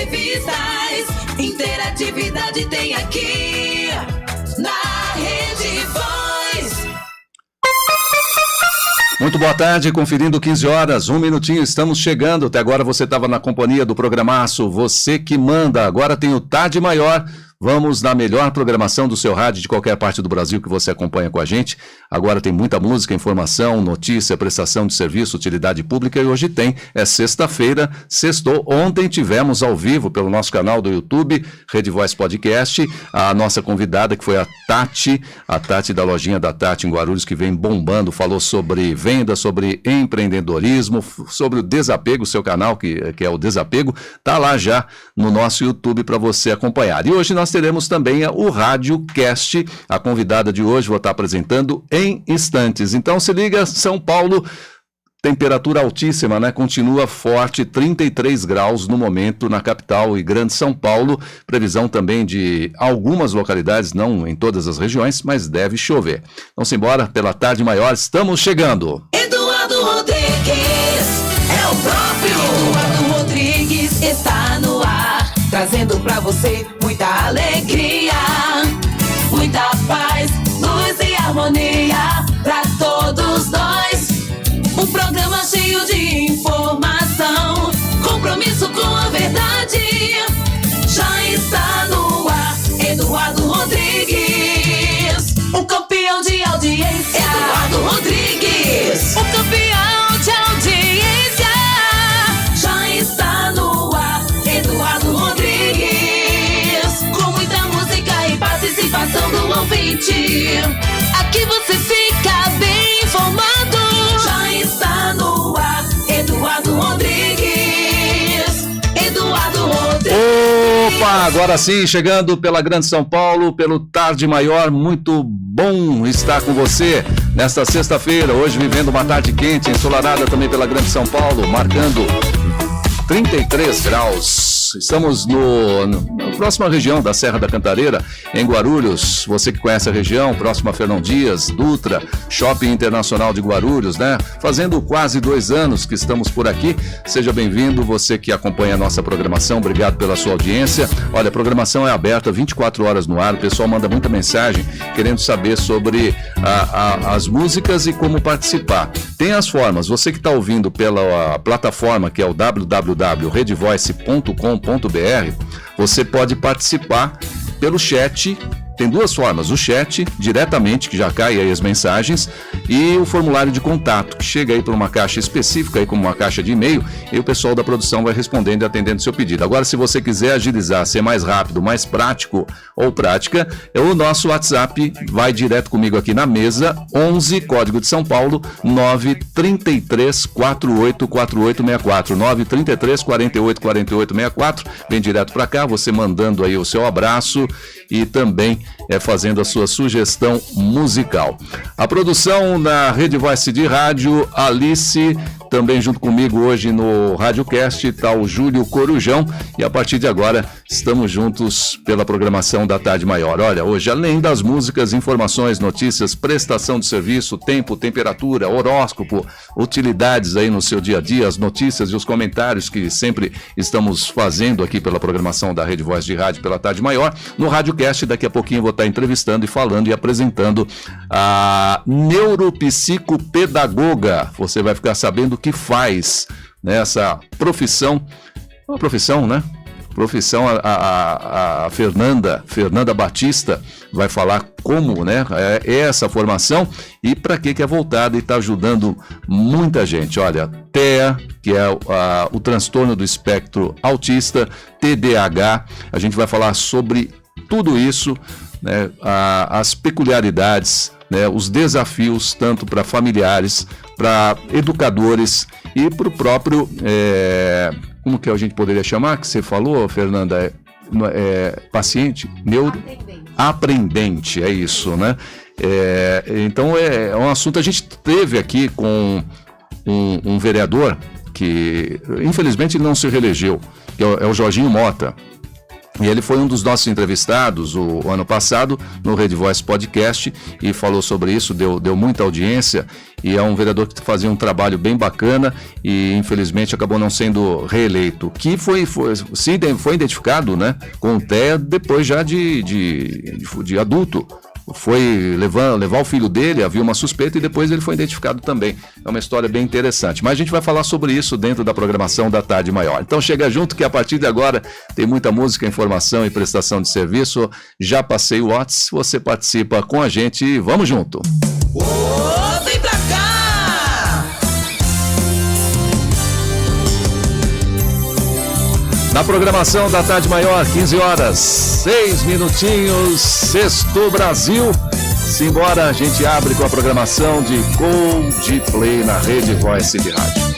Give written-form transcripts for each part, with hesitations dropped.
entrevistas, interatividade tem aqui na Rede Voz. Muito boa tarde, conferindo 15 horas, 1 minutinho, estamos chegando. Até agora você estava na companhia do programaço Você Que Manda. Agora tem o Tarde Maior. Vamos na melhor programação do seu rádio de qualquer parte do Brasil que você acompanha com a gente. Agora tem muita música, informação, notícia, prestação de serviço, utilidade pública e hoje tem, é sexta-feira, sextou. Ontem tivemos ao vivo pelo nosso canal do YouTube, Rede Voz Podcast, a nossa convidada que foi a Tati da lojinha da Tati em Guarulhos, que vem bombando, falou sobre venda, sobre empreendedorismo, sobre o desapego, seu canal que é o Desapego, tá lá já no nosso YouTube para você acompanhar. E hoje nós teremos também o RádioCast. A convidada de hoje vou estar apresentando em instantes. Então se liga, São Paulo, temperatura altíssima, né? Continua forte, 33 graus no momento na capital e grande São Paulo. Previsão também de algumas localidades, não em todas as regiões, mas deve chover. Vamos embora, pela Tarde Maior, estamos chegando. Eduardo Rodrigues, é o próprio Eduardo Rodrigues, está no ar, trazendo pra você muita alegria, muita paz, luz e harmonia pra todos nós. Um programa cheio de informação, compromisso com a verdade. Já está no ar, Eduardo Rodrigues, o campeão de audiência. Eduardo Rodrigues, o campeão de audiência. Já está no ar, Eduardo Rodrigues, com muita música e participação do ouvinte. Aqui você fica bem informado. Já está no ar, Eduardo Rodrigues. Eduardo Rodrigues. Opa, agora sim, chegando pela Grande São Paulo, pelo Tarde Maior, muito bom estar com você nesta sexta-feira, hoje vivendo uma tarde quente, ensolarada também pela Grande São Paulo, marcando 33 graus. Estamos na próxima região da Serra da Cantareira, em Guarulhos. Você que conhece a região, próximo a Fernão Dias, Dutra, Shopping Internacional de Guarulhos, né? Fazendo quase 2 anos que estamos por aqui. Seja bem-vindo, você que acompanha a nossa programação. Obrigado pela sua audiência. Olha, a programação é aberta 24 horas no ar. O pessoal manda muita mensagem querendo saber sobre as músicas e como participar. Tem as formas. Você que está ouvindo pela plataforma que é o www.redvoice.com.br, você pode participar pelo chat. Tem 2 formas, o chat diretamente, que já cai aí as mensagens, e o formulário de contato, que chega aí para uma caixa específica, aí como uma caixa de e-mail, e o pessoal da produção vai respondendo e atendendo o seu pedido. Agora, se você quiser agilizar, ser mais rápido, mais prático ou prática, o nosso WhatsApp vai direto comigo aqui na mesa, 11, código de São Paulo, 933-484864, 933-484864, vem direto para cá, você mandando aí o seu abraço e também fazendo a sua sugestão musical. A produção na Rede Voice de Rádio, Alice, também junto comigo hoje no RádioCast, está o Júlio Corujão, e a partir de agora estamos juntos pela programação da Tarde Maior. Olha, hoje além das músicas, informações, notícias, prestação de serviço, tempo, temperatura, horóscopo, utilidades aí no seu dia a dia, as notícias e os comentários que sempre estamos fazendo aqui pela programação da Rede Voz de Rádio pela Tarde Maior. No RádioCast, daqui a pouquinho eu vou estar entrevistando e falando e apresentando a neuropsicopedagoga. Você vai ficar sabendo o que faz nessa profissão, uma profissão, né? Profissão, a Fernanda Batista vai falar como, né, é essa formação e para que é voltada e está ajudando muita gente. Olha, TEA, que é o transtorno do espectro autista, TDAH, a gente vai falar sobre tudo isso, né, as peculiaridades, né, os desafios tanto para familiares, para educadores e para o próprio, como que a gente poderia chamar, que você falou, Fernanda, paciente, aprendente, é isso, né? Então é um assunto, a gente teve aqui com um vereador que infelizmente ele não se reelegeu, que é o Jorginho Mota. E ele foi um dos nossos entrevistados o ano passado no Rede Voice Podcast e falou sobre isso, deu muita audiência, e é um vereador que fazia um trabalho bem bacana e infelizmente acabou não sendo reeleito, que foi identificado, né, com o TEA depois já de adulto. Foi levar o filho dele, havia uma suspeita e depois ele foi identificado também. É uma história bem interessante. Mas a gente vai falar sobre isso dentro da programação da Tarde Maior. Então chega junto que a partir de agora tem muita música, informação e prestação de serviço. Já passei o WhatsApp, você participa com a gente e vamos junto. Vem pra cá! Na programação da Tarde Maior, 15 horas, 6 minutinhos, Sexto Brasil. Simbora, a gente abre com a programação de Coldplay na Rede Voice de Rádio.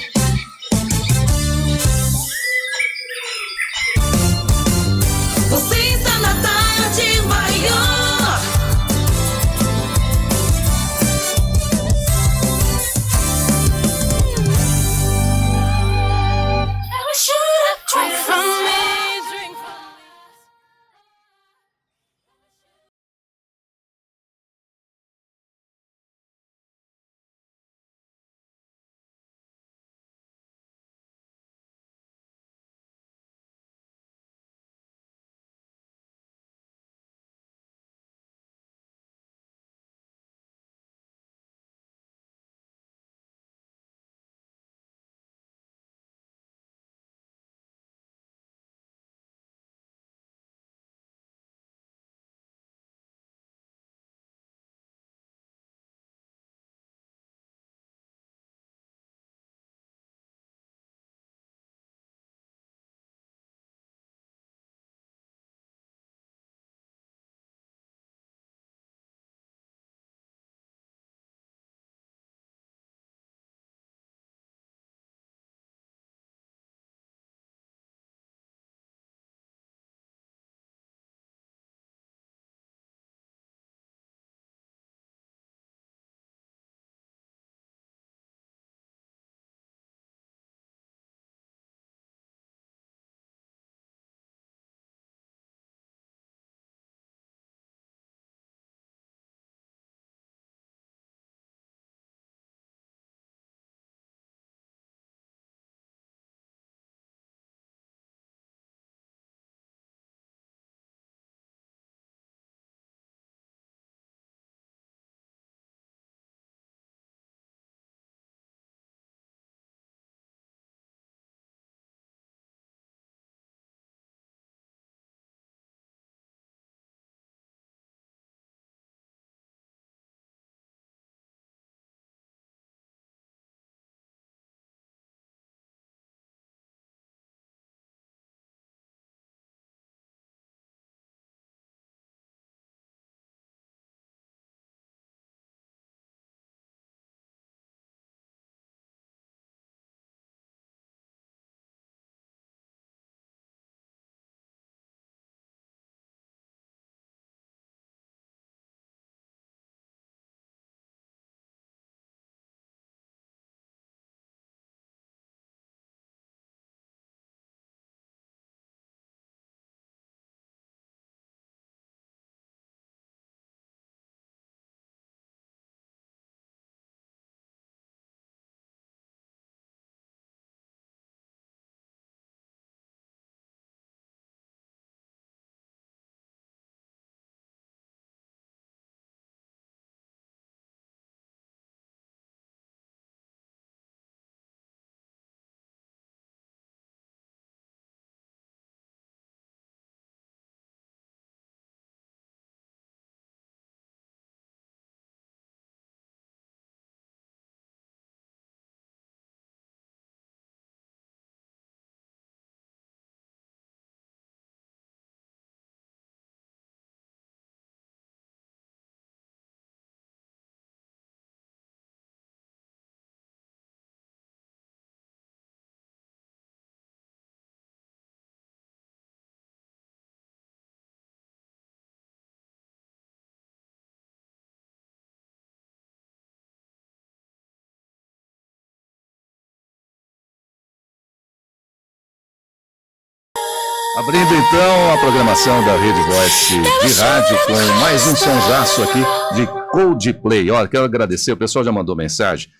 Abrindo então a programação da Rede Voice de rádio com mais um sonsaço aqui de Coldplay. Olha, quero agradecer, o pessoal já mandou mensagem.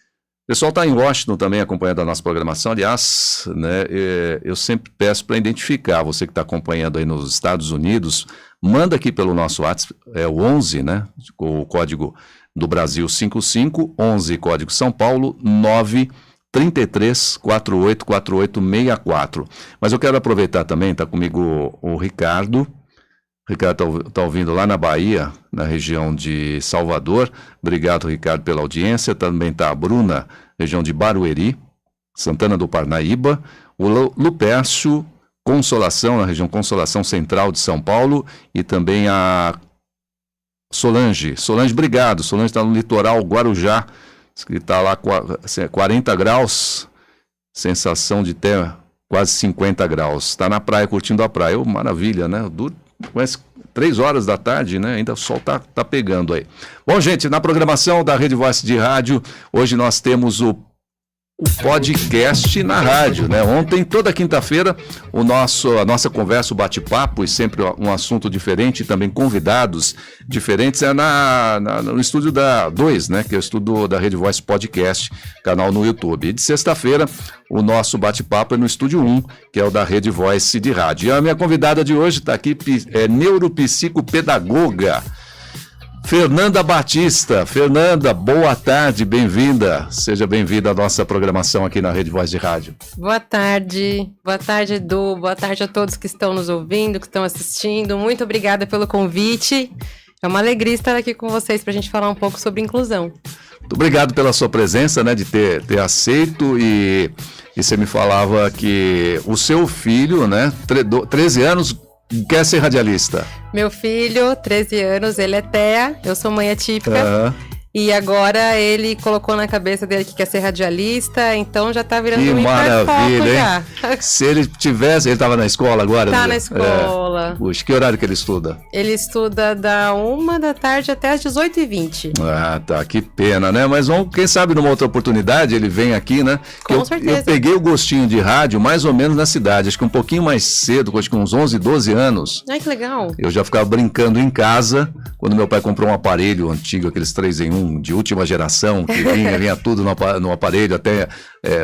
O pessoal está em Washington também acompanhando a nossa programação. Aliás, né, eu sempre peço para identificar, você que está acompanhando aí nos Estados Unidos, manda aqui pelo nosso WhatsApp, é o 11, né, com o código do Brasil 55, 11, código São Paulo, 9 33 48 48 64. Mas eu quero aproveitar também, está comigo o Ricardo. O Ricardo está ouvindo lá na Bahia, na região de Salvador. Obrigado, Ricardo, pela audiência. Também está a Bruna, região de Barueri, Santana do Parnaíba. O Lupércio Consolação, na região Consolação Central de São Paulo. E também a Solange. Solange, obrigado. Solange está no litoral Guarujá, que está lá 40 graus, sensação de até quase 50 graus. Está na praia, curtindo a praia. Maravilha, né? Quase 3 horas da tarde, né? Ainda o sol tá pegando aí. Bom, gente, na programação da Rede Voice de Rádio, hoje nós temos o podcast na rádio, né? Ontem, toda quinta-feira, a nossa conversa, o bate-papo, e sempre um assunto diferente, e também convidados diferentes, é no estúdio da 2, né? Que é o estúdio da Rede Voice Podcast, canal no YouTube. E de sexta-feira, o nosso bate-papo é no estúdio 1, que é o da Rede Voice de Rádio. E a minha convidada de hoje está aqui, é neuropsicopedagoga, Fernanda Batista. Fernanda, boa tarde, bem-vinda. Seja bem-vinda à nossa programação aqui na Rede Voz de Rádio. Boa tarde, Edu, boa tarde a todos que estão nos ouvindo, que estão assistindo. Muito obrigada pelo convite. É uma alegria estar aqui com vocês para a gente falar um pouco sobre inclusão. Muito obrigado pela sua presença, né, de ter aceito, e você me falava que o seu filho, né, 13 anos, quer ser radialista. Meu filho, 13 anos, ele é TEA, eu sou mãe atípica. E agora ele colocou na cabeça dele que quer ser radialista, então já tá virando um hiperfoco já. Se ele tivesse, ele estava na escola agora? Tá na escola. Puxa, que horário que ele estuda? Ele estuda da 1 da tarde até as 18h20. Ah, tá, que pena, né? Mas quem sabe numa outra oportunidade ele vem aqui, né? Com certeza. Eu peguei o gostinho de rádio mais ou menos na cidade, acho que um pouquinho mais cedo, acho que uns 11, 12 anos. Ai, que legal. Eu já ficava brincando em casa, quando meu pai comprou um aparelho antigo, aqueles 3-em-1, de última geração, que vinha tudo no aparelho, até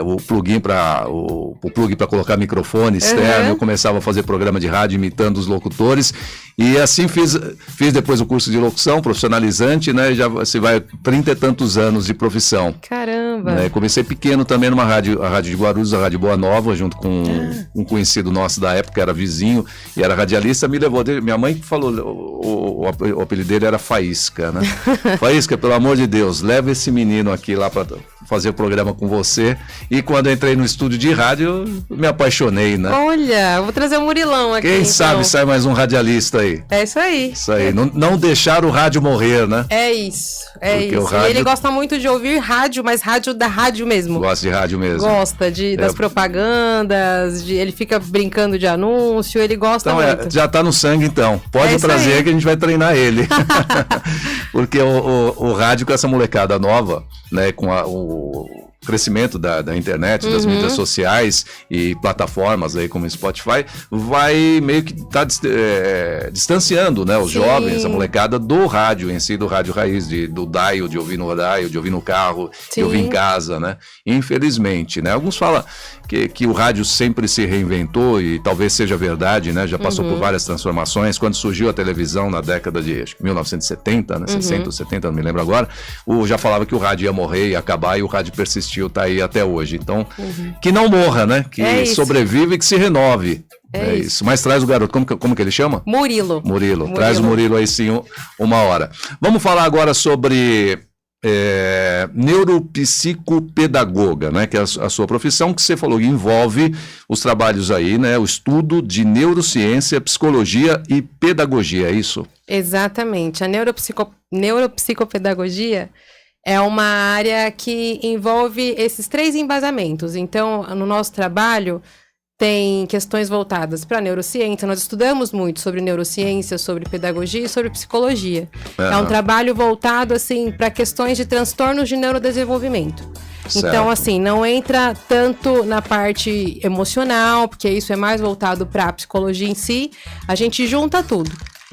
o plug para colocar microfone externo. Eu começava a fazer programa de rádio imitando os locutores, e assim fiz depois o curso de locução profissionalizante, né? Já se vai 30 e tantos anos de profissão. Caramba! Né? Comecei pequeno também numa rádio, a Rádio de Guarulhos, a Rádio Boa Nova, junto com um conhecido nosso da época, era vizinho e era radialista. Me levou dele, minha mãe falou, o apelido dele era Faísca, né? Faísca, pelo amor de Deus, leva esse menino aqui lá para fazer o programa com você. E quando eu entrei no estúdio de rádio, eu me apaixonei, né? Olha, vou trazer o Murilão aqui. Quem sabe sai mais um radialista aí. É isso aí. Isso aí, não deixar o rádio morrer, né? É isso, é porque isso. Rádio... E ele gosta muito de ouvir rádio, mas rádio da rádio mesmo. Gosta de rádio mesmo. Gosta das propagandas, ele fica brincando de anúncio, ele gosta muito. Já tá no sangue então. Pode trazer aí, que a gente vai treinar ele. Porque o rádio com essa molecada nova, né, com o crescimento da internet, das mídias sociais e plataformas aí como Spotify, vai meio que distanciando, né, os jovens, a molecada do rádio em si, do rádio raiz, do dial, de ouvir no dial, de ouvir no carro, de ouvir em casa, né? Infelizmente, né? Alguns falam que o rádio sempre se reinventou, e talvez seja verdade, né? Já passou por várias transformações. Quando surgiu a televisão na década de, acho que 1970, né? 60 ou 70, não me lembro agora, já falava que o rádio ia morrer, ia acabar, e o rádio persistiu, tá aí até hoje. Então, que não morra, né? Que sobreviva e que se renove. É isso. Mas traz o garoto, como que ele chama? Murilo. Traz o Murilo aí sim, uma hora. Vamos falar agora sobre neuropsicopedagoga, né? Que é a sua profissão, que você falou que envolve os trabalhos aí, né? O estudo de neurociência, psicologia e pedagogia, é isso? Exatamente. A neuropsicopedagogia é uma área que envolve esses 3 embasamentos. Então, no nosso trabalho, tem questões voltadas para a neurociência. Nós estudamos muito sobre neurociência, sobre pedagogia e sobre psicologia. É um trabalho voltado assim para questões de transtornos de neurodesenvolvimento. Certo. Então, assim, não entra tanto na parte emocional, porque isso é mais voltado para a psicologia em si. A gente junta tudo.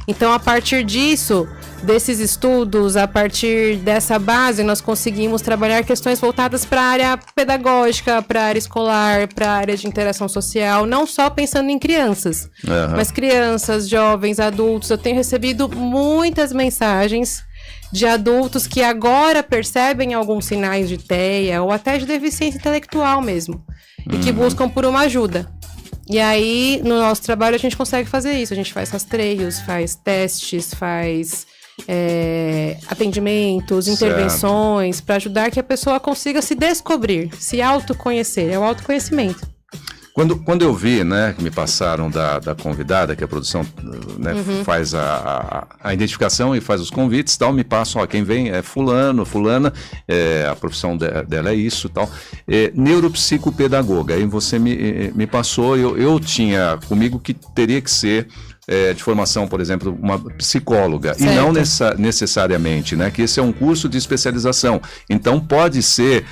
Então, a partir disso, desses estudos, a partir dessa base, nós conseguimos trabalhar questões voltadas para a área pedagógica, para a área escolar, para a área de interação social, não só pensando em crianças, mas crianças, jovens, adultos. Eu tenho recebido muitas mensagens de adultos que agora percebem alguns sinais de TEA ou até de deficiência intelectual mesmo, e que buscam por uma ajuda. E aí, no nosso trabalho, a gente consegue fazer isso. A gente faz rastreios, faz testes, faz atendimentos, intervenções, para ajudar que a pessoa consiga se descobrir, se autoconhecer. É o autoconhecimento. Quando eu vi, né, que me passaram da convidada, que a produção, né, faz a identificação e faz os convites, tal, me passam, quem vem é fulano, fulana, a profissão dela é isso, tal, neuropsicopedagoga. Aí você me passou, eu tinha comigo que teria que ser de formação, por exemplo, uma psicóloga, certo. E não necessariamente, né, que esse é um curso de especialização. Então pode ser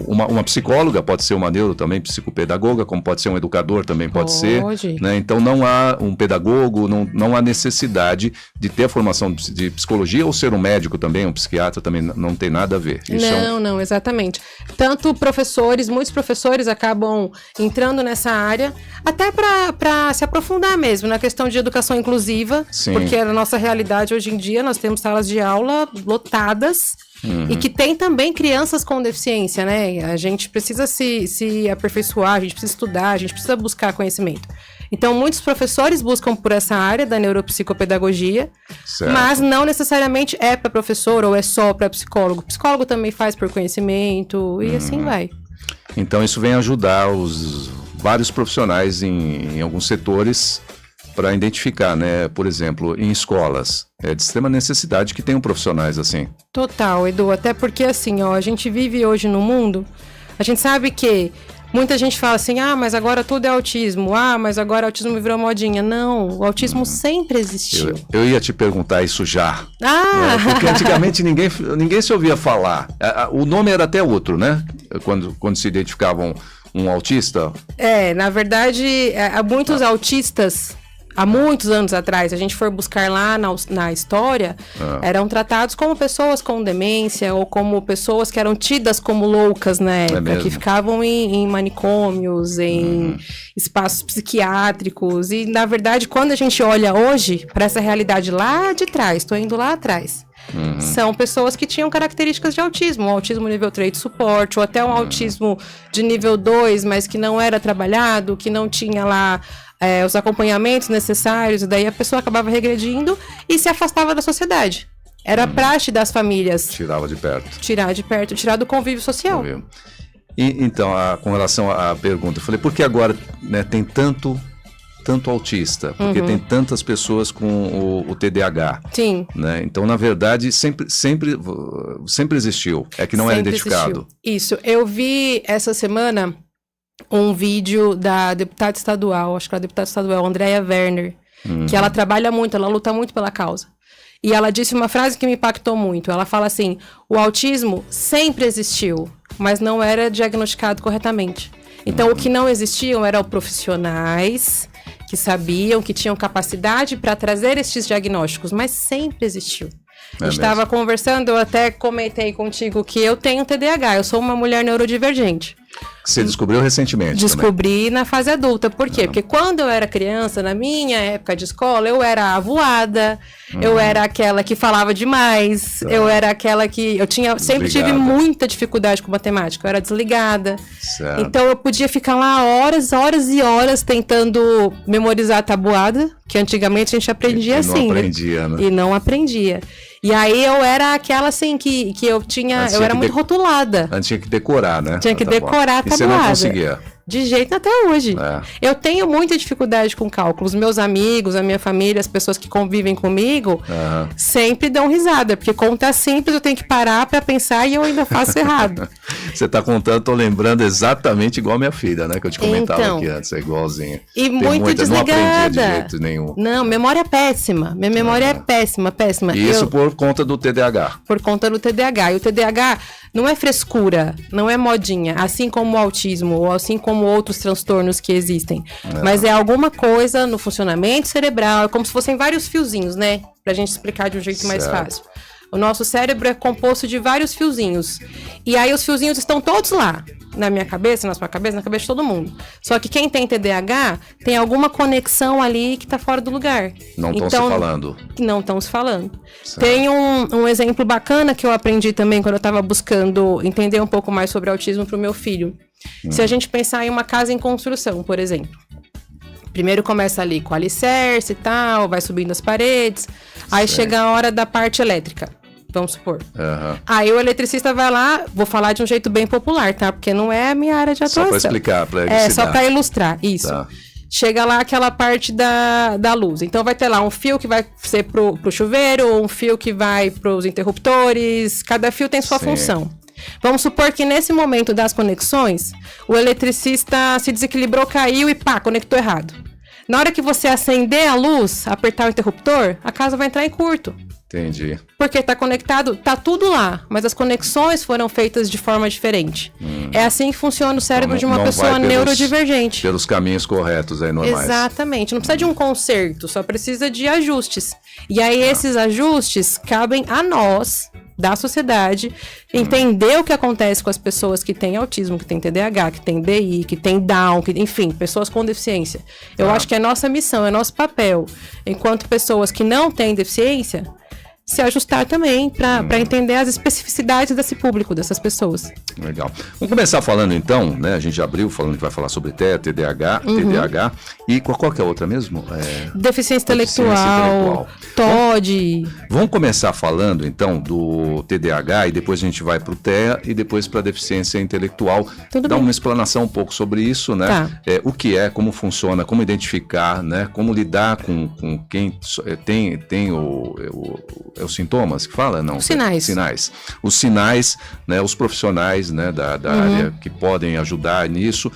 uma psicóloga, pode ser uma neuro também, psicopedagoga, como pode ser um educador também pode ser, né? Então não há um pedagogo, não há necessidade de ter a formação de psicologia ou ser um médico também, um psiquiatra também não tem nada a ver. Isso não, exatamente. Tanto muitos professores acabam entrando nessa área, até para se aprofundar mesmo na questão de educação inclusiva, Sim. porque na nossa realidade hoje em dia nós temos salas de aula lotadas, e que tem também crianças com deficiência, né? A gente precisa se aperfeiçoar, a gente precisa estudar, a gente precisa buscar conhecimento. Então, muitos professores buscam por essa área da neuropsicopedagogia, certo. Mas não necessariamente é para professor ou é só para psicólogo. Psicólogo também faz por conhecimento e assim vai. Então, isso vem ajudar os vários profissionais em alguns setores para identificar, né? Por exemplo, em escolas, é de extrema necessidade que tenham profissionais assim. Total, Edu, até porque assim, a gente vive hoje no mundo, a gente sabe que muita gente fala assim, mas agora tudo é autismo, mas agora o autismo virou modinha. Não, o autismo sempre existiu. Eu ia te perguntar isso já. Né? Porque antigamente ninguém se ouvia falar. O nome era até outro, né? Quando se identificavam um autista. Na verdade, há muitos autistas. Há muitos anos atrás, a gente for buscar lá na história, eram tratados como pessoas com demência ou como pessoas que eram tidas como loucas na época, que ficavam em manicômios, em espaços psiquiátricos. E, na verdade, quando a gente olha hoje para essa realidade lá de trás, estou indo lá atrás, são pessoas que tinham características de autismo, um autismo nível 3 de suporte, ou até um autismo de nível 2, mas que não era trabalhado, que não tinha lá os acompanhamentos necessários, e daí a pessoa acabava regredindo e se afastava da sociedade. Era praxe das famílias. Tirava de perto. Tirar do convívio social. E, então, com relação à pergunta, eu falei, por que agora, né, tem tanto autista? Porque tem tantas pessoas com o TDAH. Sim. Né? Então, na verdade, sempre existiu. É que não era identificado. Existiu. Isso. Eu vi essa semana um vídeo da deputada estadual, acho que a deputada estadual, Andréia Werner, que ela trabalha muito, ela luta muito pela causa. E ela disse uma frase que me impactou muito. Ela fala assim, o autismo sempre existiu, mas não era diagnosticado corretamente. Então, o que não existiam eram profissionais que sabiam, que tinham capacidade para trazer estes diagnósticos, mas sempre existiu. A gente estava conversando, eu até comentei contigo que eu tenho TDAH, eu sou uma mulher neurodivergente. Você descobriu recentemente? Descobri também. Na fase adulta. Por quê? Porque quando eu era criança, na minha época de escola, eu era avoada, eu era aquela que falava demais, eu era aquela que... sempre tive muita dificuldade com matemática, eu era desligada. Certo. Então eu podia ficar lá horas e horas tentando memorizar a tabuada, que antigamente a gente aprendia assim. Não aprendia, né? E não aprendia. E aí eu era aquela assim que eu era muito rotulada. Antes tinha que decorar, né? Tinha que decorar a tabuada. E você não conseguia? De jeito até hoje. Eu tenho muita dificuldade com cálculos. Meus amigos, a minha família, as pessoas que convivem comigo, sempre dão risada. Porque conta simples, eu tenho que parar pra pensar e eu ainda faço errado. Você tá contando, tô lembrando exatamente igual a minha filha, né? Que eu te comentava aqui antes, é igualzinha. E muito desligada. Não aprendia de jeito nenhum. Não, memória é péssima. Minha memória é péssima. E isso por conta do TDAH. Por conta do TDAH. E o TDAH não é frescura, não é modinha, assim como o autismo, ou assim como outros transtornos que existem. Mas é alguma coisa no funcionamento cerebral, é como se fossem vários fiozinhos, né? Pra gente explicar de um jeito mais fácil. O nosso cérebro é composto de vários fiozinhos. E aí os fiozinhos estão todos lá. Na minha cabeça, na sua cabeça, na cabeça de todo mundo. Só que quem tem TDAH tem alguma conexão ali que tá fora do lugar. Não estão se falando. Não estão se falando. Certo. Tem um exemplo bacana que eu aprendi também quando eu estava buscando entender um pouco mais sobre autismo pro meu filho. Se a gente pensar em uma casa em construção, por exemplo. Primeiro começa ali com alicerce e tal, vai subindo as paredes. Aí chega a hora da parte elétrica. Vamos supor. Aí o eletricista vai lá, vou falar de um jeito bem popular, tá? Porque não é a minha área de atuação. Só para explicar, para elucidar. Só para ilustrar, isso. Tá. Chega lá aquela parte da luz. Então vai ter lá um fio que vai ser pro chuveiro, um fio que vai pros interruptores. Cada fio tem sua função. Vamos supor que nesse momento das conexões, o eletricista se desequilibrou, caiu e pá, conectou errado. Na hora que você acender a luz, apertar o interruptor, a casa vai entrar em curto. Entendi. Porque tá conectado, tá tudo lá, mas as conexões foram feitas de forma diferente. É assim que funciona o cérebro de uma pessoa neurodivergente. Pelos caminhos corretos aí, normais. Exatamente. Não precisa de um conserto, só precisa de ajustes. E aí esses ajustes cabem a nós, da sociedade, entender o que acontece com as pessoas que têm autismo, que têm TDAH, que têm DI, que têm Down, enfim, pessoas com deficiência. Eu acho que é nossa missão, é nosso papel, enquanto pessoas que não têm deficiência, se ajustar também para entender as especificidades desse público, dessas pessoas. Legal. Vamos começar falando então, né? A gente já abriu falando que vai falar sobre TDAH, TDAH e qual que é a outra mesmo? Deficiência intelectual, TOD. Vamos começar falando então do TDAH e depois a gente vai para o TEA e depois para a deficiência intelectual. Dá uma explanação um pouco sobre isso, né? Tá. O que é, como funciona, como identificar, né? Como lidar com quem tem os sintomas que fala? Não. Os sinais. Os sinais, né? Os profissionais, né? Da área que podem ajudar nisso,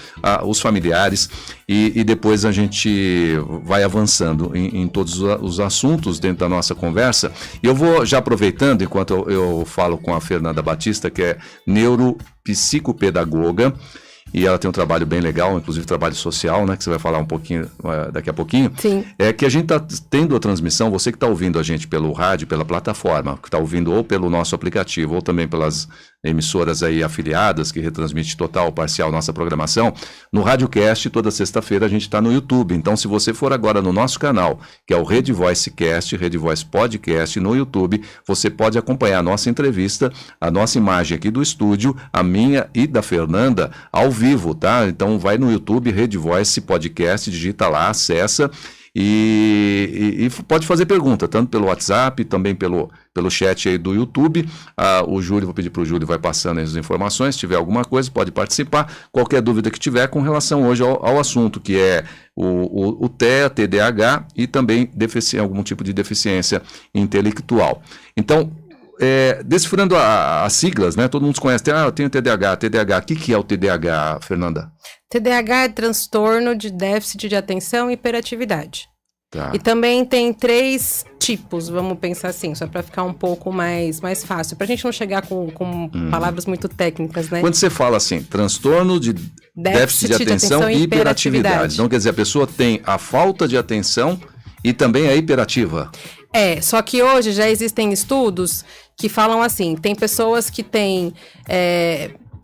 os familiares e depois a gente vai avançando em todos os assuntos dentro da nossa conversa. E eu vou já aproveitando, enquanto eu falo com a Fernanda Batista, que é neuropsicopedagoga, e ela tem um trabalho bem legal, inclusive trabalho social, né? Que você vai falar um pouquinho daqui a pouquinho. Sim. É que a gente está tendo a transmissão, você que está ouvindo a gente pelo rádio, pela plataforma, que está ouvindo ou pelo nosso aplicativo, ou também pelas emissoras aí afiliadas, que retransmite total ou parcial nossa programação, no RádioCast, toda sexta-feira a gente está no YouTube. Então, se você for agora no nosso canal, que é o Rede Voice Cast, Rede Voice Podcast, no YouTube, você pode acompanhar a nossa entrevista, a nossa imagem aqui do estúdio, a minha e da Fernanda, ao vivo, tá? Então, vai no YouTube, Rede Voice Podcast, digita lá, acessa e pode fazer pergunta, tanto pelo WhatsApp, também pelo chat aí do YouTube. O Júlio, vou pedir para o Júlio, vai passando as informações, se tiver alguma coisa, pode participar. Qualquer dúvida que tiver com relação hoje ao assunto, que é o TEA, TDAH e também algum tipo de deficiência intelectual. Então, decifrando as siglas, né? Todo mundo conhece, eu tenho TDAH. O que é o TDAH, Fernanda? TDAH é transtorno de déficit de atenção e hiperatividade. Tá. E também tem 3 tipos, vamos pensar assim, só para ficar um pouco mais fácil, pra gente não chegar com palavras muito técnicas, né? Quando você fala assim, transtorno de déficit de atenção e hiperatividade, então quer dizer, a pessoa tem a falta de atenção e também é hiperativa. Só que hoje já existem estudos que falam assim, tem pessoas que têm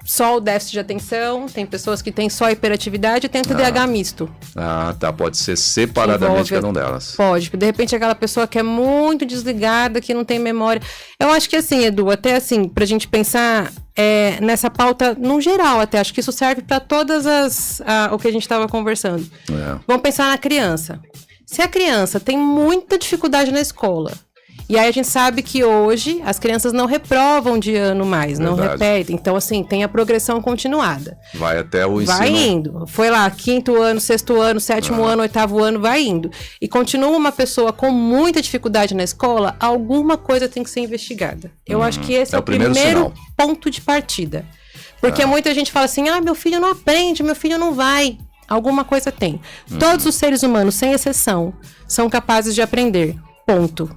só o déficit de atenção, tem pessoas que têm só hiperatividade e tem TDAH misto. Tá, pode ser separadamente cada uma delas. Pode, de repente aquela pessoa que é muito desligada, que não tem memória. Eu acho que assim, Edu, até assim, pra gente pensar nessa pauta, no geral até, acho que isso serve para todas o que a gente estava conversando. Vamos pensar na criança. Se a criança tem muita dificuldade na escola E aí a gente sabe que hoje as crianças não reprovam de ano mais, não Verdade. repetem. Então, assim, tem a progressão continuada. Vai até o ensino. Vai indo. Foi lá, 5º ano, 6º ano, 7º ano, 8º ano, vai indo. E continua uma pessoa com muita dificuldade na escola, alguma coisa tem que ser investigada. Eu acho que esse é o primeiro sinal. ponto de partida. Porque muita gente fala assim, meu filho não aprende, meu filho não vai. Alguma coisa tem. Todos os seres humanos, sem exceção, são capazes de aprender. Ponto.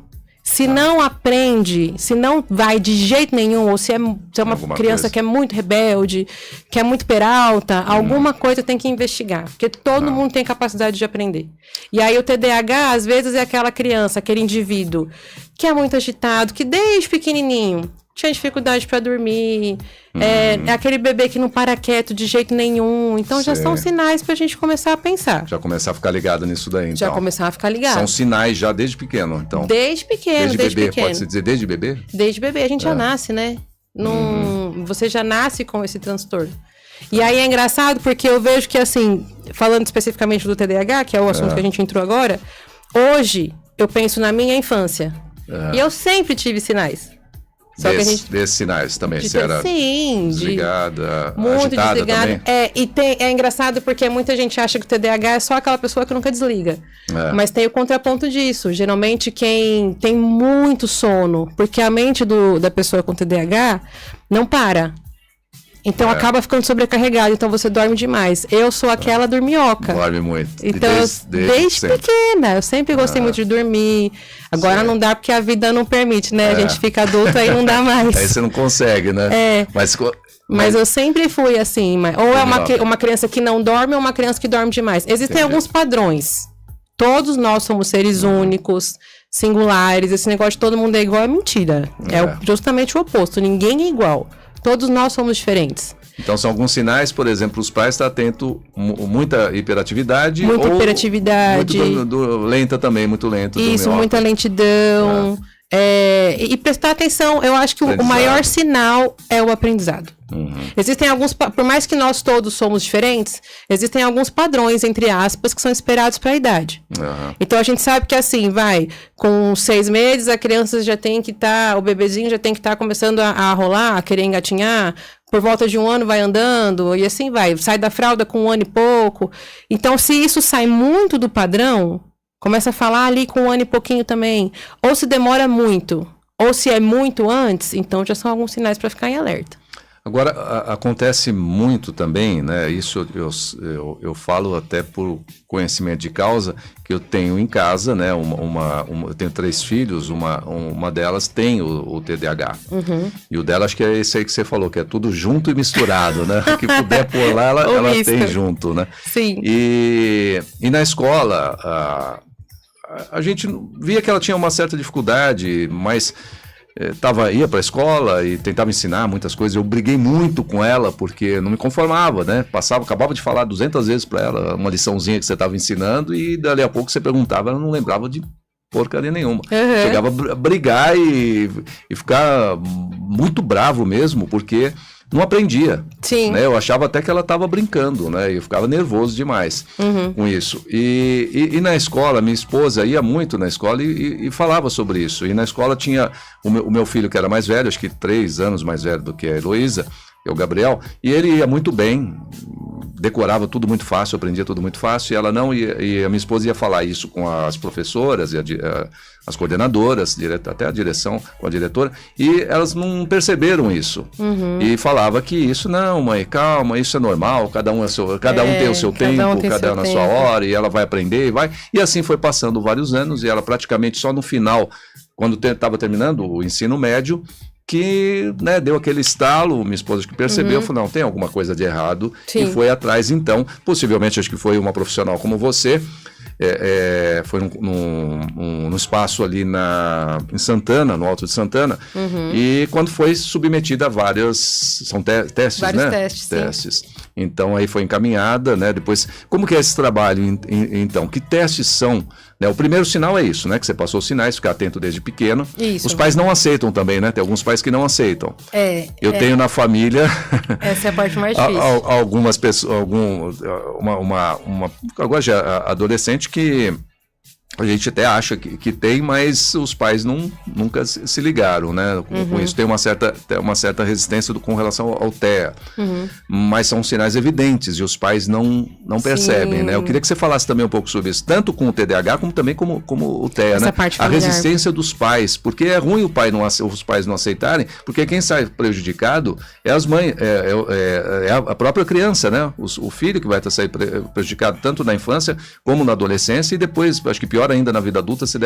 Se não aprende, se não vai de jeito nenhum, ou se é uma Alguma criança coisa. que é muito rebelde, que é muito peralta, alguma coisa tem que investigar. Porque todo mundo tem capacidade de aprender. E aí o TDAH, às vezes, é aquela criança, aquele indivíduo que é muito agitado, que desde pequenininho tinha dificuldade para dormir, é aquele bebê que não para quieto de jeito nenhum. Então já Sei. são sinais pra gente começar a pensar. Já começar a ficar ligado nisso daí, então. Já começar a ficar ligado. São sinais já desde pequeno, então. Desde pequeno, desde bebê, pequeno. pode-se dizer desde bebê? Desde bebê, a gente já nasce, né? Você já nasce com esse transtorno. E aí é engraçado porque eu vejo que, assim, falando especificamente do TDAH, que é o assunto que a gente entrou agora, hoje eu penso na minha infância. E eu sempre tive sinais. Só que a gente... Desses sinais também, de você era sim, desligada, muito agitada desligado. também? É engraçado porque muita gente acha que o TDAH é só aquela pessoa que nunca desliga. Mas tem o contraponto disso. Geralmente quem tem muito sono, porque a mente da pessoa com TDAH não para. Então acaba ficando sobrecarregado, então você dorme demais. Eu sou aquela dorminhoca. Dorme muito. Então, desde pequena, eu sempre gostei muito de dormir. Agora não dá porque a vida não permite, né? A gente fica adulto aí não dá mais. Aí você não consegue, né? Mas eu sempre fui assim. Ou é uma criança que não dorme ou uma criança que dorme demais. Existem alguns padrões. Todos nós somos seres únicos, singulares. Esse negócio de todo mundo é igual é mentira. Justamente o oposto. Ninguém é igual. Todos nós somos diferentes. Então são alguns sinais, por exemplo, os pais estão atentos, muita hiperatividade. Muita hiperatividade. Muito lenta também, muito lento. Isso, muita lentidão. E prestar atenção, eu acho que o maior sinal é o aprendizado. Existem alguns, por mais que nós todos somos diferentes, existem alguns padrões, entre aspas, que são esperados para a idade. Então a gente sabe que assim, com 6 meses a criança já tem que estar, o bebezinho já tem que estar começando a rolar, a querer engatinhar, por volta de 1 ano vai andando, e assim vai, sai da fralda com 1 ano e pouco. Então se isso sai muito do padrão, começa a falar ali com 1 ano e pouquinho também, ou se demora muito, ou se é muito antes, então já são alguns sinais para ficar em alerta. Agora, acontece muito também, né? Isso eu falo até por conhecimento de causa, que eu tenho em casa, né? Eu tenho 3 filhos, uma delas tem o TDAH. E o dela, acho que é esse aí que você falou, que é tudo junto e misturado, né? O que puder pôr lá, ela tem junto, né? Sim. E na escola, a gente via que ela tinha uma certa dificuldade, mas... ia para a escola e tentava ensinar muitas coisas. Eu briguei muito com ela porque não me conformava, né? Acabava de falar 200 vezes para ela uma liçãozinha que você estava ensinando e dali a pouco você perguntava, ela não lembrava de porcaria nenhuma. Chegava a brigar e ficar muito bravo mesmo, porque não aprendia. Sim. Né? Eu achava até que ela estava brincando, né? Eu ficava nervoso demais com isso. E na escola, minha esposa ia muito na escola e falava sobre isso. E na escola tinha o meu filho, que era mais velho, acho que 3 anos mais velho do que a Heloísa, que é o Gabriel, e ele ia muito bem, decorava tudo muito fácil, aprendia tudo muito fácil, e ela não, e a minha esposa ia falar isso com as professoras, as coordenadoras, até a direção, com a diretora, e elas não perceberam isso. E falava que isso, não, mãe, calma, isso é normal, cada um tem o seu tempo, cada um na sua hora, e ela vai aprender, e vai. E assim foi passando vários anos, e ela praticamente só no final, quando estava terminando o ensino médio, que, né, deu aquele estalo, minha esposa que percebeu, falou, não, tem alguma coisa de errado, e foi atrás, então, possivelmente, acho que foi uma profissional como você, foi num espaço ali em Santana, no Alto de Santana, e quando foi submetida a são testes, vários né? testes. Então, aí foi encaminhada, né? Depois, como que é esse trabalho, então? Que testes são? Né? O primeiro sinal é isso, né? Que você passou os sinais, ficar atento desde pequeno. Isso. Os pais não aceitam também, né? Tem alguns pais que não aceitam. Eu tenho na família... Essa é a parte mais difícil. Algumas pessoas... Agora já adolescente que A gente até acha que tem, mas os pais nunca se ligaram, né? Com isso tem uma certa resistência com relação ao TEA. Mas são sinais evidentes e os pais não percebem, né? Eu queria que você falasse também um pouco sobre isso, tanto com o TDAH como também como o TEA, essa né? parte A familiar. resistência dos pais, porque é ruim os pais não aceitarem, porque quem sai prejudicado é as mães, é a própria criança, né? O filho que vai sair prejudicado tanto na infância como na adolescência e depois, acho que pior ainda na vida adulta, você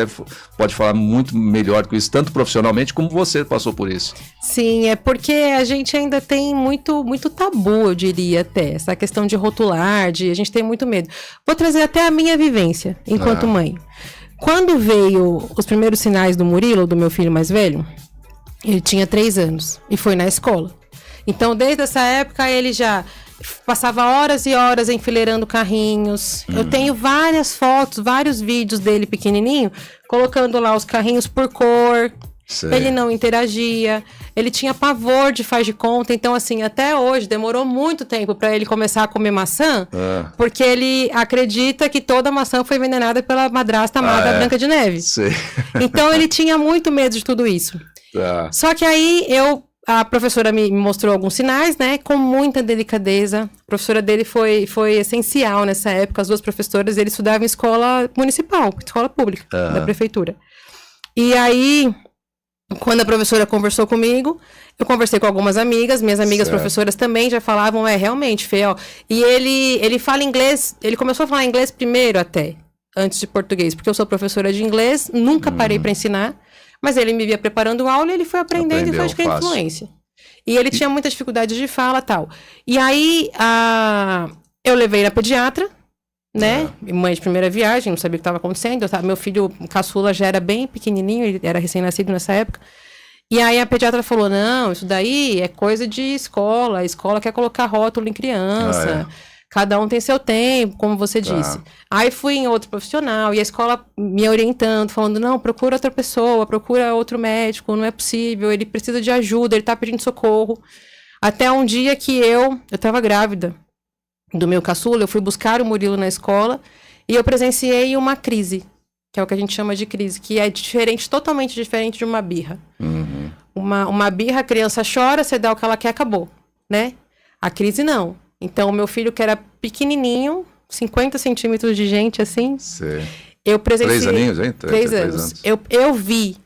pode falar muito melhor com isso, tanto profissionalmente como você passou por isso. Sim, é porque a gente ainda tem muito tabu, eu diria até, essa questão de rotular, a gente tem muito medo. Vou trazer até a minha vivência enquanto mãe. Quando veio os primeiros sinais do Murilo, do meu filho mais velho, ele tinha 3 anos e foi na escola. Então, desde essa época, ele já passava horas e horas enfileirando carrinhos. Eu tenho várias fotos, vários vídeos dele pequenininho, colocando lá os carrinhos por cor. Sei. Ele não interagia, ele tinha pavor de faz de conta. Então, assim, até hoje, demorou muito tempo para ele começar a comer maçã, porque ele acredita que toda maçã foi envenenada pela madrasta amada Branca de Neve. Sei. Então, ele tinha muito medo de tudo isso. Só que aí, a professora me mostrou alguns sinais, né? Com muita delicadeza. A professora dele foi essencial nessa época. As 2 professoras, ele estudava em escola municipal, escola pública, da prefeitura. E aí, quando a professora conversou comigo, eu conversei com algumas amigas. Minhas amigas professoras também já falavam, realmente, Fê, ó. E ele fala inglês, ele começou a falar inglês primeiro até, antes de português. Porque eu sou professora de inglês, nunca parei para ensinar. Mas ele me via preparando aula e ele foi aprendendo e foi adquirindo influência. E ele tinha muita dificuldade de fala e tal. E aí, eu levei na pediatra, né? Mãe de primeira viagem, não sabia o que estava acontecendo. Meu filho caçula já era bem pequenininho, ele era recém-nascido nessa época. E aí a pediatra falou, não, isso daí é coisa de escola. A escola quer colocar rótulo em criança. Cada um tem seu tempo, como você disse. Aí fui em outro profissional e a escola me orientando, falando, não, procura outra pessoa, procura outro médico, não é possível, ele precisa de ajuda, ele tá pedindo socorro. Até um dia que eu tava grávida do meu caçula, eu fui buscar o Murilo na escola e eu presenciei uma crise, que é o que a gente chama de crise, que é diferente, totalmente diferente de uma birra. Uma birra, a criança chora, você dá o que ela quer, acabou, né? A crise não. Então, o meu filho, que era pequenininho, 50 centímetros de gente, assim, eu presenciei... 3 aninhos, hein? 3 anos. Eu vi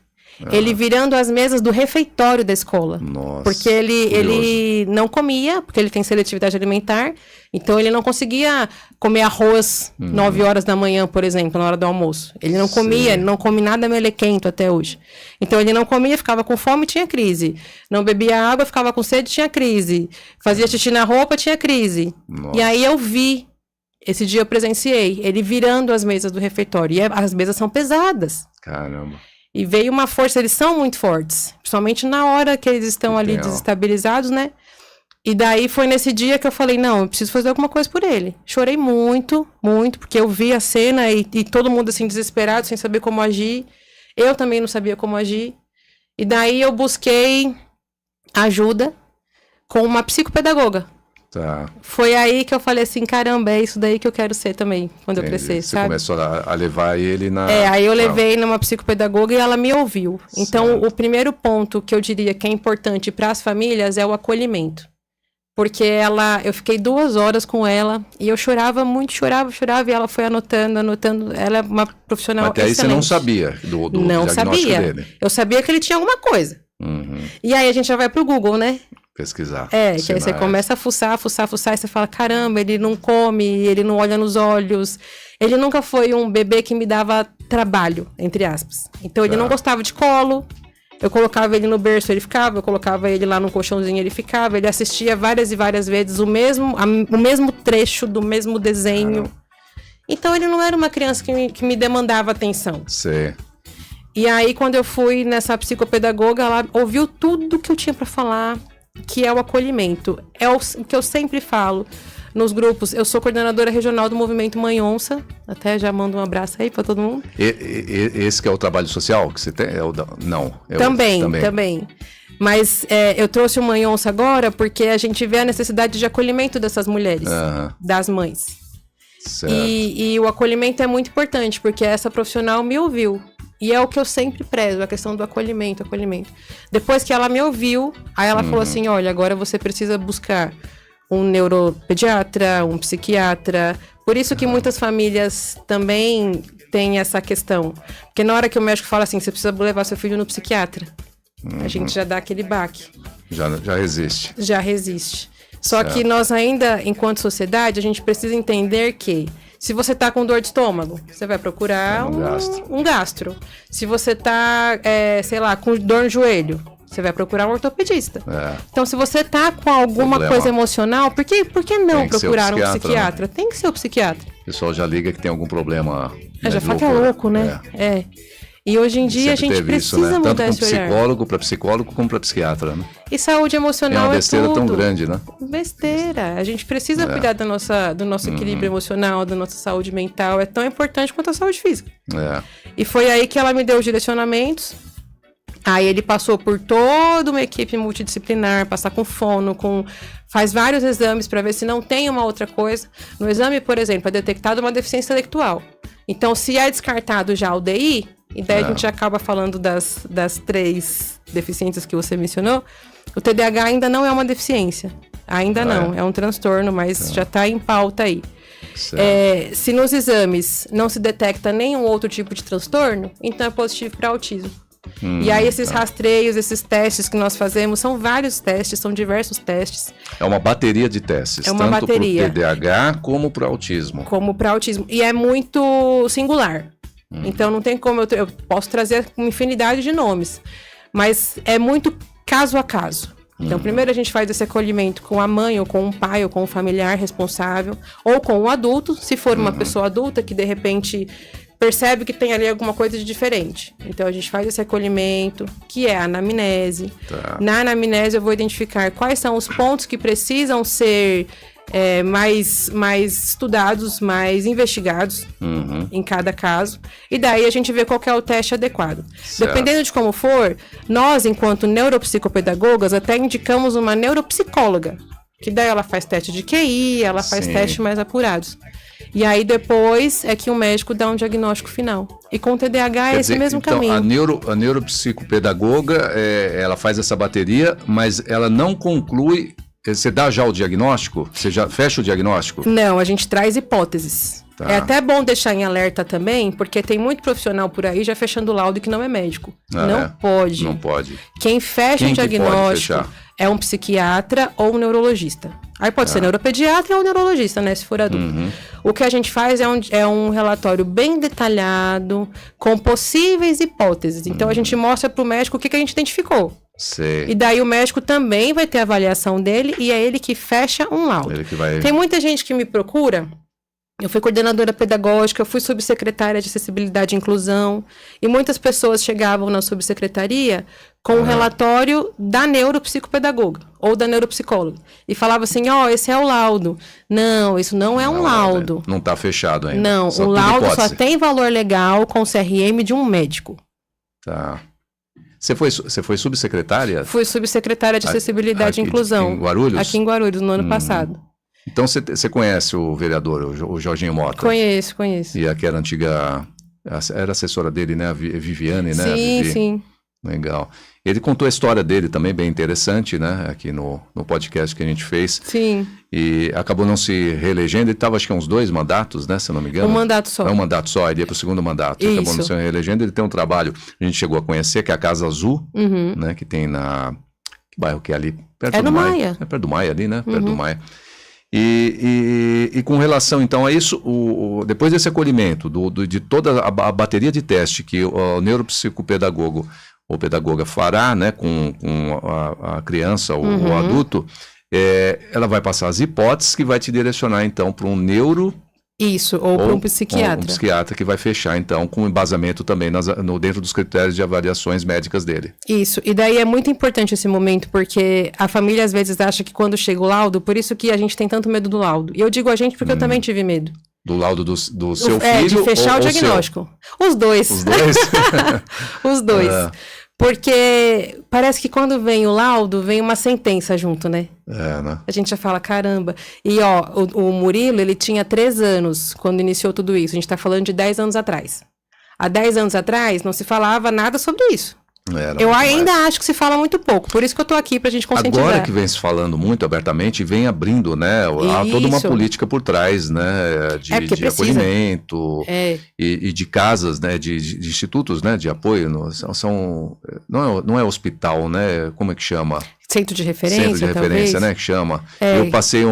ele virando as mesas do refeitório da escola. Nossa, porque ele não comia, porque ele tem seletividade alimentar, então ele não conseguia comer arroz 9 horas da manhã, por exemplo, na hora do almoço. Ele não comia, ele não come nada melequento até hoje. Então ele não comia, ficava com fome, tinha crise. Não bebia água, ficava com sede, tinha crise. Fazia xixi na roupa, tinha crise. Nossa. E aí eu vi, esse dia eu presenciei, ele virando as mesas do refeitório. E as mesas são pesadas. Caramba. E veio uma força, eles são muito fortes. Principalmente na hora que eles estão ali desestabilizados, né? E daí foi nesse dia que eu falei, não, eu preciso fazer alguma coisa por ele. Chorei muito, muito, porque eu vi a cena e todo mundo assim desesperado, sem saber como agir. Eu também não sabia como agir. E daí eu busquei ajuda com uma psicopedagoga. Foi aí que eu falei assim, caramba, é isso daí que eu quero ser também, quando eu crescer, Você sabe? começou a levar ele na... aí eu levei numa psicopedagoga e ela me ouviu. Então, o primeiro ponto que eu diria que é importante para as famílias é o acolhimento. Porque eu fiquei 2 horas com ela e eu chorava muito, chorava e ela foi anotando. Ela é uma profissional Mas até aí excelente. você não sabia do diagnóstico dele. Eu sabia que ele tinha alguma coisa. E aí a gente já vai pro Google, né? Pesquisar. Que aí você começa a fuçar, e você fala, caramba, ele não come, ele não olha nos olhos. Ele nunca foi um bebê que me dava trabalho, entre aspas. Então ele não gostava de colo. Eu colocava ele no berço, ele ficava. Eu colocava ele lá no colchãozinho, ele ficava. Ele assistia várias e várias vezes o mesmo trecho do mesmo desenho. Então ele não era uma criança que me demandava atenção. E aí, quando eu fui nessa psicopedagoga, ela ouviu tudo que eu tinha para falar, que é o acolhimento. É o que eu sempre falo nos grupos. Eu sou coordenadora regional do Movimento Mãe Onça. Até já mando um abraço aí para todo mundo. Esse que é o trabalho social que você tem? Também. Mas eu trouxe o Mãe Onça agora porque a gente vê a necessidade de acolhimento dessas mulheres, das mães. Certo. E o acolhimento é muito importante, porque essa profissional me ouviu. E é o que eu sempre prezo, a questão do acolhimento. Depois que ela me ouviu, aí ela falou assim, olha, agora você precisa buscar um neuropediatra, um psiquiatra. Por isso que muitas famílias também têm essa questão. Porque na hora que o médico fala assim, você precisa levar seu filho no psiquiatra, a gente já dá aquele baque. Já resiste. Já resiste. Só que nós ainda, enquanto sociedade, a gente precisa entender que se você tá com dor de estômago, você vai procurar um gastro. Se você tá, sei lá, com dor no joelho, você vai procurar um ortopedista. Então, se você tá com alguma coisa emocional, por que não procurar um psiquiatra? Né? Tem que ser o psiquiatra. O pessoal já liga que tem algum problema. Já fala que é louco, né? E hoje em dia a gente precisa mudar esse olhar. Tanto para psicólogo como para psiquiatra, né? E saúde emocional é uma besteira tudo. tão grande, né? Besteira. A gente precisa cuidar do nosso equilíbrio emocional, da nossa saúde mental. É tão importante quanto a saúde física. E foi aí que ela me deu os direcionamentos. Aí ele passou por toda uma equipe multidisciplinar, passar com fono, faz vários exames para ver se não tem uma outra coisa. No exame, por exemplo, é detectada uma deficiência intelectual. Então, se é descartado já o DI, e daí a gente acaba falando das 3 deficiências que você mencionou, o TDAH ainda não é uma deficiência. Ainda não, é um transtorno, mas já está em pauta aí. Se nos exames não se detecta nenhum outro tipo de transtorno, então é positivo para autismo. E aí esses rastreios, esses testes que nós fazemos, são vários testes, são diversos testes. É uma bateria de testes, tanto para o TDAH como para o autismo. E é muito singular. Então não tem como, eu posso trazer uma infinidade de nomes, mas é muito caso a caso. Então primeiro a gente faz esse acolhimento com a mãe, ou com um pai, ou com um familiar responsável, ou com um adulto, se for uma pessoa adulta que de repente percebe que tem ali alguma coisa de diferente. Então a gente faz esse acolhimento, que é a anamnese. Na anamnese eu vou identificar quais são os pontos que precisam ser mais estudados, mais investigados em cada caso. E daí a gente vê qual que é o teste adequado. Dependendo de como for, nós, enquanto neuropsicopedagogas, até indicamos uma neuropsicóloga, que daí ela faz teste de QI, ela faz testes mais apurados. E aí depois é que o médico dá um diagnóstico final. E com o TDAH é esse mesmo caminho. A neuropsicopedagoga, ela faz essa bateria, mas ela não conclui. Você dá já o diagnóstico? Você já fecha o diagnóstico? Não, a gente traz hipóteses. É até bom deixar em alerta também, porque tem muito profissional por aí já fechando laudo que não é médico. Não pode. Não pode. Quem fecha o diagnóstico é um psiquiatra ou um neurologista. Aí pode ser neuropediatra ou neurologista, né, se for adulto. O que a gente faz é um relatório bem detalhado, com possíveis hipóteses. Então a gente mostra para o médico o que a gente identificou. E daí o médico também vai ter a avaliação dele e é ele que fecha um laudo. Tem muita gente que me procura. Eu fui coordenadora pedagógica, eu fui subsecretária de Acessibilidade e Inclusão, e muitas pessoas chegavam na subsecretaria com um relatório da neuropsicopedagoga ou da neuropsicóloga e falava assim, esse é o laudo. Não, isso não é um laudo. Não está fechado ainda. Não, o laudo só tem valor legal com o CRM de um médico. Você foi subsecretária? Fui subsecretária de Acessibilidade e Inclusão. Aqui em Guarulhos? Aqui em Guarulhos, no ano passado. Então você conhece o vereador, o Jorginho Mota? Conheço. E aquela antiga, era assessora dele, né? A Viviane, né? Sim. Legal. Ele contou a história dele também, bem interessante, né? Aqui no podcast que a gente fez. Sim. E acabou não se reelegendo. Ele estava, acho que uns 2 mandatos, né? Se eu não me engano. Um mandato só. É um mandato só, ele ia para o 2º mandato. Isso. Acabou não se reelegendo. Ele tem um trabalho, a gente chegou a conhecer, que é a Casa Azul, né? Que tem que bairro que é ali? Perto do Maia. É perto do Maia ali, né? Perto do Maia. E com relação, então, a isso, depois desse acolhimento, de toda a bateria de teste que o neuropsicopedagogo ou pedagoga fará, né, com a criança ou o adulto, ela vai passar as hipóteses que vai te direcionar, então, para um neuro... Isso, ou para um psiquiatra. Um psiquiatra que vai fechar, então, com embasamento também dentro dos critérios de avaliações médicas dele. Isso, e daí é muito importante esse momento, porque a família às vezes acha que quando chega o laudo, por isso que a gente tem tanto medo do laudo. E eu digo a gente porque eu também tive medo. Do laudo do seu filho? De fechar o diagnóstico. Os dois. Os dois? Os dois. Porque parece que quando vem o laudo, vem uma sentença junto, né? Né? A gente já fala, caramba. E, ó, o Murilo, ele tinha 3 anos quando iniciou tudo isso. A gente tá falando de 10 anos atrás. Há 10 anos atrás, não se falava nada sobre isso. Eu ainda acho que se fala muito pouco. Por isso que eu tô aqui pra gente conscientizar. Agora que vem se falando muito abertamente, vem abrindo, né? Há toda uma política por trás, né? De acolhimento e de casas, né? De institutos, né? De apoio. Não é hospital, né? Como é que chama? Centro de referência, Centro de referência, né? Que chama. Eu passei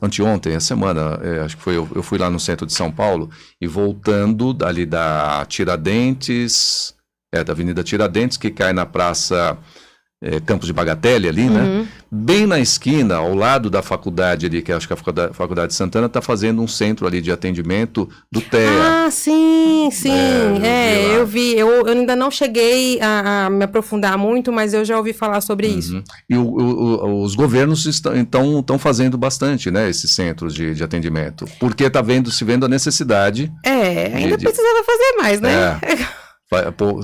anteontem, a semana, acho que foi, eu fui lá no centro de São Paulo e voltando ali da Tiradentes... da Avenida Tiradentes, que cai na Praça Campos de Bagatelle ali, né? Bem na esquina, ao lado da faculdade ali, que acho que a Faculdade de Santana está fazendo um centro ali de atendimento do TEA. Ah, sim. Eu vi. Eu ainda não cheguei a me aprofundar muito, mas eu já ouvi falar sobre isso. E os governos estão fazendo bastante, né? Esses centros de atendimento, porque está se vendo a necessidade. Ainda precisava fazer mais, né? É pouco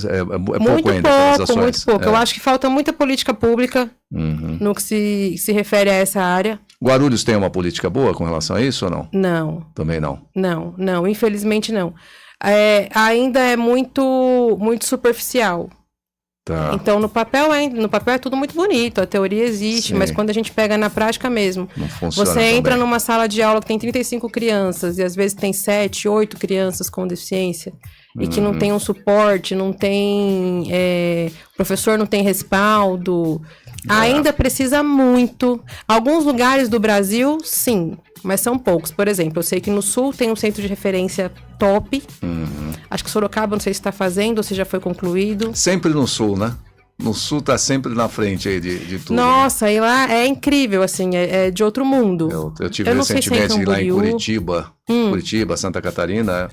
muito ainda pelas ações. Muito pouco. Eu acho que falta muita política pública no que se refere a essa área. Guarulhos tem uma política boa com relação a isso ou não? Não. Também não? Não, infelizmente não. Ainda é muito, muito superficial. Tá. Então, no papel é tudo muito bonito, a teoria existe, mas quando a gente pega na prática mesmo, não funciona. Você entra numa sala de aula que tem 35 crianças e às vezes tem 7, 8 crianças com deficiência e que não tem um suporte, não tem... o professor não tem respaldo, ainda precisa muito. Alguns lugares do Brasil, sim, mas são poucos. Por exemplo, eu sei que no Sul tem um centro de referência top. Acho que Sorocaba, não sei se está fazendo ou se já foi concluído. Sempre no Sul, né? No Sul está sempre na frente aí de tudo. Nossa, né? E lá é incrível, assim, é de outro mundo. Eu tive recentemente lá em Curitiba, Santa Catarina.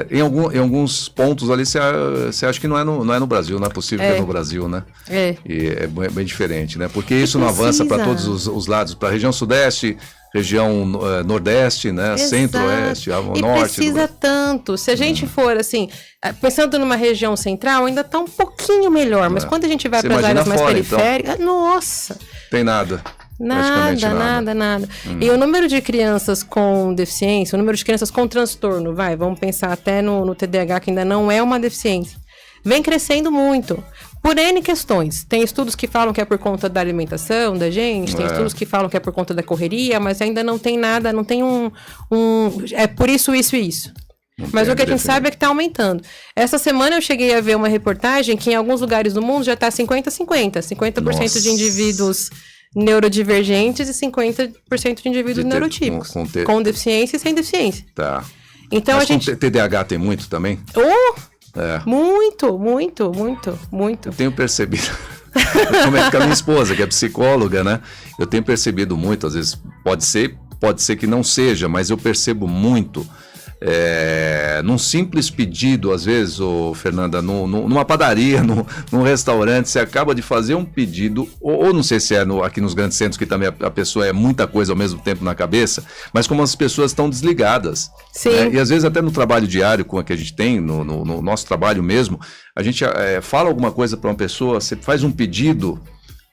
Em alguns pontos ali você acha que não é no Brasil, não é possível que é no Brasil, né? E é bem diferente, né? Porque isso não avança para todos os lados, para a região Sudeste, região Nordeste, né? Exato. Centro-Oeste, Norte. E precisa tanto. Se a gente for, assim, pensando numa região central, ainda está um pouquinho melhor, mas quando a gente vai para as áreas mais periféricas, então, nossa! Tem nada. Nada. E o número de crianças com deficiência, o número de crianças com transtorno, vamos pensar até no TDAH, que ainda não é uma deficiência, vem crescendo muito. Por N questões. Tem estudos que falam que é por conta da alimentação da gente, tem estudos que falam que é por conta da correria, mas ainda não tem nada, não tem é por isso e isso. Mas o que a gente sabe é que está aumentando. Essa semana eu cheguei a ver uma reportagem que em alguns lugares do mundo já está 50-50. 50% de indivíduos neurodivergentes e 50% de indivíduos neurotípicos. Com deficiência e sem deficiência. Tá. Então mas TDAH tem muito também? Muito. Eu tenho percebido, como é que a minha esposa, que é psicóloga, né? Eu tenho percebido muito, às vezes pode ser que não seja, mas eu percebo muito. Num simples pedido, às vezes, Fernanda, numa padaria, num restaurante, você acaba de fazer um pedido, ou não sei se aqui nos grandes centros, que também a pessoa é muita coisa ao mesmo tempo na cabeça, mas como as pessoas estão desligadas. Sim. Né? E às vezes até no trabalho diário, como a que a gente tem, no nosso trabalho mesmo, a gente fala alguma coisa para uma pessoa, você faz um pedido,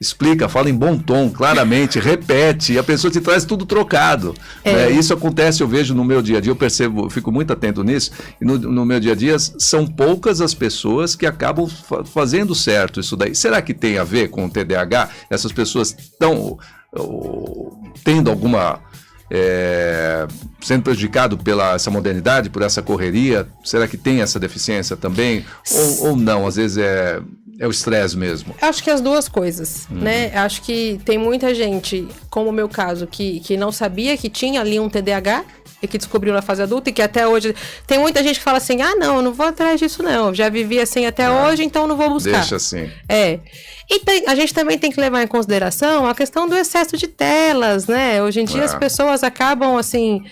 explica, fala em bom tom, claramente, repete, e a pessoa te traz tudo trocado. Né? Isso acontece, eu vejo no meu dia a dia, eu percebo, eu fico muito atento nisso, e no meu dia a dia são poucas as pessoas que acabam fazendo certo isso daí. Será que tem a ver com o TDAH? Essas pessoas estão tendo alguma... sendo prejudicado pela essa modernidade, por essa correria? Será que tem essa deficiência também? Ou não? Às vezes é o estresse mesmo. Acho que as duas coisas, né? Acho que tem muita gente, como o meu caso, que não sabia que tinha ali um TDAH e que descobriu na fase adulta e que até hoje... Tem muita gente que fala assim, não, eu não vou atrás disso não, já vivi assim até hoje, então não vou buscar. Deixa assim. E a gente também tem que levar em consideração a questão do excesso de telas, né? Hoje em dia as pessoas acabam, assim,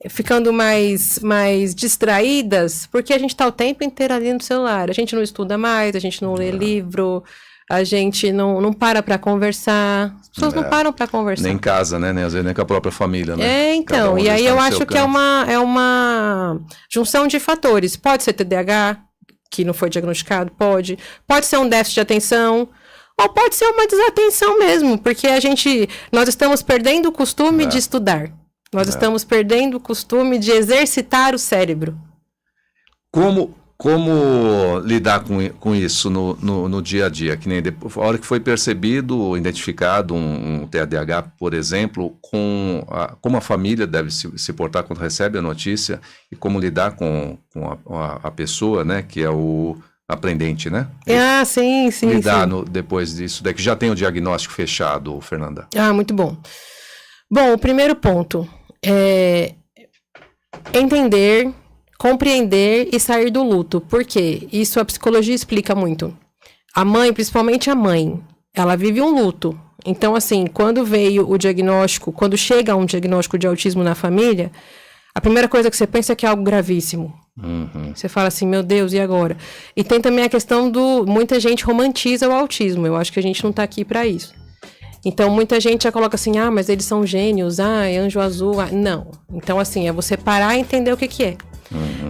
ficando mais distraídas, porque a gente tá o tempo inteiro ali no celular. A gente não estuda mais, a gente não lê livro, a gente não para conversar. As pessoas não param para conversar. Nem em casa, né? Às vezes nem com a própria família, né? Então. E aí eu acho que é uma junção de fatores. Pode ser TDAH, que não foi diagnosticado? Pode. Pode ser um déficit de atenção, ou pode ser uma desatenção mesmo, porque nós estamos perdendo o costume de estudar. Nós estamos perdendo o costume de exercitar o cérebro. Como lidar com isso no dia a dia? Que nem a hora que foi percebido, identificado um TDAH, por exemplo, como a família deve se portar quando recebe a notícia e como lidar com a pessoa, né, que é o aprendente, né? Sim. Lidar depois disso, que já tem o diagnóstico fechado, Fernanda. Muito bom. Bom, o primeiro ponto é entender, compreender e sair do luto. Por quê? Isso a psicologia explica muito. A mãe, principalmente a mãe, ela vive um luto. Então, assim, quando chega um diagnóstico de autismo na família, a primeira coisa que você pensa é que é algo gravíssimo. Você fala assim, meu Deus, e agora? E tem também a questão muita gente romantiza o autismo. Eu acho que a gente não tá aqui para isso. Então, muita gente já coloca assim, mas eles são gênios, é anjo azul. Não. Então, assim, é você parar e entender o que é.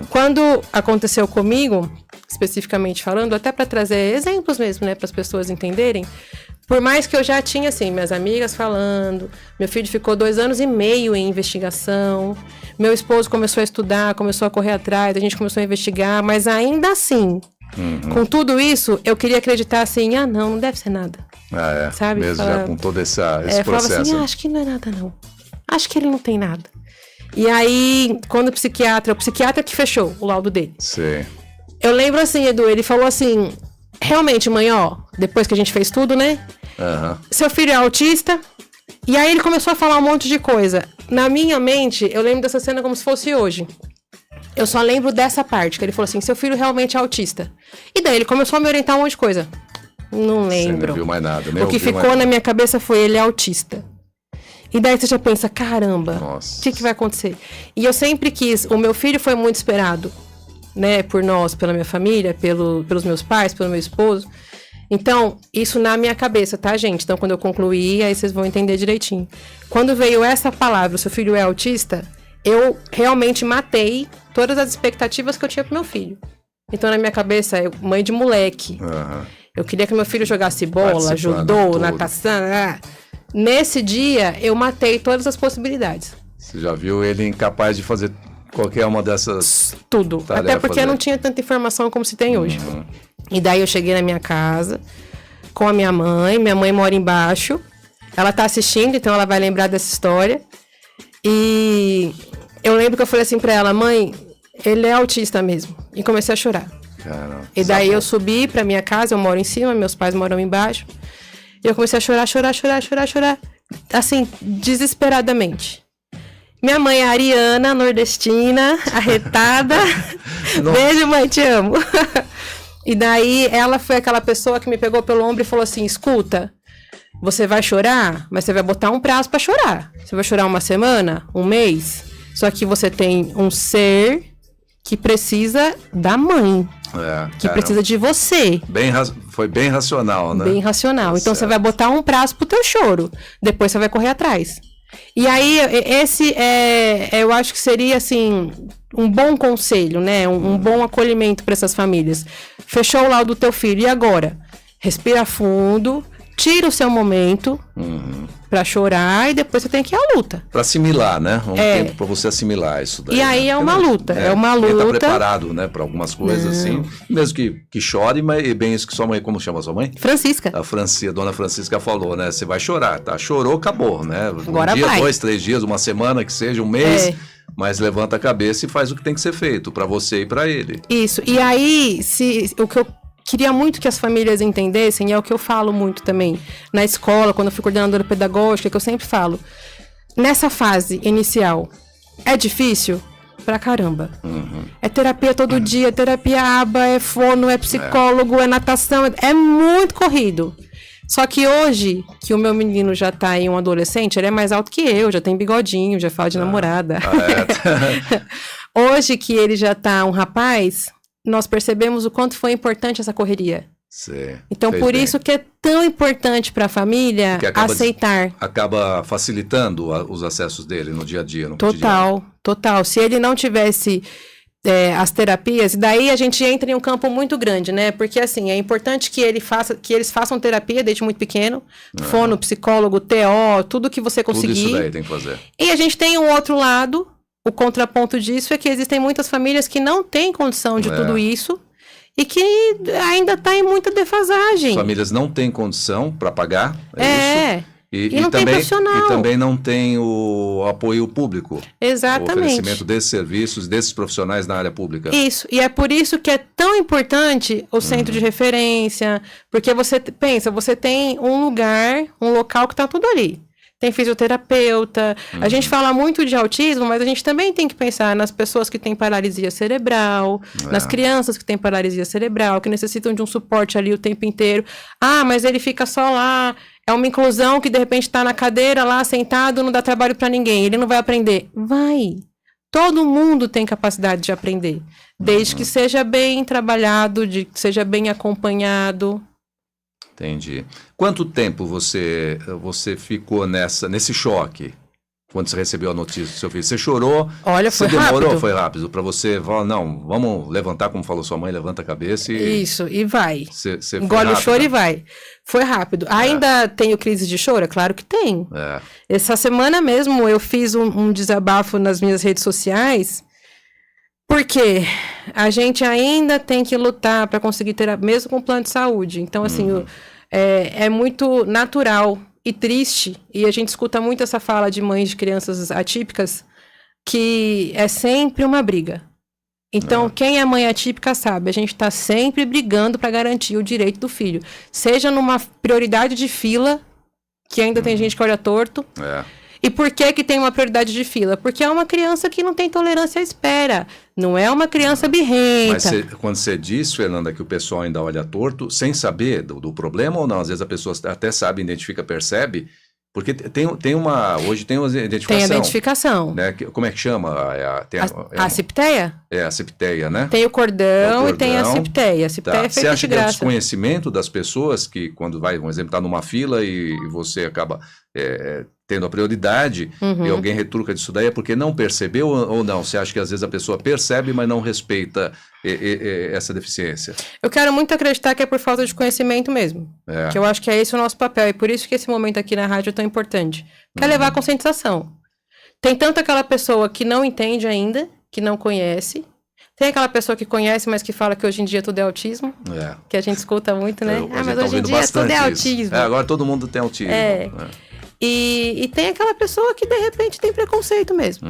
Quando aconteceu comigo, especificamente falando, até para trazer exemplos mesmo, né, para as pessoas entenderem, por mais que eu já tinha, assim, minhas amigas falando, meu filho ficou 2 anos e meio em investigação, meu esposo começou a estudar, começou a correr atrás, a gente começou a investigar, mas ainda assim, com tudo isso, eu queria acreditar assim, não deve ser nada. Sabe? Mesmo já com todo esse processo. Falava assim, acho que não é nada não. Acho que ele não tem nada. E aí, quando o psiquiatra que fechou o laudo dele. Sim. Eu lembro assim, Edu, ele falou assim, realmente, mãe, depois que a gente fez tudo, né? Seu filho é autista. E aí ele começou a falar um monte de coisa. Na minha mente, eu lembro dessa cena como se fosse hoje. Eu só lembro dessa parte, que ele falou assim, seu filho realmente é autista. E daí ele começou a me orientar um monte de coisa. Não lembro. Você não viu mais nada. O que ficou na minha cabeça foi, ele é autista. E daí você já pensa, caramba, o que vai acontecer? E eu sempre quis, o meu filho foi muito esperado, né, por nós, pela minha família, pelos meus pais, pelo meu esposo. Então, isso na minha cabeça, tá, gente? Então, quando eu concluí, aí vocês vão entender direitinho. Quando veio essa palavra, o seu filho é autista, eu realmente matei todas as expectativas que eu tinha pro meu filho. Então, na minha cabeça, mãe de moleque. Eu queria que meu filho jogasse bola, judô, natação. Nesse dia, eu matei todas as possibilidades. Você já viu ele incapaz de fazer qualquer uma dessas tudo. Até porque não tinha tanta informação como se tem hoje. E daí eu cheguei na minha casa com a minha mãe mora embaixo. Ela tá assistindo, então ela vai lembrar dessa história. E eu lembro que eu falei assim pra ela, mãe, ele é autista mesmo. E comecei a chorar. Caramba, e daí eu subi pra minha casa, eu moro em cima, meus pais moram embaixo. E eu comecei a chorar. Assim, desesperadamente. Minha mãe é ariana, nordestina, arretada. Beijo, mãe, te amo. E daí ela foi aquela pessoa que me pegou pelo ombro e falou assim, escuta, você vai chorar, mas você vai botar um prazo pra chorar. Você vai chorar 1 semana, 1 mês. Só que você tem um ser que precisa da mãe. Que precisa de você. Foi bem racional, né? Bem racional. Então você vai botar um prazo pro teu choro. Depois você vai correr atrás. E aí, esse eu acho que seria, assim, um bom conselho, né? Um bom acolhimento para essas famílias. Fechou o laudo do teu filho. E agora? Respira fundo, tira o seu momento pra chorar e depois você tem que ir à luta. Pra assimilar, né? Tempo pra você assimilar isso daí. E aí né? É uma luta. Ele tá preparado, né? Pra algumas coisas, assim. Mesmo que chore, mas bem isso que sua mãe... Como chama sua mãe? Francisca. A dona Francisca falou, né? Você vai chorar, tá? Chorou, acabou, né? Agora um dia, vai. 2, 3 dias, 1 semana, que seja, 1 mês... Mas levanta a cabeça e faz o que tem que ser feito pra você e pra ele. Isso. E aí, o que eu queria muito que as famílias entendessem, e é o que eu falo muito também na escola, quando eu fui coordenadora pedagógica, que eu sempre falo, nessa fase inicial, é difícil pra caramba. É terapia todo dia, terapia aba, é fono, é psicólogo, é natação, é muito corrido. Só que hoje, que o meu menino já tá em um adolescente, ele é mais alto que eu, já tem bigodinho, já fala de namorada. Hoje que ele já tá um rapaz, nós percebemos o quanto foi importante essa correria. Sim, então, por isso que é tão importante para a família aceitar. Acaba facilitando os acessos dele no dia a dia, no cotidiano. Total. Se ele não tivesse as terapias, e daí a gente entra em um campo muito grande, né? Porque, assim, é importante que eles façam terapia desde muito pequeno, fono, psicólogo, TO, tudo que você conseguir. Tudo isso daí tem que fazer. E a gente tem um outro lado, o contraponto disso é que existem muitas famílias que não têm condição de tudo isso e que ainda está em muita defasagem. As famílias não têm condição para pagar, isso? E não tem profissional. E também não tem o apoio público. Exatamente. O oferecimento desses serviços, desses profissionais na área pública. Isso. E é por isso que é tão importante o centro de referência. Porque você pensa, você tem um lugar, um local que está tudo ali. Tem fisioterapeuta. A gente fala muito de autismo, mas a gente também tem que pensar nas pessoas que têm paralisia cerebral, nas crianças que têm paralisia cerebral, que necessitam de um suporte ali o tempo inteiro. Ah, mas ele fica só lá. É uma inclusão que de repente está na cadeira lá, sentado, não dá trabalho para ninguém. Ele não vai aprender. Vai. Todo mundo tem capacidade de aprender. Desde que seja bem trabalhado, que seja bem acompanhado. Entendi. Quanto tempo você ficou nesse choque? Quando você recebeu a notícia do seu filho? Você chorou? Olha, foi rápido. Você demorou? Foi rápido? Para você falar, não, vamos levantar, como falou sua mãe, levanta a cabeça e... Isso, e vai. Você engole o choro e vai. Foi rápido. Ainda tenho crise de choro? É claro que tem. Essa semana mesmo eu fiz um desabafo nas minhas redes sociais, porque a gente ainda tem que lutar para conseguir ter, mesmo com plano de saúde. Então, assim, é muito natural e triste, e a gente escuta muito essa fala de mães de crianças atípicas, que é sempre uma briga. Então, quem é mãe atípica sabe, a gente está sempre brigando para garantir o direito do filho. Seja numa prioridade de fila, que ainda tem gente que olha torto. E por que tem uma prioridade de fila? Porque é uma criança que não tem tolerância à espera. Não é uma criança birrenta. Mas quando você diz, Fernanda, que o pessoal ainda olha torto, sem saber do problema ou não? Às vezes a pessoa até sabe, identifica, percebe. Porque hoje tem uma identificação. Tem a identificação. Né? Como é que chama? A cipteia? É, a cipteia, né? Tem o cordão e tem a cipteia. A cipteia é feita de graça. Você acha que é o desconhecimento das pessoas que, quando vai, um exemplo, está numa fila e você acaba tendo a prioridade e alguém retruca disso daí, é porque não percebeu ou não? Você acha que às vezes a pessoa percebe, mas não respeita essa deficiência? Eu quero muito acreditar que é por falta de conhecimento mesmo. Que eu acho que é esse o nosso papel. E por isso que esse momento aqui na rádio é tão importante. Que é levar a conscientização. Tem tanto aquela pessoa que não entende ainda, que não conhece. Tem aquela pessoa que conhece, mas que fala que hoje em dia tudo é autismo. Que a gente escuta muito, né? Mas hoje em dia tudo é autismo. Agora todo mundo tem autismo. E tem aquela pessoa que de repente tem preconceito mesmo.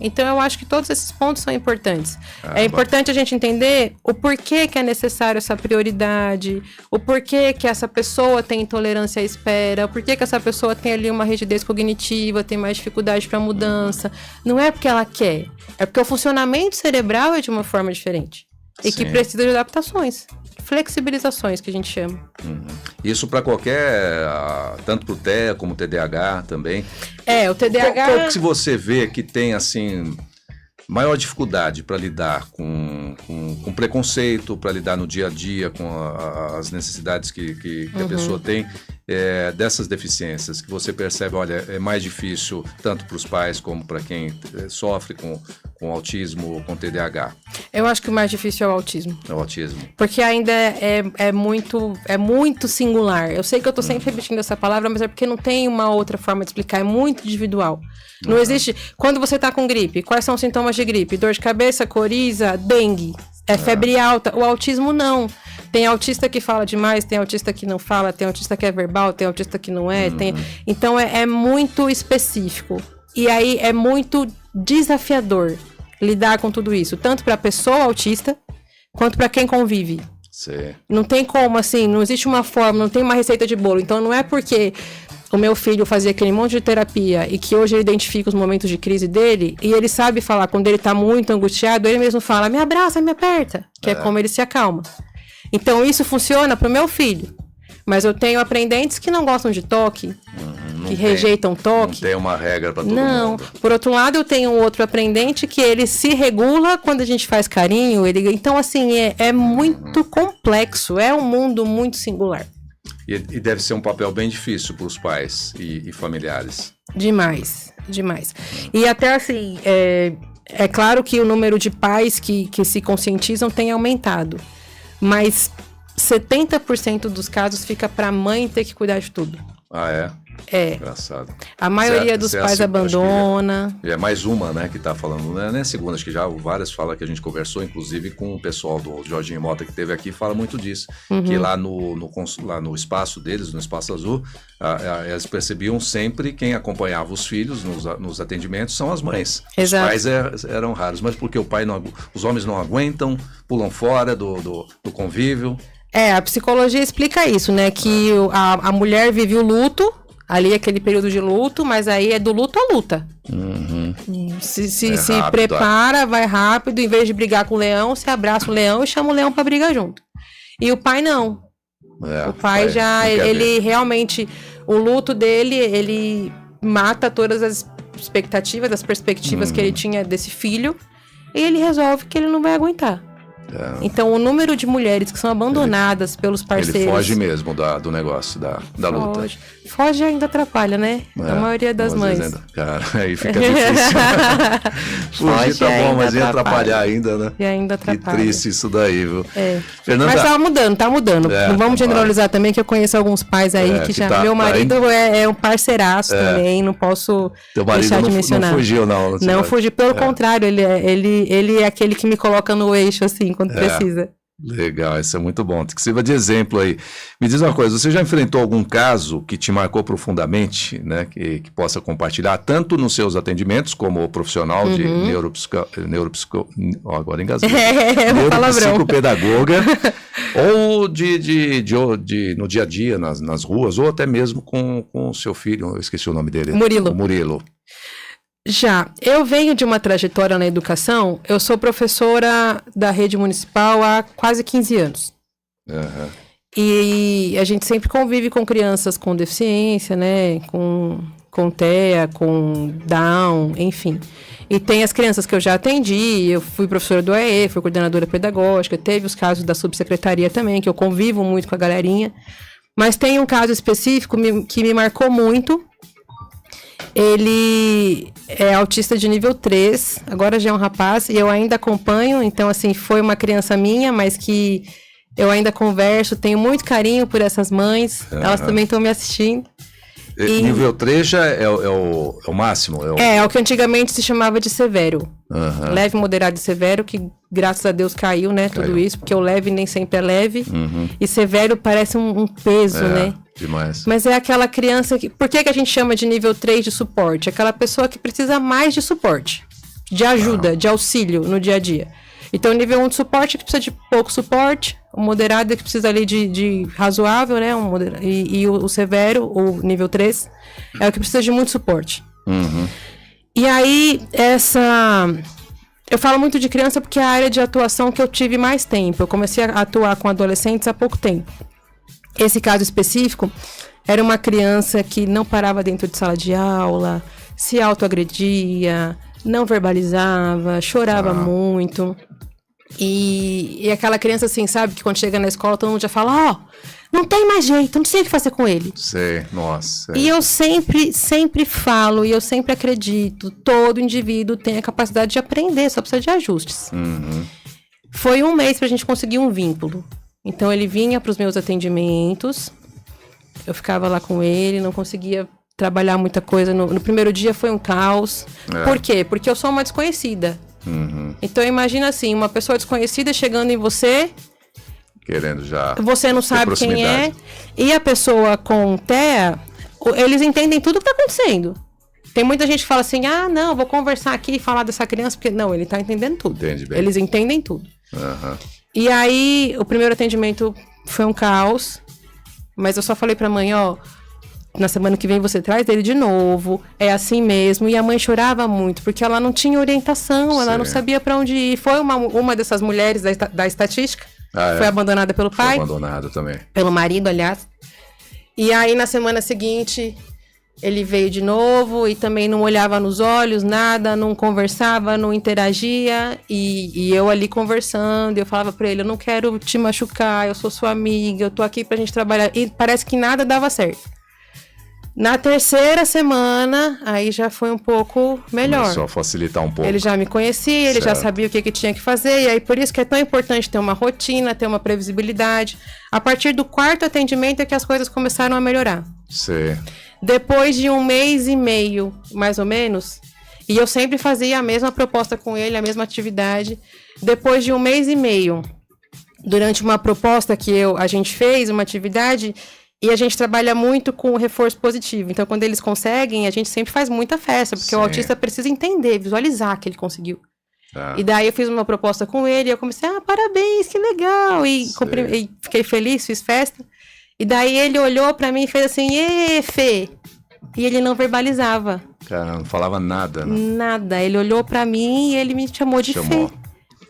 Então eu acho que todos esses pontos são importantes. É importante a gente entender o porquê que é necessário essa prioridade, o porquê que essa pessoa tem intolerância à espera, o porquê que essa pessoa tem ali uma rigidez cognitiva, tem mais dificuldade para mudança. Não é porque ela quer, é porque o funcionamento cerebral é de uma forma diferente. E que precisa de adaptações, flexibilizações, que a gente chama. Isso para qualquer, tanto para o TEA como o TDAH também. O TDAH... Qual que você vê que tem, assim, maior dificuldade para lidar com preconceito, para lidar no dia a dia com as necessidades que a pessoa tem, dessas deficiências, que você percebe, olha, é mais difícil tanto para os pais como para quem sofre com autismo ou com TDAH? Eu acho que o mais difícil é o autismo. É o autismo. Porque ainda é muito singular. Eu sei que eu tô sempre repetindo essa palavra, mas é porque não tem uma outra forma de explicar. É muito individual. Não existe... Quando você tá com gripe, quais são os sintomas de gripe? Dor de cabeça, coriza, dengue, febre alta. O autismo não. Tem autista que fala demais, tem autista que não fala, tem autista que é verbal, tem autista que não é. Então é muito específico. E aí é muito desafiador lidar com tudo isso, tanto para a pessoa autista, quanto para quem convive. Não tem como, assim, não existe uma forma, não tem uma receita de bolo. Então não é porque o meu filho fazia aquele monte de terapia e que hoje ele identifica os momentos de crise dele, e ele sabe falar, quando ele tá muito angustiado, ele mesmo fala, me abraça, me aperta, que é como ele se acalma. Então isso funciona pro meu filho. Mas eu tenho aprendentes que não gostam de toque, que rejeitam toque. Não tem uma regra para todo mundo. Não. Por outro lado, eu tenho um outro aprendente que ele se regula quando a gente faz carinho. Então, assim, é muito complexo. É um mundo muito singular. E deve ser um papel bem difícil para os pais e familiares. Demais. E até, assim, É claro que o número de pais que se conscientizam tem aumentado, mas 70% dos casos fica para a mãe ter que cuidar de tudo. Ah, é? É. Engraçado. A maioria dos pais abandona. É mais uma, né, que tá falando, né? Nem a segunda, acho que já várias falas que a gente conversou, inclusive com o pessoal do Jorginho Mota que teve aqui, fala muito disso. Que lá no espaço deles, no Espaço Azul, elas percebiam sempre quem acompanhava os filhos nos atendimentos são as mães. Exato. Os pais eram raros, mas porque os homens não aguentam, pulam fora do convívio. A psicologia explica isso, né? Que a mulher vive o luto, ali aquele período de luto, mas aí é do luto à luta. Se rápido, prepara, vai rápido, em vez de brigar com o leão, você abraça o leão e chama o leão pra brigar junto. E o pai não. O pai já, ele realmente, o luto dele, ele mata todas as expectativas, as perspectivas que ele tinha desse filho, e ele resolve que ele não vai aguentar. Então, o número de mulheres que são abandonadas pelos parceiros... Ele foge mesmo do negócio, da luta. Foge e ainda atrapalha, né? A maioria das mães. Cara, aí fica difícil. Fugir tá bom, mas ia atrapalhar ainda, né? E ainda atrapalha. Que triste isso daí, viu? Fernanda... Mas tá mudando. Não vamos generalizar também, que eu conheço alguns pais aí que já... Meu marido é um parceiraço também, não posso deixar de mencionar. Não fugiu, não. Não fugiu, pelo contrário, ele é aquele que me coloca no eixo, assim, quando precisa. Legal, isso é muito bom. Que sirva de exemplo aí. Me diz uma coisa, você já enfrentou algum caso que te marcou profundamente, né? Que possa compartilhar, tanto nos seus atendimentos, como profissional de agora engasguei. Neuropsicopedagoga, ou no dia a dia, nas ruas, ou até mesmo com o seu filho, eu esqueci o nome dele. Murilo. Já. Eu venho de uma trajetória na educação, eu sou professora da rede municipal há quase 15 anos. E a gente sempre convive com crianças com deficiência, né? Com TEA, com Down, enfim. E tem as crianças que eu já atendi, eu fui professora do AE, fui coordenadora pedagógica, teve os casos da subsecretaria também, que eu convivo muito com a galerinha. Mas tem um caso específico que me marcou muito. Ele é autista de nível 3, agora já é um rapaz, e eu ainda acompanho, então assim, foi uma criança minha, mas que eu ainda converso, tenho muito carinho por essas mães, elas também estão me assistindo. Nível 3 já é o máximo? É o que antigamente se chamava de severo. Leve, moderado e severo, que graças a Deus caiu, né, tudo isso, porque o leve nem sempre é leve, e severo parece um peso, né? Demais. Mas é aquela criança que... Por que a gente chama de nível 3 de suporte? Aquela pessoa que precisa mais de suporte, de ajuda, de auxílio no dia a dia. Então, o nível 1 de suporte é que precisa de pouco suporte, o moderado é que precisa ali de razoável, né? E o severo, o nível 3, é o que precisa de muito suporte. E aí, eu falo muito de criança porque é a área de atuação que eu tive mais tempo. Eu comecei a atuar com adolescentes há pouco tempo. Esse caso específico era uma criança que não parava dentro de sala de aula, se autoagredia, não verbalizava, chorava muito. E aquela criança assim, sabe, que quando chega na escola todo mundo já fala, não tem mais jeito, não sei o que fazer com ele. Sei, nossa. E eu sempre falo, e eu sempre acredito, todo indivíduo tem a capacidade de aprender, só precisa de ajustes. Foi um mês pra gente conseguir um vínculo. Então ele vinha para os meus atendimentos, eu ficava lá com ele, não conseguia trabalhar muita coisa. No primeiro dia foi um caos. Por quê? Porque eu sou uma desconhecida. Então imagina assim, uma pessoa desconhecida chegando em você, querendo já... Você não sabe quem é, e a pessoa com TEA, eles entendem tudo o que está acontecendo. Tem muita gente que fala assim, não, vou conversar aqui e falar dessa criança, porque não, ele está entendendo tudo. Entende bem. Eles entendem tudo. E aí, o primeiro atendimento foi um caos, mas eu só falei pra mãe, na semana que vem você traz ele de novo, é assim mesmo. E a mãe chorava muito, porque ela não tinha orientação, ela não sabia pra onde ir. Foi uma dessas mulheres da estatística, foi abandonada pelo pai. Foi abandonada também. Pelo marido, aliás. E aí, na semana seguinte, ele veio de novo e também não olhava nos olhos, nada, não conversava, não interagia. E eu ali conversando, eu falava pra ele, eu não quero te machucar, eu sou sua amiga, eu tô aqui pra gente trabalhar. E parece que nada dava certo. Na terceira semana, aí já foi um pouco melhor. Começou a facilitar um pouco. Ele já me conhecia, ele já Certo. sabia o que tinha que fazer, e aí por isso que é tão importante ter uma rotina, ter uma previsibilidade. A partir do quarto atendimento é que as coisas começaram a melhorar. Sei. Depois de 1 mês e meio, mais ou menos, e eu sempre fazia a mesma proposta com ele, a mesma atividade. Depois de 1 mês e meio, durante uma proposta que a gente fez, uma atividade, e a gente trabalha muito com o reforço positivo. Então, quando eles conseguem, a gente sempre faz muita festa, porque Sim. o autista precisa entender, visualizar que ele conseguiu. Tá. E daí eu fiz uma proposta com ele, e eu comecei, parabéns, que legal. E fiquei feliz, fiz festa. E daí ele olhou pra mim e fez assim, ê, Fê. E ele não verbalizava. Cara, não falava nada, né? Nada. Ele olhou pra mim e ele me chamou de Chamou. Fê.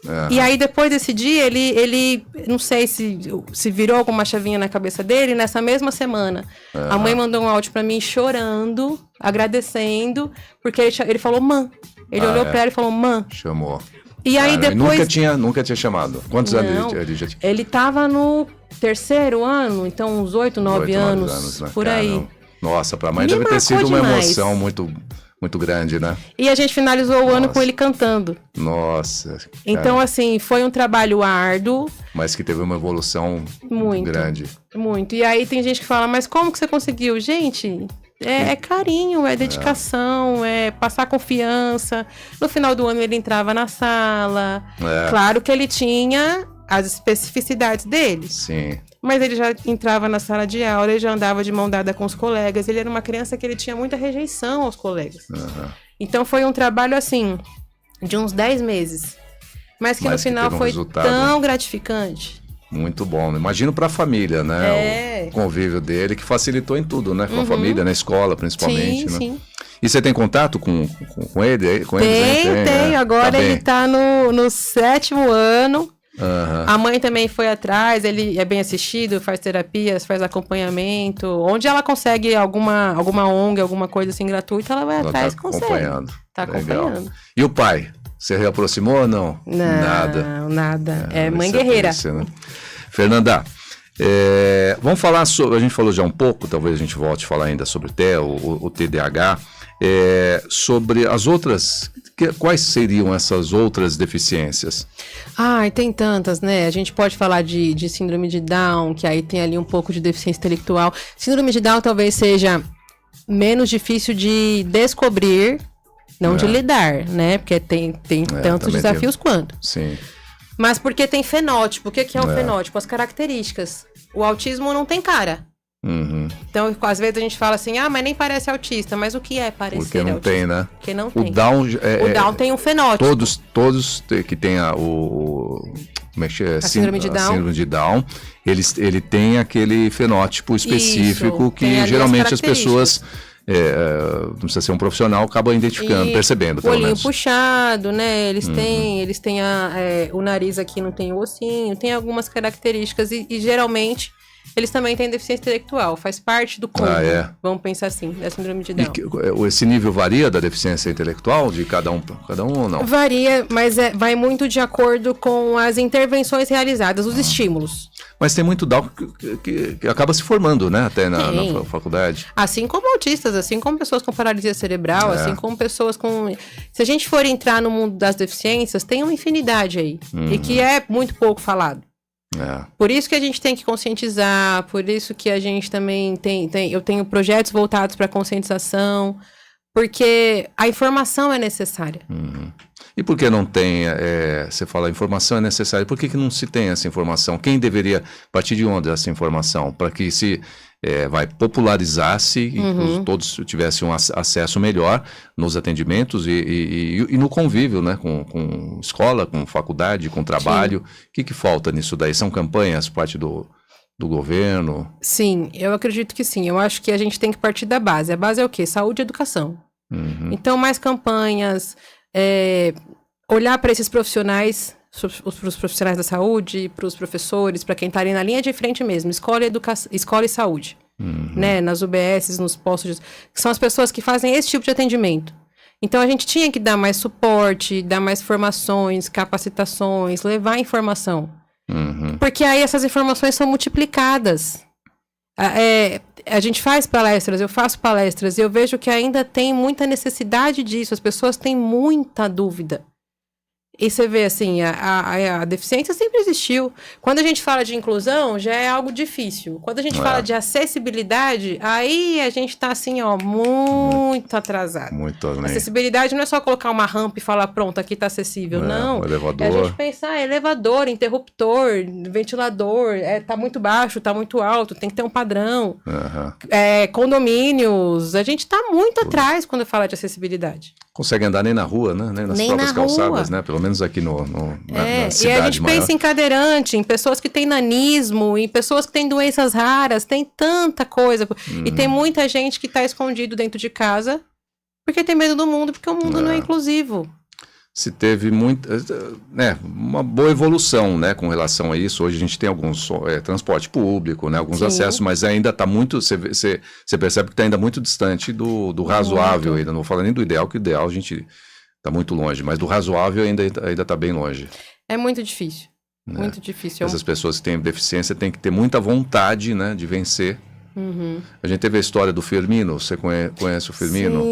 Aham. E aí, depois desse dia, ele não sei se virou alguma chavinha na cabeça dele, nessa mesma semana. A mãe mandou um áudio pra mim chorando, agradecendo, porque ele falou, mãe. Ele olhou pra ela e falou, mãe. Chamou. E aí, Cara, depois... nunca tinha chamado. Quantos anos Não, ele já tinha? ele tava no terceiro ano, então uns 8, 9 anos, né? por aí. Caramba. Nossa, pra mãe Me deve ter marcou sido uma demais. emoção muito grande, né? E a gente finalizou o ano Nossa. com ele cantando. Nossa. Então, cara, assim, foi um trabalho árduo, mas que teve uma evolução muito. grande. Muito. E aí tem gente que fala, mas como que você conseguiu? Gente, é carinho, é dedicação, é passar confiança. No final do ano ele entrava na sala. É. Claro que ele tinha as especificidades dele. Sim. Mas ele já entrava na sala de aula, ele já andava de mão dada com os colegas. Ele era uma criança que ele tinha muita rejeição aos colegas. Aham. Então foi um trabalho assim, de uns 10 meses. Mas que Mas no que final teve um foi resultado. tão gratificante. Muito bom. Imagino pra família, né? É. O convívio dele, que facilitou em tudo, né? Com a família, na escola, principalmente, Sim, né? sim. E você tem contato com ele? Com eles, hein? Tem. né? Agora Tá ele bem. tá no 7º ano. Aham. A mãe também foi atrás, ele é bem assistido, faz terapias, faz acompanhamento. Onde ela consegue alguma ONG, alguma coisa assim gratuita, ela vai Ela atrás e tá consegue. acompanhando. Tá Legal. acompanhando. E o pai? Você reaproximou ou não? Não, nada. É mãe isso guerreira. triste, né? Fernanda, vamos falar sobre. A gente falou já um pouco, talvez a gente volte a falar ainda sobre o TEA, o TDAH. Sobre as outras. Quais seriam essas outras deficiências? Ai, tem tantas, né? A gente pode falar de síndrome de Down, que aí tem ali um pouco de deficiência intelectual. Síndrome de Down talvez seja menos difícil de descobrir, não de lidar, né? Porque tem tantos também desafios quanto. Sim. Mas porque tem fenótipo. O que é o fenótipo? As características. O autismo não tem cara. Uhum. Então, às vezes a gente fala assim, mas nem parece autista. Mas o que é parecer Porque não autista? tem, né? Porque não O tem. Down. O Down tem um fenótipo. Todos que tem como é que é? Síndrome de A Down. síndrome de Down, ele tem aquele fenótipo específico Isso, tem que ali geralmente as as pessoas, não precisa ser um profissional, acabam identificando, percebendo, o pelo olhinho menos. puxado, né? Eles têm o nariz aqui não tem o ossinho, tem algumas características e geralmente eles também têm deficiência intelectual, faz parte do combo, vamos pensar assim, da síndrome de Down. Esse nível varia da deficiência intelectual de cada um ou não? Varia, mas vai muito de acordo com as intervenções realizadas, os estímulos. Mas tem muito Down que acaba se formando, né? Até na faculdade. Assim como autistas, assim como pessoas com paralisia cerebral, assim como pessoas com... Se a gente for entrar no mundo das deficiências, tem uma infinidade aí. E que é muito pouco falado. Por isso que a gente tem que conscientizar, por isso que a gente também eu tenho projetos voltados para conscientização, porque a informação é necessária. E por que não tem, você fala, a informação é necessária, por que não se tem essa informação? Quem deveria, a partir de onde essa informação? Para que se popularizasse e que todos tivessem um acesso melhor nos atendimentos e no convívio, né? Com escola, com faculdade, com trabalho. O que falta nisso daí? São campanhas, parte do governo? Sim, eu acredito que sim. Eu acho que a gente tem que partir da base. A base é o quê? Saúde e educação. Então, mais campanhas, olhar para esses profissionais, para os profissionais da saúde, para os professores, para quem está ali na linha de frente mesmo, escola e saúde, né? Nas UBSs, nos postos, que são as pessoas que fazem esse tipo de atendimento. Então, a gente tinha que dar mais suporte, dar mais formações, capacitações, levar informação. Porque aí essas informações são multiplicadas. A gente faz palestras, eu faço palestras, e eu vejo que ainda tem muita necessidade disso, as pessoas têm muita dúvida. E você vê, assim, a deficiência sempre existiu. Quando a gente fala de inclusão, já é algo difícil. Quando a gente fala de acessibilidade, aí a gente tá, assim, ó, muito atrasado. Muito além. Acessibilidade não é só colocar uma rampa e falar, pronto, aqui tá acessível. Não. Um elevador. É a gente pensar, elevador, interruptor, ventilador, tá muito baixo, tá muito alto, tem que ter um padrão. Condomínios, a gente tá muito atrás quando fala de acessibilidade. Consegue andar nem na rua, né? Nem nas próprias calçadas, né? Pelo menos aqui na cidade. E a gente maior. pensa em cadeirante, em pessoas que têm nanismo, em pessoas que têm doenças raras, tem tanta coisa. E tem muita gente que está escondido dentro de casa porque tem medo do mundo, porque o mundo não é inclusivo. Se teve uma boa evolução, né, com relação a isso. Hoje a gente tem alguns transporte público, né, alguns acessos, mas ainda está muito, você percebe que está ainda muito distante do razoável, ainda não vou falar nem do ideal, que o ideal a gente está muito longe, mas do razoável ainda está bem longe. É muito difícil, muito difícil. Essas pessoas que têm deficiência têm que ter muita vontade, né, de vencer. A gente teve a história do Firmino, você conhece o Firmino?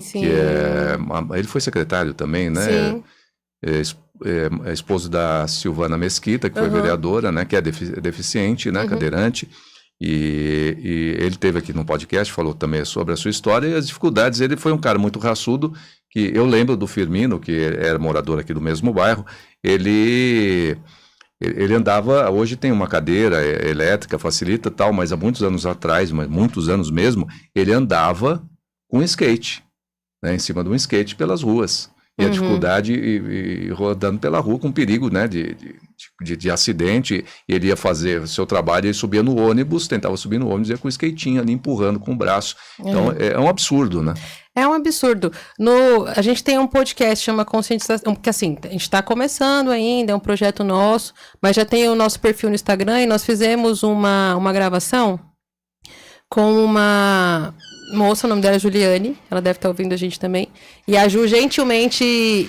Sim. Que ele foi secretário também, né? Sim. É esposo da Silvana Mesquita, que foi vereadora, né? Que é deficiente, né? Cadeirante. E ele teve aqui no podcast, falou também sobre a sua história e as dificuldades. Ele foi um cara muito raçudo, que eu lembro do Firmino, que era morador aqui do mesmo bairro. Ele andava, hoje tem uma cadeira elétrica, facilita tal, mas há muitos anos atrás, muitos anos mesmo, ele andava com skate, né, em cima de um skate pelas ruas. E a dificuldade e rodando pela rua com perigo, né, de acidente. Ele ia fazer o seu trabalho, ele subia no ônibus, tentava subir no ônibus e ia com o skatinho ali empurrando com o braço. Então é um absurdo, né? É um absurdo. A gente tem um podcast, chama Conscientização, porque assim, a gente está começando ainda, é um projeto nosso, mas já tem o nosso perfil no Instagram e nós fizemos uma gravação com uma moça, o nome dela é Juliane, ela deve estar ouvindo a gente também, e a Ju gentilmente,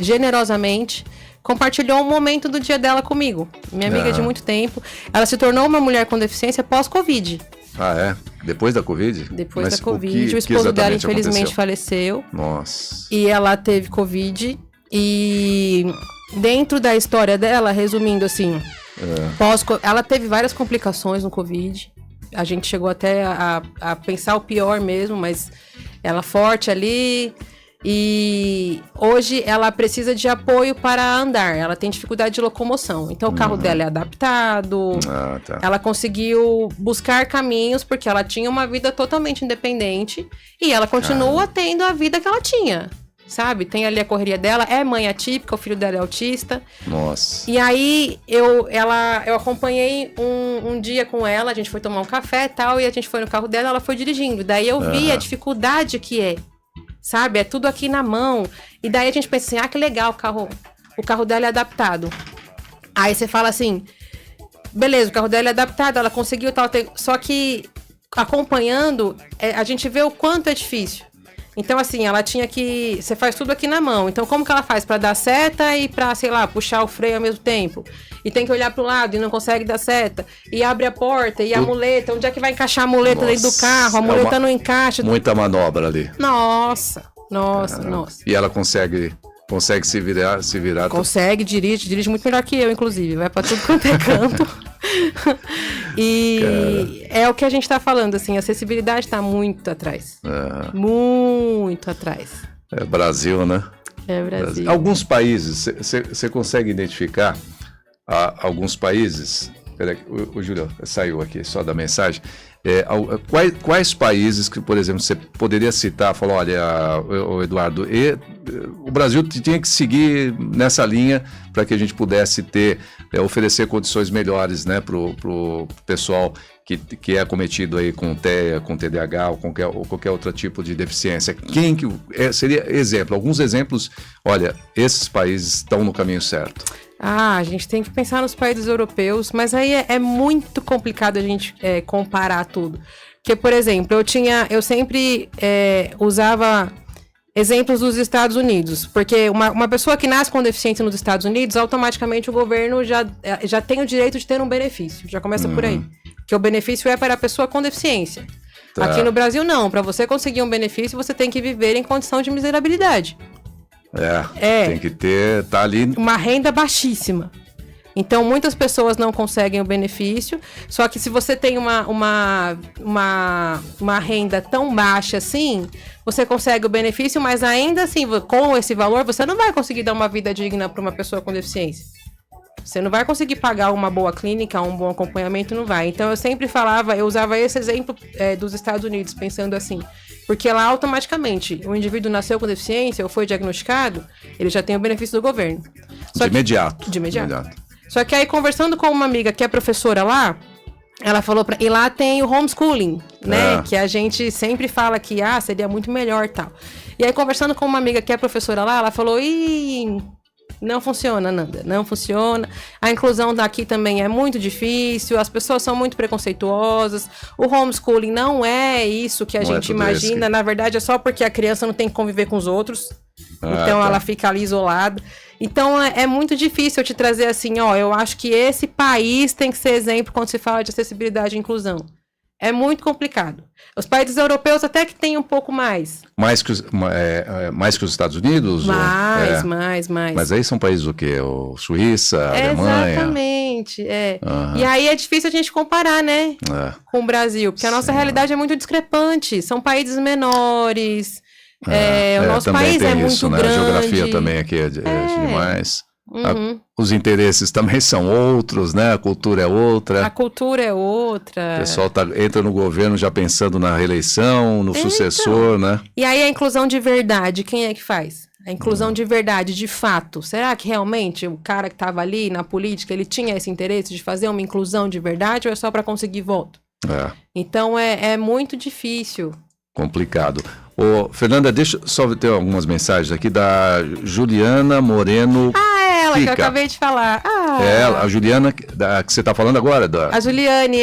generosamente, compartilhou um momento do dia dela comigo, minha amiga de muito tempo. Ela se tornou uma mulher com deficiência pós-Covid. Ah, é? Depois da Covid? Depois da Covid. O esposo dela, infelizmente, faleceu. Nossa. E ela teve Covid. E dentro da história dela, resumindo assim, ela teve várias complicações no Covid. A gente chegou até a pensar o pior mesmo, mas ela forte ali. E hoje ela precisa de apoio para andar. Ela tem dificuldade de locomoção. Então o carro dela é adaptado. Tá. Ela conseguiu buscar caminhos porque ela tinha uma vida totalmente independente. E ela continua tendo a vida que ela tinha. Sabe? Tem ali a correria dela. É mãe atípica, o filho dela é autista. Nossa. E aí eu acompanhei um dia com ela. A gente foi tomar um café e tal. E a gente foi no carro dela, ela foi dirigindo. Daí eu vi a dificuldade que é. Sabe? É tudo aqui na mão. E daí a gente pensa assim, que legal, o carro dela é adaptado. Aí você fala assim, beleza, o carro dela é adaptado, ela conseguiu tal. Só que acompanhando, a gente vê o quanto é difícil. Então, assim, ela tinha que... Você faz tudo aqui na mão. Então, como que ela faz pra dar seta e pra, sei lá, puxar o freio ao mesmo tempo? E tem que olhar pro lado e não consegue dar seta. E abre a porta e a muleta. Onde é que vai encaixar a muleta dentro do carro? A muleta não encaixa. Muita manobra ali. Nossa. E ela consegue se virar. Consegue, dirige muito melhor que eu, inclusive. Vai pra tudo quanto é canto. E é o que a gente tá falando, assim, a acessibilidade tá muito atrás. Muito atrás. É Brasil, né? É Brasil. Alguns países, você consegue identificar alguns países... Peraí, o Júlio saiu aqui só da mensagem. Quais países que, por exemplo, você poderia citar, falou, olha, o Eduardo, o Brasil tinha que seguir nessa linha para que a gente pudesse oferecer condições melhores, né, para o pessoal que é acometido aí com TEA, com TDAH ou qualquer outro tipo de deficiência. Quem que seria exemplo? Alguns exemplos, olha, esses países estão no caminho certo. A gente tem que pensar nos países europeus, mas aí é muito complicado a gente comparar tudo. Porque, por exemplo, eu sempre usava exemplos dos Estados Unidos, porque uma pessoa que nasce com deficiência nos Estados Unidos, automaticamente o governo já tem o direito de ter um benefício, já começa por aí. que o benefício é para a pessoa com deficiência. Tá. Aqui no Brasil, não. Para você conseguir um benefício, você tem que viver em condição de miserabilidade. Tem que ter, tá ali... Uma renda baixíssima. Então, muitas pessoas não conseguem o benefício, só que se você tem uma renda tão baixa assim, você consegue o benefício, mas ainda assim, com esse valor, você não vai conseguir dar uma vida digna para uma pessoa com deficiência. Você não vai conseguir pagar uma boa clínica, um bom acompanhamento, não vai. Então, eu sempre falava, eu usava esse exemplo dos Estados Unidos, pensando assim, porque lá automaticamente, o indivíduo nasceu com deficiência ou foi diagnosticado, ele já tem o benefício do governo. De imediato. Só que aí, conversando com uma amiga que é professora lá, ela falou e lá tem o homeschooling, né? Que a gente sempre fala que, seria muito melhor e tal. E aí, conversando com uma amiga que é professora lá, ela falou, não funciona, Nanda, não funciona. A inclusão daqui também é muito difícil, as pessoas são muito preconceituosas. O homeschooling não é isso que a gente imagina. Na verdade, é só porque a criança não tem que conviver com os outros. Então, ela fica ali isolada. Então, é muito difícil eu te trazer assim, eu acho que esse país tem que ser exemplo quando se fala de acessibilidade e inclusão. É muito complicado. Os países europeus até que tem um pouco mais. Mais que os Estados Unidos? Mais. Mas aí são países o quê? Suíça, Alemanha? Exatamente, E aí é difícil a gente comparar, né? Com o Brasil, porque a nossa realidade é muito discrepante. São países menores, o nosso país é muito grande. A geografia também aqui é demais. Os interesses também são outros, né? A cultura é outra. O pessoal entra no governo já pensando na reeleição, no sucessor, né? E aí a inclusão de verdade, quem é que faz? A inclusão de verdade, de fato. Será que realmente o cara que estava ali na política, ele tinha esse interesse de fazer uma inclusão de verdade ou é só para conseguir voto? Então é muito difícil. Complicado. Fernanda, deixa eu só ter algumas mensagens aqui da Juliana Moreno. Ela que eu acabei de falar. A Juliana, que você está falando agora. A Juliane,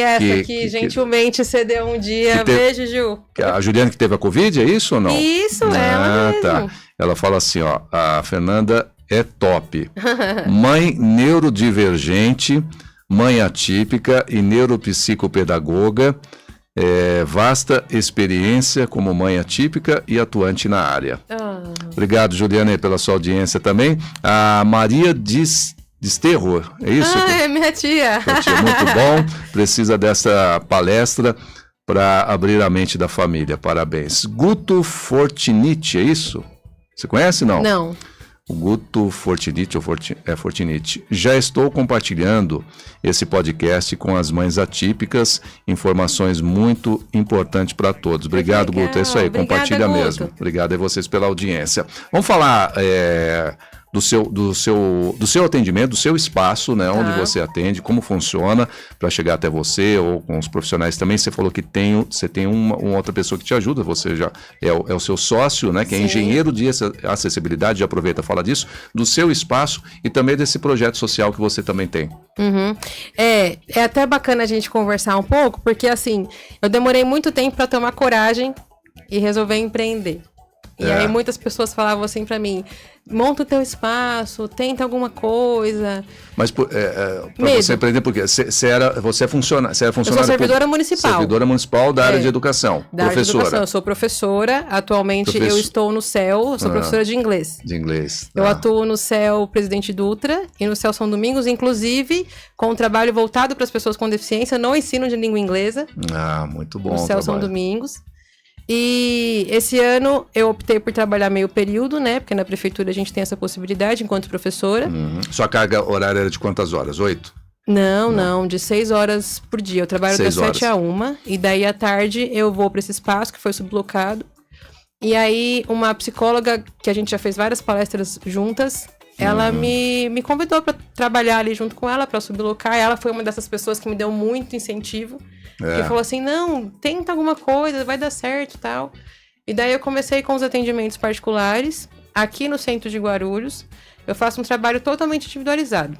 que gentilmente cedeu um dia. Beijo, Ju. A Juliana que teve a Covid, é isso ou não? Isso, ela mesmo. Tá. Ela fala assim, a Fernanda é top. Mãe neurodivergente, mãe atípica e neuropsicopedagoga. Vasta experiência como mãe atípica e atuante na área. Obrigado, Juliana, pela sua audiência também. A Maria Desterro, é isso? É minha tia. Muito bom. Precisa dessa palestra para abrir a mente da família. Parabéns. Guto Fortiniti, é isso? Você conhece, não? Não. O Guto Fortiniti, Fortiniti. Já estou compartilhando esse podcast com as mães atípicas, informações muito importantes para todos. Obrigado, Guto. É isso aí, compartilha Guto. mesmo. Obrigado a vocês pela audiência. Vamos falar do seu atendimento, do seu espaço, né? Onde você atende, como funciona para chegar até você ou com os profissionais também. Você falou que você tem uma outra pessoa que te ajuda, você já é o seu sócio, né? Que é engenheiro de acessibilidade, já aproveita, fala disso, do seu espaço e também desse projeto social que você também tem. É até bacana a gente conversar um pouco, porque assim, eu demorei muito tempo para tomar coragem e resolver empreender. E aí muitas pessoas falavam assim pra mim, monta o teu espaço, tenta alguma coisa. Mas para você empreender, porque você é funcionária. Eu sou servidora municipal. Servidora municipal da área de educação. Professora. Eu sou professora, atualmente eu estou no CEL, eu sou professora de inglês. De inglês. Eu atuo no CEL Presidente Dutra e no CEL São Domingos, inclusive com um trabalho voltado para as pessoas com deficiência, no ensino de língua inglesa. Muito bom. No CEL São Domingos. E esse ano eu optei por trabalhar meio período, né? Porque na prefeitura a gente tem essa possibilidade enquanto professora. Sua carga horária era de quantas horas? 8? Não, de 6 horas por dia. Eu trabalho das 7 a 1. E daí à tarde eu vou para esse espaço que foi sublocado. E aí uma psicóloga, que a gente já fez várias palestras juntas, ela me convidou para trabalhar ali junto com ela, para sublocar. Ela foi uma dessas pessoas que me deu muito incentivo. Que falou assim, não, tenta alguma coisa, vai dar certo e tal. E daí eu comecei com os atendimentos particulares, aqui no centro de Guarulhos. Eu faço um trabalho totalmente individualizado.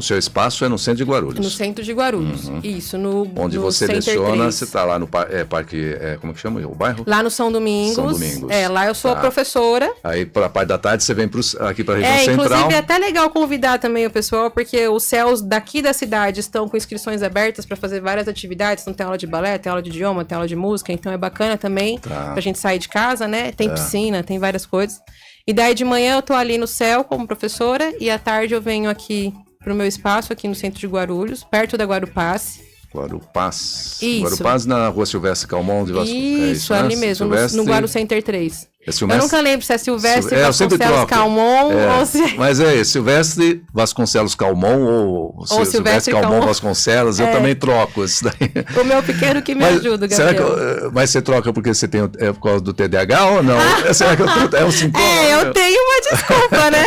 O seu espaço é no centro de Guarulhos. No centro de Guarulhos, isso. Onde no você Center leciona, 3. você está lá no parque, como que chama o bairro? Lá no São Domingos. São Domingos. Lá eu sou a professora. Aí, para a parte da tarde, você vem aqui para a região central. Inclusive é até legal convidar também o pessoal, porque os CELs daqui da cidade estão com inscrições abertas para fazer várias atividades. Então tem aula de balé, tem aula de idioma, tem aula de música. Então é bacana também pra gente sair de casa, né? Tem piscina, tem várias coisas. E daí de manhã eu tô ali no CEL como professora e à tarde eu venho aqui pro meu espaço aqui no centro de Guarulhos, perto da Guarupaz. Guarupaz. Isso. Guarupaz na rua Silvestre Calmon de Vasconcelos. Isso, ali mesmo, no Guaru Center 3. Eu nunca lembro se é Silvestre Vasconcelos Calmon ou se... Mas Silvestre Vasconcelos Calmon ou Silvestre Calmon Vasconcelos, eu também troco isso daí. O meu pequeno que me ajuda, Gabriel. Mas você troca porque você tem por causa do TDAH ou não? Será que é um sintoma? Eu tenho uma desculpa, né?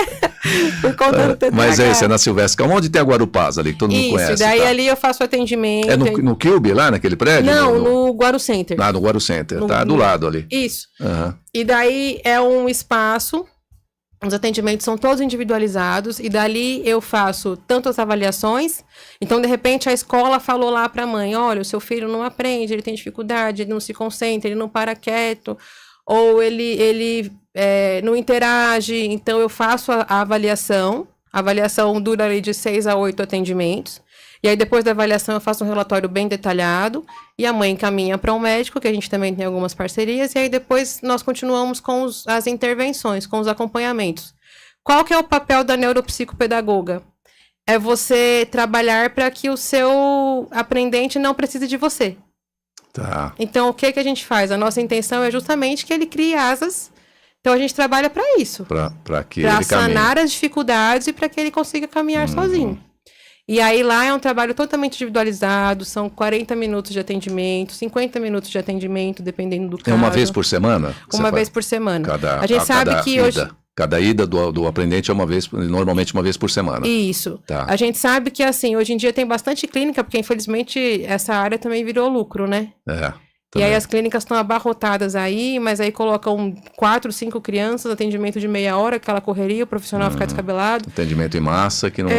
Por conta do TDAH. Mas é na Silvestre Calmon, onde tem a Guarupaz ali, que todo mundo conhece. Isso, daí ali eu faço atendimento. É no Kilby, lá naquele prédio? Não, no Guaru Center. No Guaru Center, do lado ali. Isso. E daí é um espaço, os atendimentos são todos individualizados, e dali eu faço tanto as avaliações, então de repente a escola falou lá para a mãe, olha, o seu filho não aprende, ele tem dificuldade, ele não se concentra, ele não para quieto, ou ele não interage, então eu faço a avaliação dura ali de 6 a 8 atendimentos, e aí depois da avaliação eu faço um relatório bem detalhado, e a mãe encaminha para um médico, que a gente também tem algumas parcerias, e aí depois nós continuamos com as intervenções, com os acompanhamentos. Qual que é o papel da neuropsicopedagoga? É você trabalhar para que o seu aprendente não precise de você. Tá. Então, o que a gente faz? A nossa intenção é justamente que ele crie asas. Então, a gente trabalha para isso. Para que ele caminhe. Para sanar as dificuldades e para que ele consiga caminhar sozinho. E aí lá é um trabalho totalmente individualizado, são 40 minutos de atendimento, 50 minutos de atendimento, dependendo do caso. É uma vez por semana? Uma vez por semana. A gente sabe que hoje... Cada ida do aprendente é normalmente uma vez por semana. Isso. Tá. A gente sabe que, assim, hoje em dia tem bastante clínica, porque infelizmente essa área também virou lucro, né? E aí as clínicas estão abarrotadas aí, mas aí colocam 4, 5 crianças, atendimento de meia hora, aquela correria, o profissional fica descabelado. Atendimento em massa que não...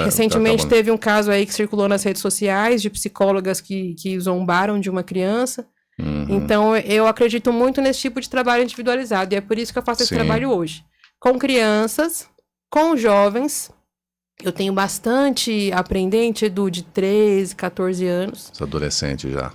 recentemente teve um caso aí que circulou nas redes sociais de psicólogas que zombaram de uma criança. Então eu acredito muito nesse tipo de trabalho individualizado, e é por isso que eu faço esse trabalho hoje. Com crianças, com jovens. Eu tenho bastante aprendente, Edu, de 13, 14 anos. Os adolescentes já.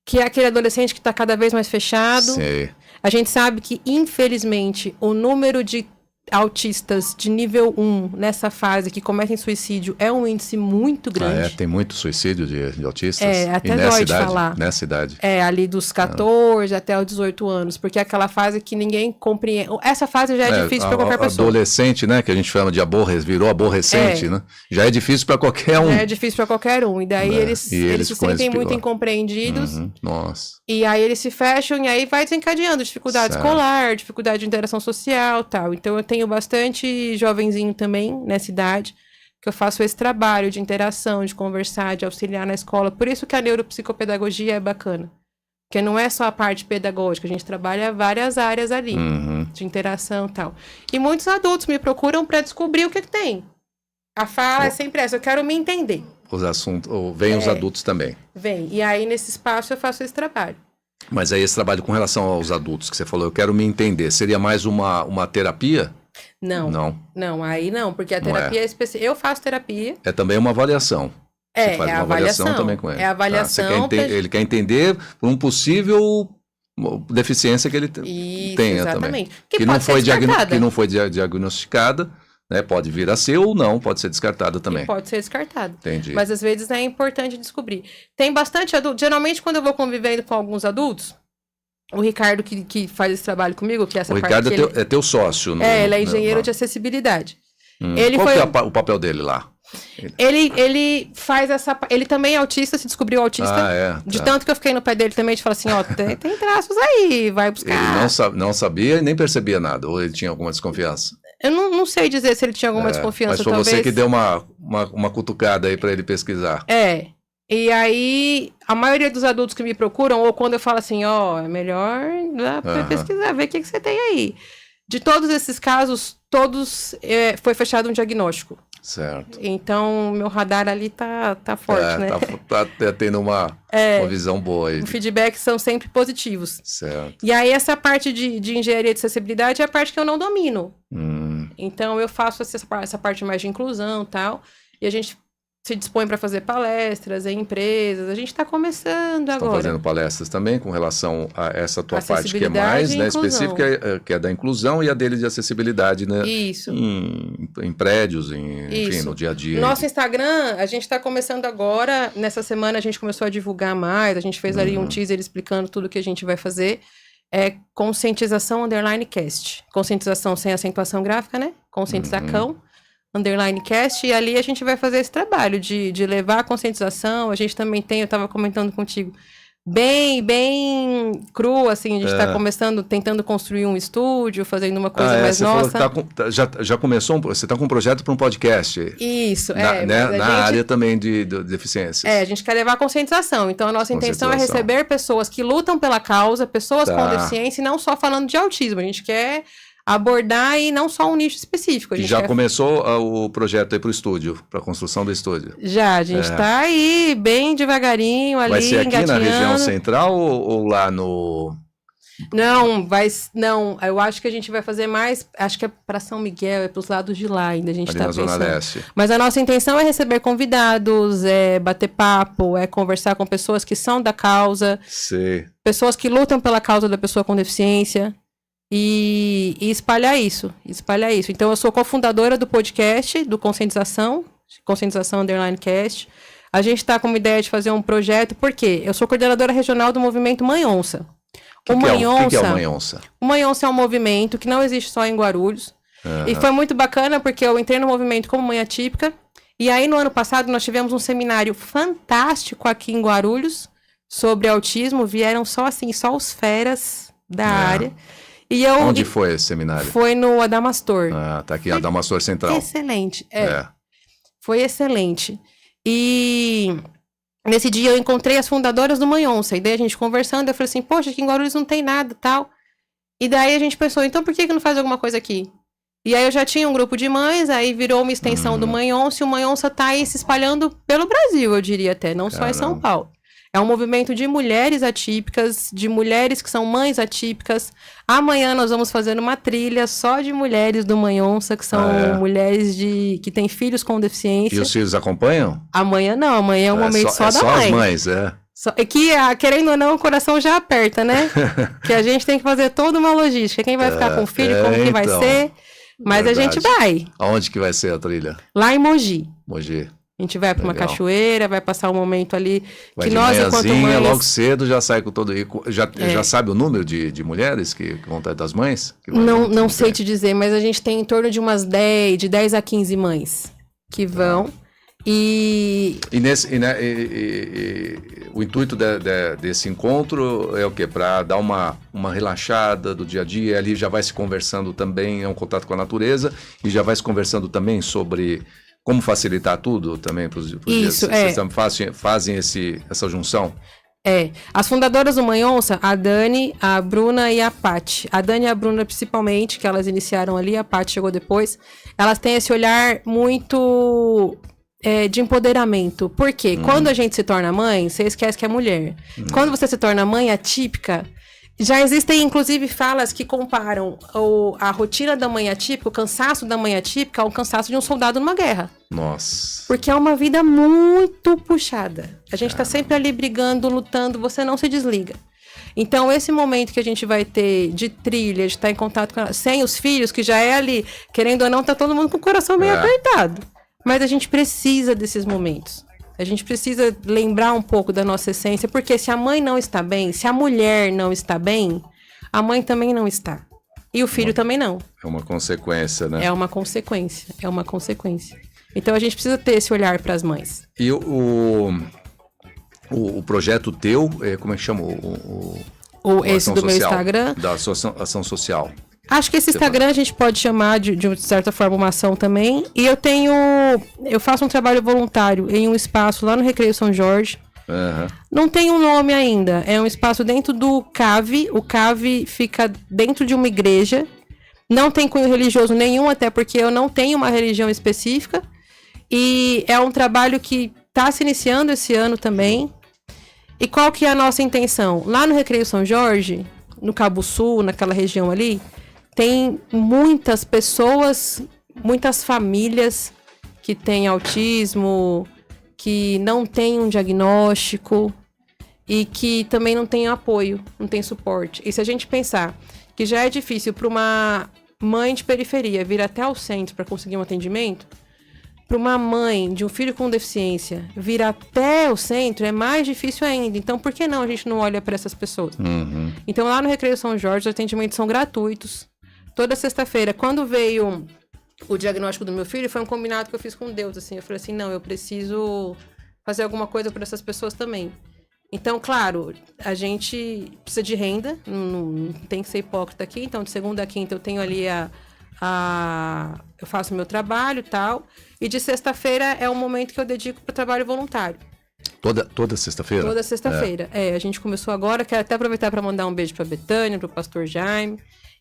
Que é aquele adolescente que está cada vez mais fechado. Sim. A gente sabe que, infelizmente, o número de autistas de nível 1 nessa fase que cometem suicídio é um índice muito grande. Tem muito suicídio de autistas? Até dói de falar. Nessa idade? Ali dos 14 até os 18 anos, porque é aquela fase que ninguém compreende. Essa fase já é difícil para qualquer pessoa. Adolescente, né, que a gente chama de virou aborrecente, né? Já é difícil para qualquer um. Já é difícil para qualquer um. E daí eles se sentem muito incompreendidos. Nossa. E aí eles se fecham e aí vai desencadeando dificuldade escolar, dificuldade de interação social, tal. Então eu tenho bastante jovenzinho também nessa idade, que eu faço esse trabalho de interação, de conversar, de auxiliar na escola. Por isso que a neuropsicopedagogia é bacana. Porque não é só a parte pedagógica, a gente trabalha várias áreas ali, de interação e tal. E muitos adultos me procuram para descobrir o que tem. A fala é sempre essa, eu quero me entender. Os assuntos, vem os adultos também. Vem, e aí nesse espaço eu faço esse trabalho. Mas aí esse trabalho com relação aos adultos, que você falou, eu quero me entender, seria mais uma terapia? Não, aí não, porque a terapia é específica. Eu faço terapia. É também uma avaliação. Você faz uma avaliação também com ele. É a avaliação. Ele quer entender por um possível deficiência que ele tenha exatamente. Também. Que não foi diagnosticada, né? Pode vir a ser ou não, pode ser descartada também. Pode ser descartada. Entendi. Mas às vezes é importante descobrir. Tem bastante adulto. Geralmente, quando eu vou convivendo com alguns adultos, o Ricardo, que faz esse trabalho comigo, que é essa parte... O Ricardo é teu sócio. Ele é engenheiro de acessibilidade. Qual que é o papel dele lá? Ele faz essa... Ele também é autista, se descobriu autista. De tanto que eu fiquei no pé dele também, de falar assim, tem traços aí, vai buscar. Ele não sabia e nem percebia nada, ou ele tinha alguma desconfiança? Eu não sei dizer se ele tinha alguma desconfiança, mas foi talvez. Você que deu uma cutucada aí para ele pesquisar. E aí, a maioria dos adultos que me procuram, ou quando eu falo assim, é melhor pesquisar, ver o que você tem aí. De todos esses casos, todos foi fechado um diagnóstico. Certo. Então, meu radar ali tá forte, né? Tá tendo uma visão boa aí. Os feedbacks são sempre positivos. Certo. E aí, essa parte de engenharia de acessibilidade é a parte que eu não domino. Então, eu faço essa parte mais de inclusão e tal. E a gente se dispõe para fazer palestras em empresas. A gente está começando agora. Estão fazendo palestras também com relação a essa tua parte que é Acessibilidade mais, e né, inclusão. específica, que é da inclusão, e a dele de acessibilidade, né? Isso. Em prédios, enfim, no dia a dia. Nosso Instagram, a gente está começando agora. Nessa semana a gente começou a divulgar mais. A gente fez ali um teaser explicando tudo que a gente vai fazer. É conscientização _cast. Conscientização sem acentuação gráfica, né? Conscientização _cast. E ali a gente vai fazer esse trabalho de levar a conscientização. A gente também tem, eu estava comentando contigo, bem cru, assim, a gente está começando, tentando construir um estúdio, fazendo uma coisa mais você nossa. Falou que já começou, você está com um projeto para um podcast. Isso, na área também de deficiências. A gente quer levar a conscientização. Então, a nossa intenção é receber pessoas que lutam pela causa, pessoas com deficiência, e não só falando de autismo. A gente quer abordar e não só um nicho específico. A gente já começou o projeto aí para o estúdio, para a construção do estúdio? Já, a gente está aí bem devagarinho ali, vai ser aqui engatinhando. Na região central ou lá no... Não, eu acho que a gente vai fazer mais, acho que é para São Miguel, é para os lados de lá ainda, a gente está pensando. Zona Leste. Mas a nossa intenção é receber convidados, é bater papo, é conversar com pessoas que são da causa, pessoas que lutam pela causa da pessoa com deficiência. E espalhar isso. Então, eu sou cofundadora do podcast, do Conscientização _cast. A gente está com uma ideia de fazer um projeto, porque eu sou coordenadora regional do movimento Mãe Onça. O que é o Mãe Onça? O Mãe Onça é um movimento que não existe só em Guarulhos. E foi muito bacana, porque eu entrei no movimento como mãe atípica. E aí, no ano passado, nós tivemos um seminário fantástico aqui em Guarulhos sobre autismo. Vieram só os feras da área. Onde foi esse seminário? Foi no Adamastor. Tá aqui, Adamastor Central. Excelente, Foi excelente. E nesse dia eu encontrei as fundadoras do Mãe Onça. E daí a gente conversando, eu falei assim, poxa, aqui em Guarulhos não tem nada, tal. E daí a gente pensou, então por que não faz alguma coisa aqui? E aí eu já tinha um grupo de mães, aí virou uma extensão do Mãe Onça. E o Mãe Onça tá aí se espalhando pelo Brasil, eu diria até, não só em São Paulo. É um movimento de mulheres atípicas, de mulheres que são mães atípicas. Amanhã nós vamos fazer uma trilha só de mulheres do Mãe Onça, que são mulheres que têm filhos com deficiência. E os filhos acompanham? Amanhã não, amanhã é um momento só da mãe. Só as mães, É que, querendo ou não, o coração já aperta, né? Que a gente tem que fazer toda uma logística. Quem vai ficar com o filho, como que vai ser. Mas a gente vai. Aonde que vai ser a trilha? Lá em Mogi. Mogi. A gente vai para uma cachoeira, vai passar um momento ali vai que nós, enquanto mães... logo cedo já sai com todo... Já sabe o número de mulheres que vão estar das mães? Não sei te dizer, mas a gente tem em torno de umas 10 a 15 mães que vão. E o intuito desse encontro é o quê? Para dar uma relaxada do dia a dia, ali já vai se conversando também, é um contato com a natureza, e já vai se conversando também sobre... Como facilitar tudo também para os dias? Vocês fazem essa junção? As fundadoras do Mãe Onça, a Dani, a Bruna e a Paty. A Dani e a Bruna principalmente, que elas iniciaram ali, a Paty chegou depois. Elas têm esse olhar muito de empoderamento. Por quê? Quando a gente se torna mãe, você esquece que é mulher. Quando você se torna mãe atípica, já existem, inclusive, falas que comparam a rotina da mãe atípica, o cansaço da mãe atípica, ao cansaço de um soldado numa guerra. Nossa. Porque é uma vida muito puxada. A gente tá sempre ali brigando, lutando, você não se desliga. Então, esse momento que a gente vai ter de trilha, de estar em contato com ela, sem os filhos, que já é ali, querendo ou não, tá todo mundo com o coração meio apertado. Mas a gente precisa desses momentos. A gente precisa lembrar um pouco da nossa essência, porque se a mãe não está bem, se a mulher não está bem, a mãe também não está. E o filho também não. É uma consequência, né? É uma consequência. Então a gente precisa ter esse olhar para as mães. E o projeto teu, como é que chama? Esse do meu Instagram? Da ação social. Acho que esse Instagram a gente pode chamar de certa forma uma ação também. E eu faço um trabalho voluntário em um espaço lá no Recreio São Jorge. Não tem um nome ainda. É um espaço dentro do CAV. O CAV fica dentro de uma igreja. Não tem cunho religioso nenhum, até porque eu não tenho uma religião específica. E é um trabalho que está se iniciando esse ano também. E qual que é a nossa intenção? Lá no Recreio São Jorge, no Cabo Sul, naquela região ali, tem muitas pessoas, muitas famílias que têm autismo, que não têm um diagnóstico e que também não têm apoio, não têm suporte. E se a gente pensar que já é difícil para uma mãe de periferia vir até o centro para conseguir um atendimento, para uma mãe de um filho com deficiência vir até o centro é mais difícil ainda. Então, por que não a gente não olha para essas pessoas? Então, lá no Recreio São Jorge, os atendimentos são gratuitos. Toda sexta-feira, quando veio o diagnóstico do meu filho, foi um combinado que eu fiz com Deus, assim. Eu falei assim, não, eu preciso fazer alguma coisa por essas pessoas também. Então, claro, a gente precisa de renda, não tem que ser hipócrita aqui. Então, de segunda a quinta, eu tenho ali eu faço meu trabalho e tal. E de sexta-feira é um momento que eu dedico para o trabalho voluntário. Toda sexta-feira? Toda sexta-feira. A gente começou agora. Quero até aproveitar para mandar um beijo para a Betânia, para o pastor Jaime.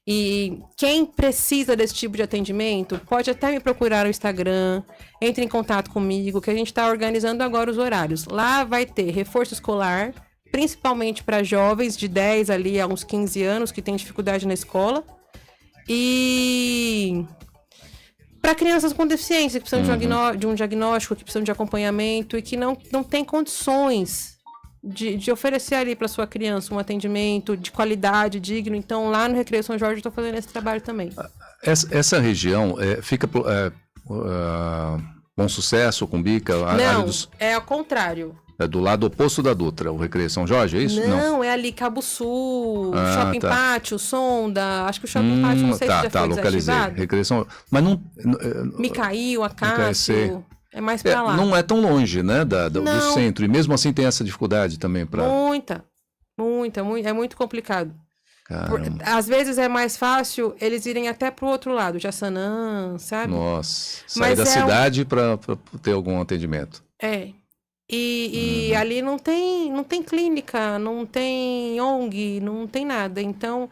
E quem precisa desse tipo de atendimento, pode até me procurar no Instagram, entre em contato comigo, que a gente está organizando agora os horários. Lá vai ter reforço escolar, principalmente para jovens de 10 ali a uns 15 anos que têm dificuldade na escola. E para crianças com deficiência, que precisam de um diagnóstico, que precisam de acompanhamento e que não tem condições de oferecer ali para sua criança um atendimento de qualidade, digno. Então, lá no Recreio São Jorge, eu estou fazendo esse trabalho também. Essa região fica Bom Sucesso, Cumbica? Não, é ao contrário. É do lado oposto da Dutra, o Recreio São Jorge, é isso? Não, é ali Cabo Sul, Shopping Pátio, Sonda. Acho que o Shopping Pátio, não sei se já foi localizei. desativado. Recreio São... Mas não... Micail, Acácio, é mais pra lá. Não é tão longe, né, do centro. E mesmo assim tem essa dificuldade também para... Muita. É muito complicado. Às vezes é mais fácil eles irem até pro outro lado, Jaçanã, sabe? Nossa, sair da cidade para ter algum atendimento. E ali não tem clínica, não tem ONG, não tem nada. Então,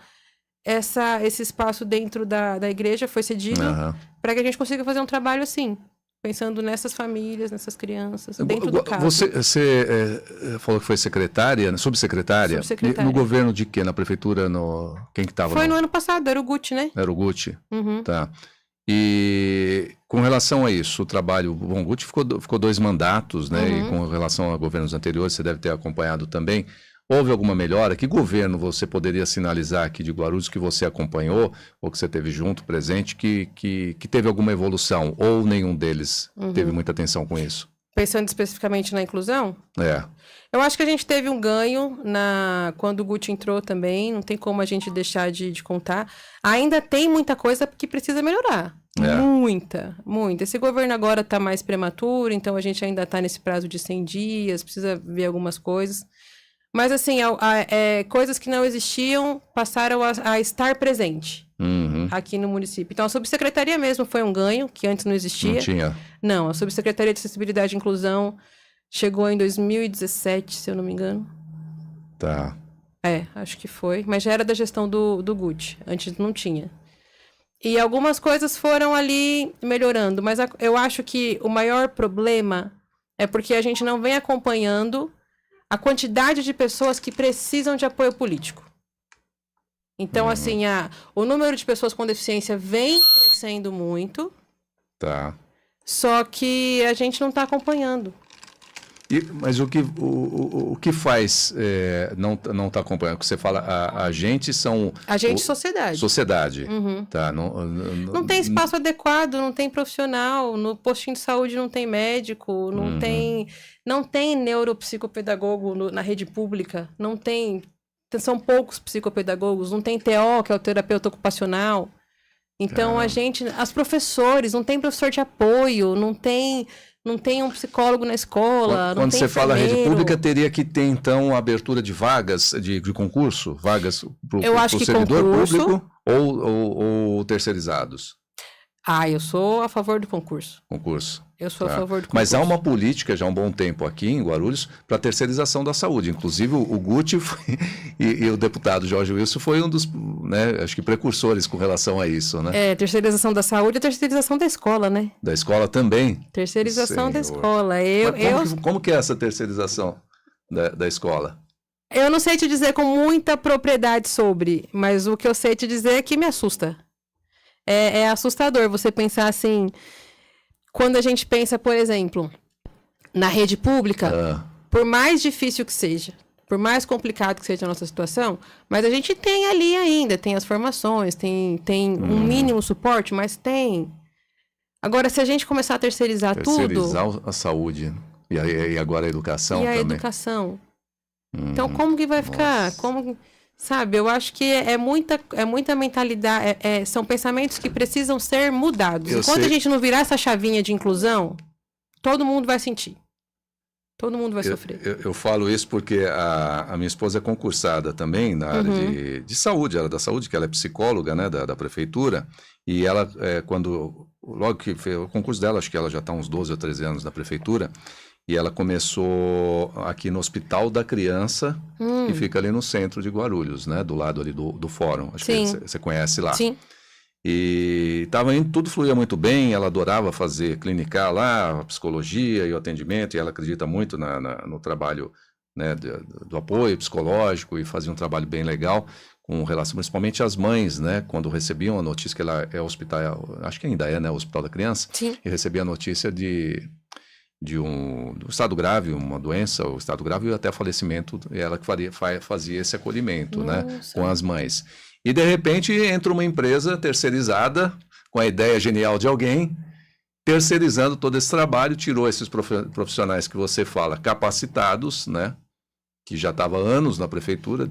esse espaço dentro da igreja foi cedido para que a gente consiga fazer um trabalho assim, pensando nessas famílias, nessas crianças, dentro do caso. Você falou que foi subsecretária? Subsecretária. No governo de quê? Na prefeitura? Quem que estava? Foi no ano passado, era o Guti, né? Era o Guti? Tá. E com relação a isso, o trabalho... Bom, o Guti ficou 2 mandatos, né? E com relação a governos anteriores, você deve ter acompanhado também. Houve alguma melhora? Que governo você poderia sinalizar aqui de Guarulhos que você acompanhou, ou que você teve junto, presente, que teve alguma evolução? Ou nenhum deles teve muita atenção com isso? Pensando especificamente na inclusão? Eu acho que a gente teve um ganho quando o Guti entrou também, não tem como a gente deixar de contar. Ainda tem muita coisa que precisa melhorar. Muita. Esse governo agora está mais prematuro, então a gente ainda está nesse prazo de 100 dias, precisa ver algumas coisas. Mas, assim, coisas que não existiam passaram a estar presente aqui no município. Então, a subsecretaria mesmo foi um ganho, que antes não existia. Não tinha? Não, a subsecretaria de Acessibilidade e Inclusão chegou em 2017, se eu não me engano. Tá. Acho que foi. Mas já era da gestão do Guti. Antes não tinha. E algumas coisas foram ali melhorando. Mas eu acho que o maior problema é porque a gente não vem acompanhando a quantidade de pessoas que precisam de apoio político. Então, assim, o número de pessoas com deficiência vem crescendo muito. Tá. Só que a gente não está acompanhando. Mas o que faz não está acompanhando? Porque você fala, a gente são... A gente, sociedade. Sociedade. Tá. Não tem espaço adequado, não tem profissional, no postinho de saúde não tem médico, não tem neuropsicopedagogo na rede pública, não tem... São poucos psicopedagogos, não tem TO, que é o terapeuta ocupacional. Então, os professores, não tem professor de apoio, não tem um psicólogo na escola, Quando você fala rede pública, teria que ter, então, a abertura de vagas de concurso? Vagas para o servidor público ou terceirizados? Eu sou a favor do concurso. Concurso. Eu sou a favor do concurso. Mas há uma política já há um bom tempo aqui em Guarulhos para a terceirização da saúde. Inclusive o Guti e o deputado Jorge Wilson foi um dos, né, acho que precursores com relação a isso, né? Terceirização da saúde e terceirização da escola, né? Da escola também. Terceirização da Senhor. escola. Como que é essa terceirização da escola? Eu não sei te dizer com muita propriedade sobre, mas o que eu sei te dizer é que me assusta. É assustador você pensar assim... Quando a gente pensa, por exemplo, na rede pública, por mais difícil que seja, por mais complicado que seja a nossa situação, mas a gente tem ali ainda, tem as formações, tem um mínimo suporte, mas tem. Agora, se a gente começar a terceirizar tudo... Terceirizar a saúde. E agora a educação também. E a educação. Então, como que vai ficar? Sabe, eu acho que é muita mentalidade, são pensamentos que precisam ser mudados. Enquanto a gente não virar essa chavinha de inclusão, todo mundo vai sentir. Todo mundo vai sofrer. Eu falo isso porque a minha esposa é concursada também na área de saúde, ela é da saúde, que ela é psicóloga, né, da prefeitura, e ela, logo que fez o concurso dela, acho que ela já está uns 12 ou 13 anos na prefeitura, e ela começou aqui no Hospital da Criança, que fica ali no centro de Guarulhos, né? Do lado ali do fórum. Acho que você conhece lá. Sim. E estava indo, tudo fluía muito bem, ela adorava fazer clinicar lá, a psicologia e o atendimento, e ela acredita muito no trabalho, né, do apoio psicológico, e fazia um trabalho bem legal com relação principalmente às mães, né? Quando recebiam a notícia que ela é hospital, acho que ainda é, né? O Hospital da Criança. Sim. E recebia a notícia do estado grave, uma doença, o estado grave e até falecimento, e ela que fazia esse acolhimento, né, com as mães. E de repente entra uma empresa terceirizada, com a ideia genial de alguém, terceirizando todo esse trabalho, tirou esses profissionais que você fala, capacitados, né, que já estava há anos na prefeitura,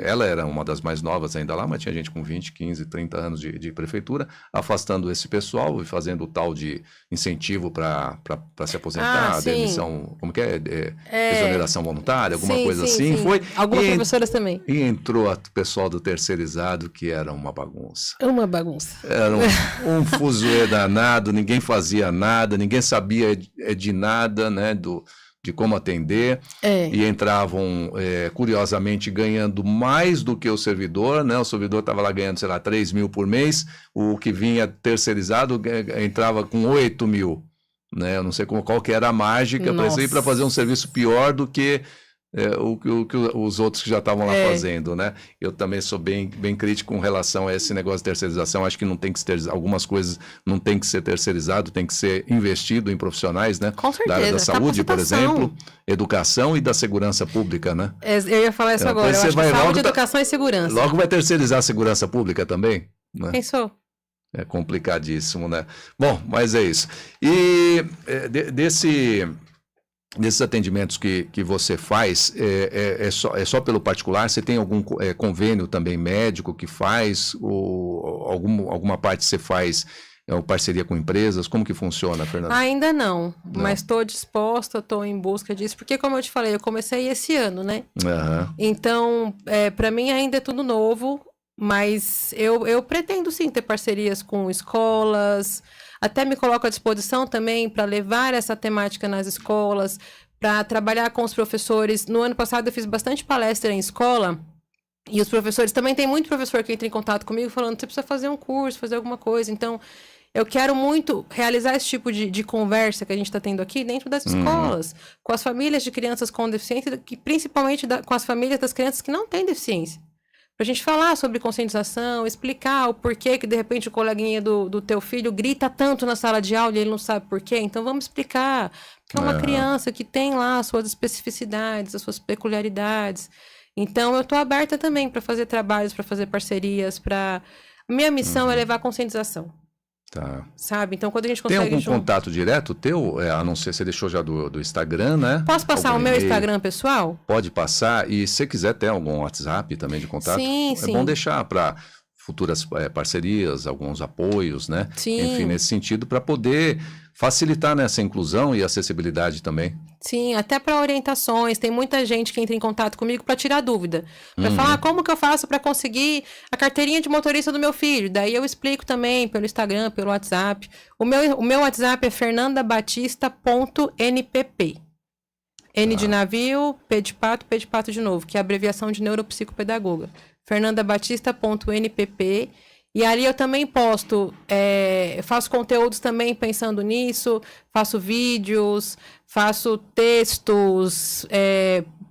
ela era uma das mais novas ainda lá, mas tinha gente com 20, 15, 30 anos de prefeitura, afastando esse pessoal e fazendo o tal de incentivo para se aposentar, demissão, como que é? Exoneração voluntária, alguma coisa assim. Foi, algumas professoras também. E entrou o pessoal do terceirizado, que era uma bagunça. Uma bagunça. Era um fuzuê danado, ninguém fazia nada, ninguém sabia de nada, né, de como atender, e entravam, curiosamente, ganhando mais do que o servidor, né? O servidor estava lá ganhando, sei lá, 3 mil por mês, o que vinha terceirizado entrava com 8 mil, né? Eu não sei qual que era a mágica para fazer um serviço pior do que o que os outros que já estavam lá fazendo, né? Eu também sou bem crítico com relação a esse negócio de terceirização. Acho que não tem que ser algumas coisas não tem que ser terceirizado, tem que ser investido em profissionais, né? Com certeza. Da área da saúde, por exemplo, educação e da segurança pública, né? Eu ia falar isso agora. Eu acho que saúde, educação e segurança. Logo vai terceirizar a segurança pública também, né? Pensou? É complicadíssimo, né? Bom, mas é isso. E desses atendimentos que você faz, é só pelo particular? Você tem algum convênio também médico que faz? Ou alguma parte você faz parceria com empresas? Como que funciona, Fernanda? Ainda não. Mas estou disposta, estou em busca disso. Porque, como eu te falei, eu comecei esse ano, né? Então, para mim ainda é tudo novo. Mas eu pretendo sim ter parcerias com escolas, até me coloco à disposição também para levar essa temática nas escolas, para trabalhar com os professores. No ano passado eu fiz bastante palestra em escola, e os professores, também tem muito professor que entra em contato comigo falando, você precisa fazer um curso, fazer alguma coisa. Então, eu quero muito realizar esse tipo de conversa que a gente está tendo aqui dentro das escolas, com as famílias de crianças com deficiência, e principalmente com as famílias das crianças que não têm deficiência. Pra gente falar sobre conscientização, explicar o porquê que de repente o coleguinha do teu filho grita tanto na sala de aula e ele não sabe porquê. Então vamos explicar. Porque é uma criança que tem lá as suas especificidades, as suas peculiaridades. Então eu tô aberta também para fazer trabalhos, para fazer parcerias, minha missão é levar conscientização. Tá. Sabe? Então, quando a gente consegue... Tem algum contato direto teu? A não ser, você deixou já do Instagram, né? Posso passar o meu Instagram pessoal? Pode passar. E se quiser ter algum WhatsApp também de contato, sim. Bom deixar para futuras parcerias, alguns apoios, né? Sim. Enfim, nesse sentido, para poder facilitar nessa inclusão e acessibilidade também. Sim, até para orientações. Tem muita gente que entra em contato comigo para tirar dúvida. Para falar como que eu faço para conseguir a carteirinha de motorista do meu filho. Daí eu explico também pelo Instagram, pelo WhatsApp. O meu WhatsApp é fernandabatista.npp. N de navio, P de pato de novo, que é a abreviação de neuropsicopedagoga. fernandabatista.npp. E ali eu também posto, faço conteúdos também pensando nisso, faço vídeos, faço textos,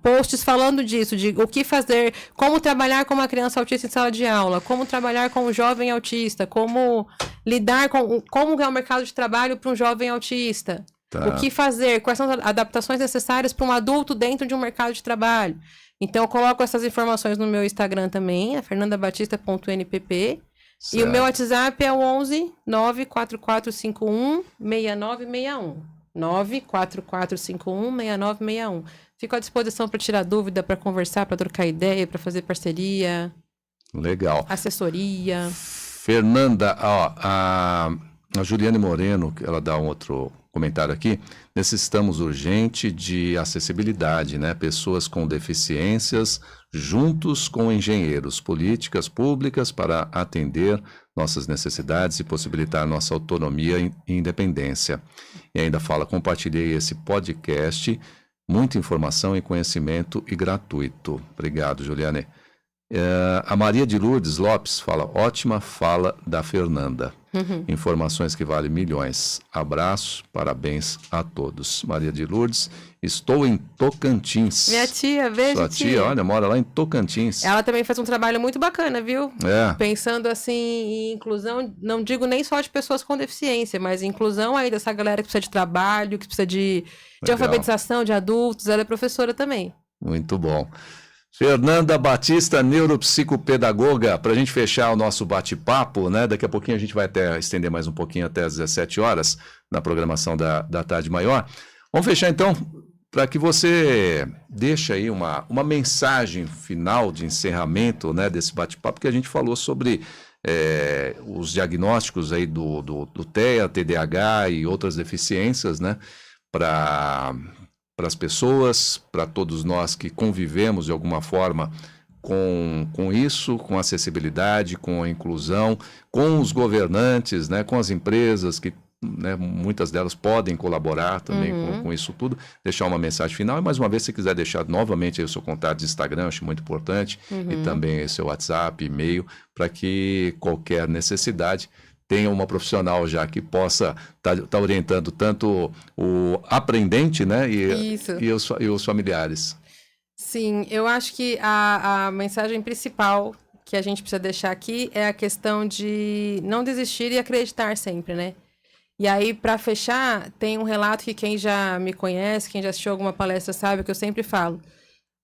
posts falando disso, de o que fazer, como trabalhar com uma criança autista em sala de aula, como trabalhar com um jovem autista, como lidar com, como é o mercado de trabalho para um jovem autista, o que fazer, quais são as adaptações necessárias para um adulto dentro de um mercado de trabalho. Então eu coloco essas informações no meu Instagram também, fernandabatista.npp. Certo. E o meu WhatsApp é o 11 94451 6961. 94451 6961. Fico à disposição para tirar dúvida, para conversar, para trocar ideia, para fazer parceria. Legal. Assessoria. Fernanda, ó, a Juliane Moreno, ela dá um outro comentário aqui. Necessitamos urgente de acessibilidade, né? Pessoas com deficiências juntos com engenheiros, políticas públicas para atender nossas necessidades e possibilitar nossa autonomia e independência. E ainda fala, compartilhei esse podcast, muita informação e conhecimento e gratuito. Obrigado, Juliane. A Maria de Lourdes Lopes fala, ótima fala da Fernanda. Informações que valem milhões. Abraço, parabéns a todos. Maria de Lourdes, estou em Tocantins. Minha tia, beijo, Sua tia, olha, mora lá em Tocantins. Ela também faz um trabalho muito bacana, viu? É. Pensando assim em inclusão, não digo nem só de pessoas com deficiência, mas inclusão aí dessa galera que precisa de trabalho, que precisa de alfabetização de adultos. Ela é professora também. Muito bom. Fernanda Batista, neuropsicopedagoga, para a gente fechar o nosso bate-papo, né? Daqui a pouquinho a gente vai até estender mais um pouquinho até às 17 horas na programação da Tarde Maior. Vamos fechar então para que você deixe aí uma mensagem final de encerramento, né, desse bate-papo que a gente falou sobre os diagnósticos aí do TEA, TDAH e outras deficiências, né, para as pessoas, para todos nós que convivemos de alguma forma com isso, com a acessibilidade, com a inclusão, com os governantes, né, com as empresas que, né, muitas delas podem colaborar também com isso tudo, deixar uma mensagem final. E mais uma vez, se quiser deixar novamente aí o seu contato de Instagram, acho muito importante, e também o seu WhatsApp, e-mail, para que qualquer necessidade tenha uma profissional já que possa tá orientando tanto o aprendente, né, e os familiares. Sim, eu acho que a mensagem principal que a gente precisa deixar aqui é a questão de não desistir e acreditar sempre, né? E aí, para fechar, tem um relato que quem já me conhece, quem já assistiu alguma palestra sabe que eu sempre falo.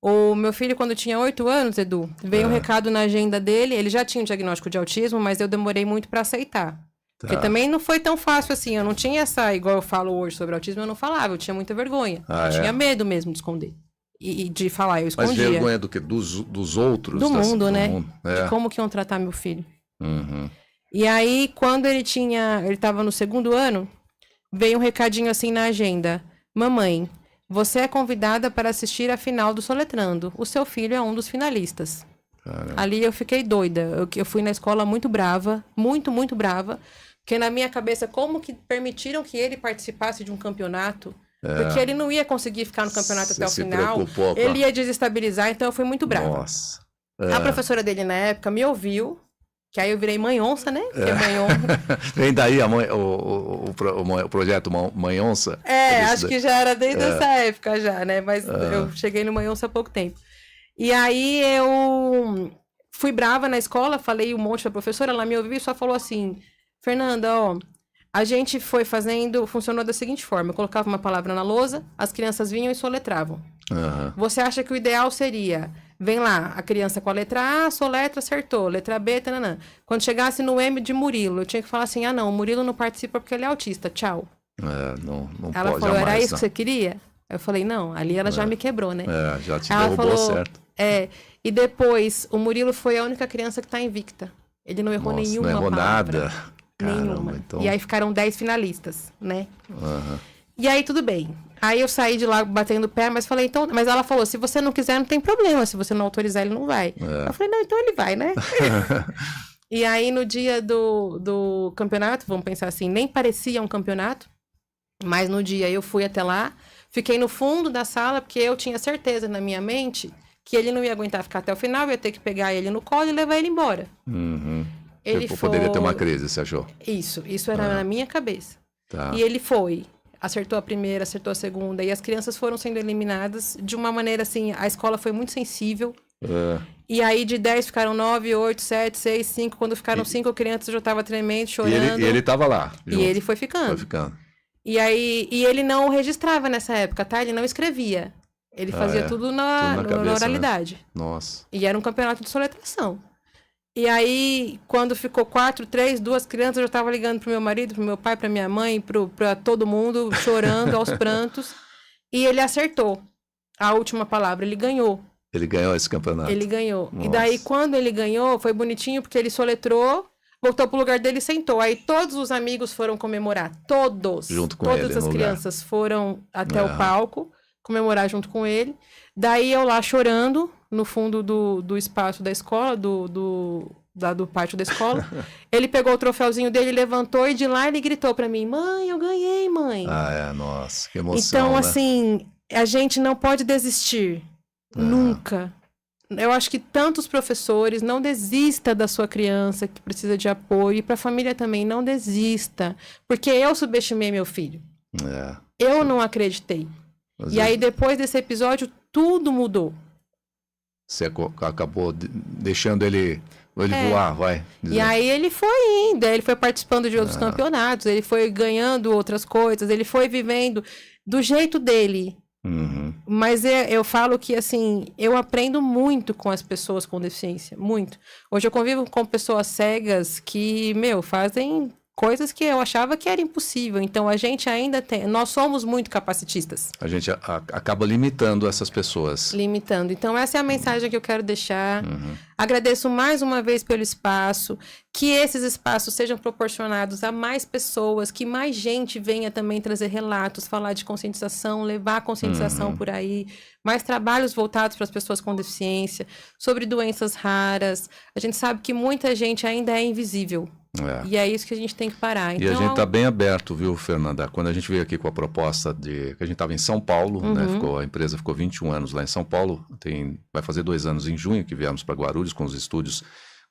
O meu filho, quando tinha 8 anos, Edu, veio um recado na agenda dele. Ele já tinha um diagnóstico de autismo, mas eu demorei muito para aceitar. Porque também não foi tão fácil assim. Eu não tinha essa, igual eu falo hoje sobre autismo, eu não falava. Eu tinha muita vergonha. Eu tinha medo mesmo de esconder. E de falar, eu escondia. Mas vergonha do quê? Dos outros? Do mundo, né? Mundo. De como que iam tratar meu filho. E aí, quando ele estava no 2º ano, veio um recadinho assim na agenda. Mamãe, você é convidada para assistir a final do Soletrando. O seu filho é um dos finalistas. Caramba. Ali eu fiquei doida. Eu fui na escola muito brava, muito brava. Porque na minha cabeça, como que permitiram que ele participasse de um campeonato? Porque ele não ia conseguir ficar no campeonato até o final. Ele ia desestabilizar, então eu fui muito brava. Nossa. A professora dele na época me ouviu. Que aí eu virei mãe onça, né? Mãe onça. Vem daí o projeto Mãe Onça? Acho que já era desde essa época já, né? Mas eu cheguei no Mãe Onça há pouco tempo. E aí eu fui brava na escola, falei um monte pra professora, ela me ouviu e só falou assim, Fernanda, ó, a gente foi funcionou da seguinte forma, eu colocava uma palavra na lousa, as crianças vinham e soletravam. Você acha que o ideal seria... Vem lá, a criança com a letra A, soletra, acertou. Letra B, tananã. Quando chegasse no M de Murilo, eu tinha que falar assim, não, o Murilo não participa porque ele é autista, tchau. Não ela pode falou, jamais, era isso que você queria? Eu falei, não, ali ela já me quebrou, né? Já te ela derrubou falou, certo. E depois, o Murilo foi a única criança que tá invicta. Ele não errou nenhuma não errou palavra. nada. Caramba, então... E aí ficaram 10 finalistas, né? Aham. E aí tudo bem. Aí eu saí de lá batendo o pé, mas falei, então... Mas ela falou, se você não quiser, não tem problema. Se você não autorizar, ele não vai. Eu falei, não, então ele vai, né? E aí no dia do campeonato, vamos pensar assim, nem parecia um campeonato. Mas no dia eu fui até lá, fiquei no fundo da sala, porque eu tinha certeza na minha mente que ele não ia aguentar ficar até o final, eu ia ter que pegar ele no colo e levar ele embora. Uhum. Ele Poderia ter uma crise, você achou? Isso era na minha cabeça. Tá. E ele foi, acertou a primeira, acertou a segunda, e as crianças foram sendo eliminadas de uma maneira assim, a escola foi muito sensível. E aí de 10 ficaram 9, 8, 7, 6, 5, quando ficaram 5 crianças eu já tava tremendo, chorando. E ele tava lá. E ele foi ficando. Foi ficando. E aí, ele não registrava nessa época, tá? Ele não escrevia. Ele fazia tudo na cabeça, oralidade. Né? Nossa. E era um campeonato de soletração. E aí, quando ficou 4, 3, 2 crianças, eu já tava ligando pro meu marido, pro meu pai, pra minha mãe, pra todo mundo, chorando aos prantos. E ele acertou a última palavra, ele ganhou. Ele ganhou esse campeonato. Ele ganhou. Nossa. E daí, quando ele ganhou, foi bonitinho, porque ele soletrou, voltou pro lugar dele e sentou. Aí todos os amigos foram comemorar. Todos. Junto com Todas ele, as no crianças foram até o palco comemorar junto com ele. Daí eu lá chorando no fundo do espaço da escola, do pátio da escola. Ele pegou o troféuzinho dele, levantou e de lá ele gritou pra mim: mãe, eu ganhei, mãe. Nossa, que emoção. Então, né? assim, a gente não pode desistir. Nunca. Eu acho que tantos professores, não desista da sua criança que precisa de apoio, e para a família também, não desista, porque eu subestimei meu filho. Eu não acreditei. E aí, depois desse episódio, tudo mudou. Você acabou deixando ele voar, vai. E aí ele foi indo, ele foi participando de outros campeonatos, ele foi ganhando outras coisas, ele foi vivendo do jeito dele. Mas eu falo que, assim, eu aprendo muito com as pessoas com deficiência, muito. Hoje eu convivo com pessoas cegas que, fazem coisas que eu achava que era impossível. Então, a gente ainda tem... Nós somos muito capacitistas. A gente acaba limitando essas pessoas. Limitando. Então, essa é a mensagem que eu quero deixar. Agradeço mais uma vez pelo espaço. Que esses espaços sejam proporcionados a mais pessoas, que mais gente venha também trazer relatos, falar de conscientização, levar a conscientização por aí. Mais trabalhos voltados para as pessoas com deficiência, sobre doenças raras. A gente sabe que muita gente ainda é invisível. E é isso que a gente tem que parar. Então, e a gente está bem aberto, viu, Fernanda? Quando a gente veio aqui com a proposta que a gente estava em São Paulo, né? A empresa ficou 21 anos lá em São Paulo, vai fazer 2 anos em junho que viemos para Guarulhos com os estúdios,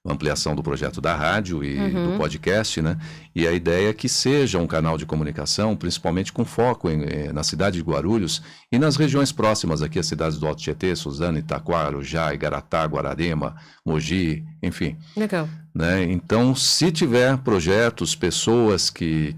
ampliação do projeto da rádio e do podcast, né? E a ideia é que seja um canal de comunicação, principalmente com foco na cidade de Guarulhos e nas regiões próximas aqui, as cidades do Alto Tietê, Suzano, Itaquá, Arujá, Igaratá, Guararema, Mogi, enfim. Legal. Né? Então, se tiver projetos, pessoas que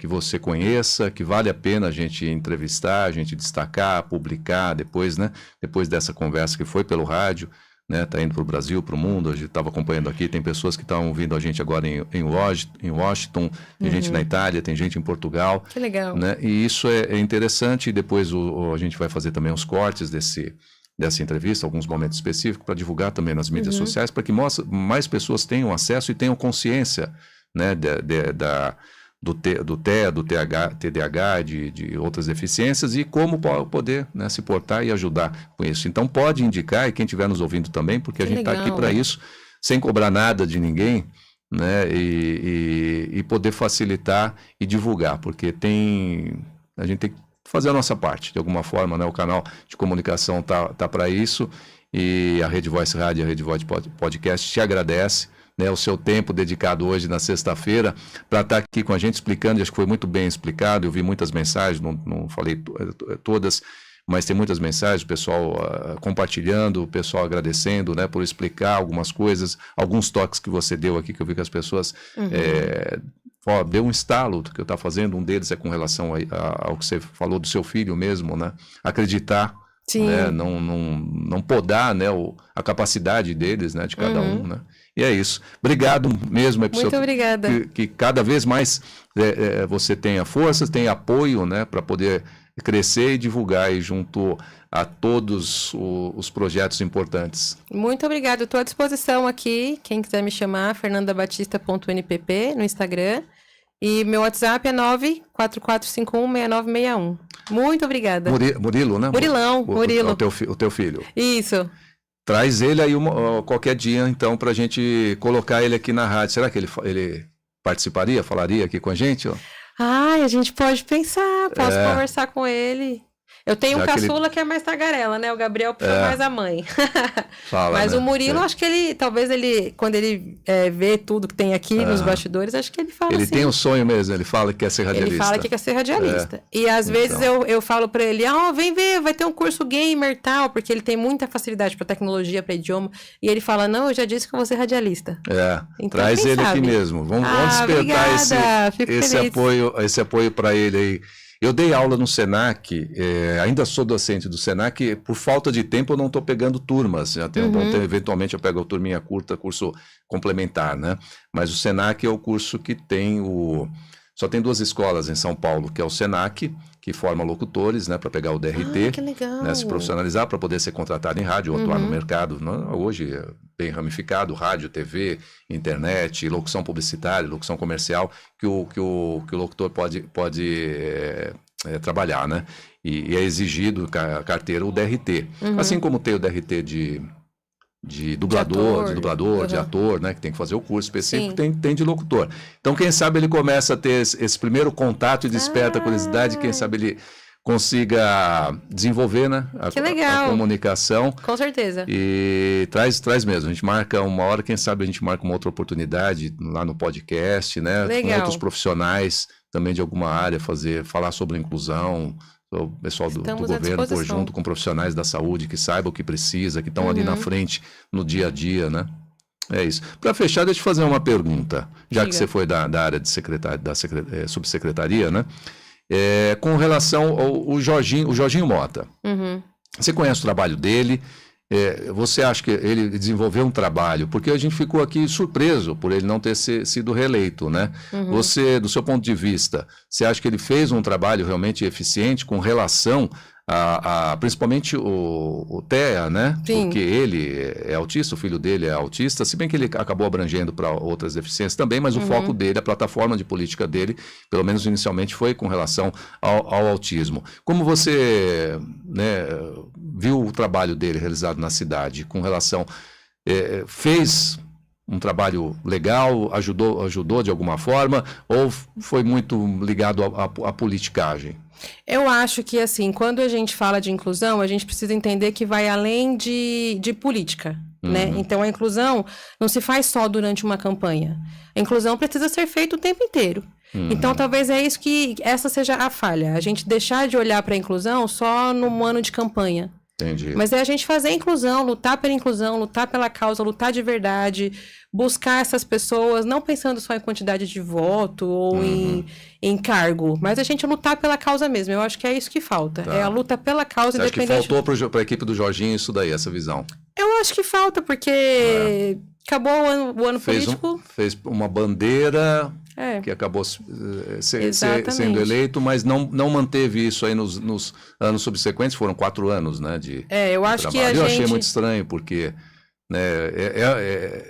você conheça, que vale a pena a gente entrevistar, a gente destacar, publicar depois, né? Depois dessa conversa que foi pelo rádio, né? Tá indo para o Brasil, para o mundo, a gente estava acompanhando aqui, tem pessoas que estão ouvindo a gente agora em Washington, tem gente na Itália, tem gente em Portugal. Que legal. Né? E isso é interessante, e depois a gente vai fazer também os cortes dessa entrevista, alguns momentos específicos, para divulgar também nas mídias sociais, para que mais pessoas tenham acesso e tenham consciência, né, do TDAH, de outras deficiências e como poder, né, se portar e ajudar com isso. Então pode indicar, e quem estiver nos ouvindo também, porque a gente está aqui para isso, sem cobrar nada de ninguém, né, e poder facilitar e divulgar, porque a gente tem que fazer a nossa parte, de alguma forma, né? O canal de comunicação tá para isso, e a Rede Voice Rádio e a Rede Voice Podcast te agradece, né, o seu tempo dedicado hoje na sexta-feira para estar aqui com a gente explicando, e acho que foi muito bem explicado, eu vi muitas mensagens, não falei todas, mas tem muitas mensagens, o pessoal compartilhando, o pessoal agradecendo, né, por explicar algumas coisas, alguns toques que você deu aqui, que eu vi que as pessoas... deu um estalo do que eu estava fazendo, um deles é com relação ao que você falou do seu filho mesmo, né? Acreditar, né? Não podar, né? A capacidade deles, né? De cada um, né? E é isso. Obrigado mesmo. Muito obrigada. Que cada vez mais você tenha forças, tenha apoio, né? Para poder crescer e divulgar aí junto a todos os projetos importantes. Muito obrigada, estou à disposição aqui, quem quiser me chamar, fernandabatista.npp no Instagram, E meu WhatsApp é 944516961. Muito obrigada. Murilo, né? Murilão, Murilo. O teu filho. Isso. Traz ele aí qualquer dia, então, pra gente colocar ele aqui na rádio. Será que ele participaria, falaria aqui com a gente? Ó? Ai, a gente pode pensar, posso conversar com ele. Eu tenho um caçula que é mais tagarela, né? O Gabriel puxa mais a mãe. Fala, mas né? o Murilo, acho que talvez quando ele vê tudo que tem aqui nos bastidores, acho que ele fala ele assim. tem um sonho mesmo, ele fala que quer ser radialista. Ele fala que quer ser radialista. E às vezes eu falo pra ele, vem ver, vai ter um curso gamer e tal, porque ele tem muita facilidade pra tecnologia, pra idioma. E ele fala, não, eu já disse que eu vou ser radialista. Então, traz ele aqui mesmo. Vamos despertar esse apoio pra ele aí. Eu dei aula no Senac, ainda sou docente do Senac, por falta de tempo eu não estou pegando turmas, eventualmente eu pego a turminha curta, curso complementar, né? Mas o Senac é o curso que só tem 2 escolas em São Paulo, que é o Senac, que forma locutores, né, para pegar o DRT, que legal. Né, se profissionalizar para poder ser contratado em rádio ou atuar no mercado. Hoje é bem ramificado, rádio, TV, internet, locução publicitária, locução comercial, que o locutor pode trabalhar, né? E é exigido a carteira o DRT. Assim como tem o DRT de dublador, de ator, né, que tem que fazer o curso específico, tem de locutor. Então, quem sabe ele começa a ter esse primeiro contato e desperta a curiosidade, quem sabe ele consiga desenvolver, né, a comunicação. Com certeza. E traz mesmo. A gente marca uma hora, quem sabe a gente marca uma outra oportunidade lá no podcast, né, com outros profissionais também de alguma área, falar sobre inclusão. O pessoal do governo, junto com profissionais da saúde que saibam o que precisa, que estão ali na frente no dia a dia, né? É isso. Para fechar, deixa eu fazer uma pergunta, já que você foi da área de subsecretaria, né? Com relação ao Jorginho Mota. Você conhece o trabalho dele? Você acha que ele desenvolveu um trabalho? Porque a gente ficou aqui surpreso por ele não ter sido reeleito, né? Você, do seu ponto de vista, você acha que ele fez um trabalho realmente eficiente com relação principalmente o TEA, né? Sim. Porque ele é autista, o filho dele é autista, se bem que ele acabou abrangendo para outras deficiências também, mas o foco dele, a plataforma de política dele, pelo menos inicialmente, foi com relação ao autismo. Como você, né, viu o trabalho dele realizado na cidade com relação... fez um trabalho legal, ajudou de alguma forma, ou foi muito ligado à politicagem? Eu acho que, assim, quando a gente fala de inclusão, a gente precisa entender que vai além de política, né? Então, a inclusão não se faz só durante uma campanha. A inclusão precisa ser feita o tempo inteiro. Então, talvez essa seja a falha. A gente deixar de olhar para a inclusão só no ano de campanha. Entendi. Mas é a gente fazer a inclusão, lutar pela inclusão, lutar pela causa, lutar de verdade, buscar essas pessoas, não pensando só em quantidade de voto ou em cargo, mas a gente lutar pela causa mesmo. Eu acho que é isso que falta. É a luta pela causa. Você acha que faltou para a equipe do Jorginho isso daí, essa visão? Eu acho que falta, porque acabou o ano político. Fez uma bandeira... que acabou sendo eleito, mas não manteve isso aí nos anos subsequentes, foram 4 anos, né, eu acho trabalho. Que eu achei muito estranho, porque né,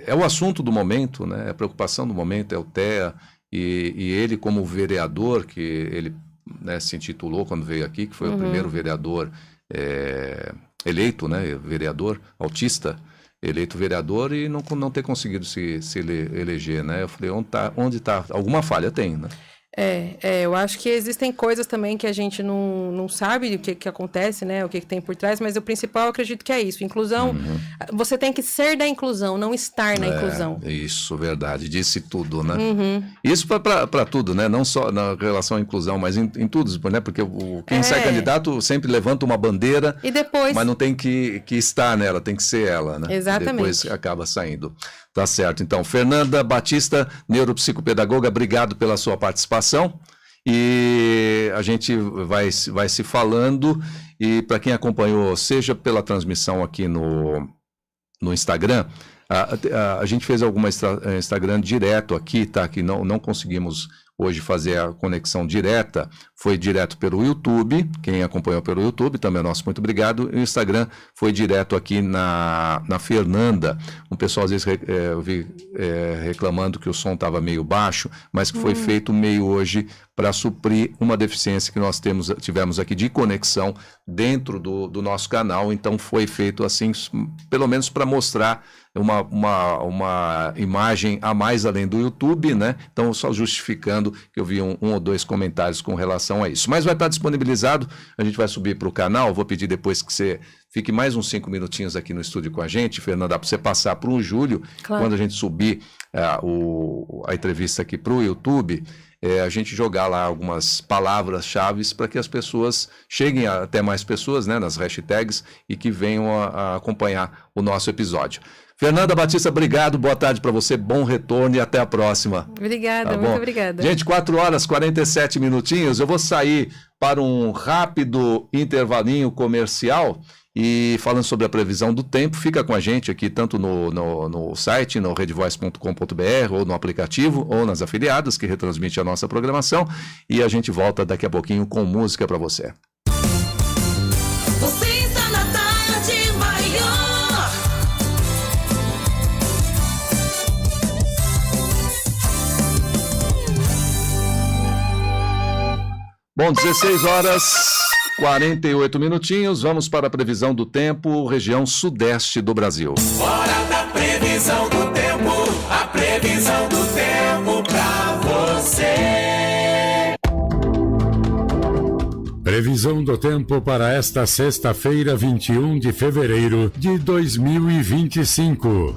é o assunto do momento, né, a preocupação do momento é o TEA, e ele como vereador, que ele, né, se intitulou quando veio aqui, que foi o primeiro vereador eleito, né, vereador autista, eleito vereador e não ter conseguido se eleger, né? Eu falei, onde tá? Alguma falha tem, né? Eu acho que existem coisas também que a gente não sabe o que acontece, né? O que tem por trás, mas o principal eu acredito que é isso. Inclusão, você tem que ser da inclusão, não estar na inclusão. Isso, verdade. Disse tudo, né? Isso para tudo, né? Não só na relação à inclusão, mas em tudo, né? Porque quem sai candidato sempre levanta uma bandeira, e depois... mas não tem que estar nela, tem que ser ela, né? Exatamente. Depois acaba saindo. Tá certo. Então, Fernanda Batista, neuropsicopedagoga, obrigado pela sua participação. E a gente vai se falando. E para quem acompanhou, seja pela transmissão aqui no Instagram, a gente fez alguma Instagram direto aqui, tá? Que não conseguimos hoje fazer a conexão direta, foi direto pelo YouTube. Quem acompanhou pelo YouTube, também nosso muito obrigado. E o Instagram foi direto aqui na Fernanda. Um pessoal às vezes eu vi reclamando que o som estava meio baixo, mas que foi feito meio hoje para suprir uma deficiência que nós tivemos aqui de conexão dentro do nosso canal. Então foi feito assim, pelo menos para mostrar uma imagem a mais além do YouTube, né? Então só justificando que eu vi um ou dois comentários com relação a isso. Mas vai estar disponibilizado, a gente vai subir para o canal. Vou pedir depois que você fique mais uns 5 minutinhos aqui no estúdio com a gente, Fernanda, para você passar para o Júlio, claro, quando a gente subir a entrevista aqui para o YouTube, a gente jogar lá algumas palavras-chave para que as pessoas cheguem até mais pessoas, né, nas hashtags, e que venham a acompanhar o nosso episódio. Fernanda Batista, obrigado, boa tarde para você, bom retorno e até a próxima. Obrigada, tá, muito obrigada. Gente, 4 horas, 47 minutinhos, eu vou sair para um rápido intervalinho comercial e falando sobre a previsão do tempo. Fica com a gente aqui, tanto no site, no redvoice.com.br, ou no aplicativo, ou nas afiliadas que retransmite a nossa programação, e a gente volta daqui a pouquinho com música para você. Você está na Tarde Maior. Bom, 16 horas 48 minutinhos, vamos para a previsão do tempo, região sudeste do Brasil. Hora da previsão do tempo, a previsão do tempo pra você. Previsão do tempo para esta sexta-feira, 21 de fevereiro de 2025.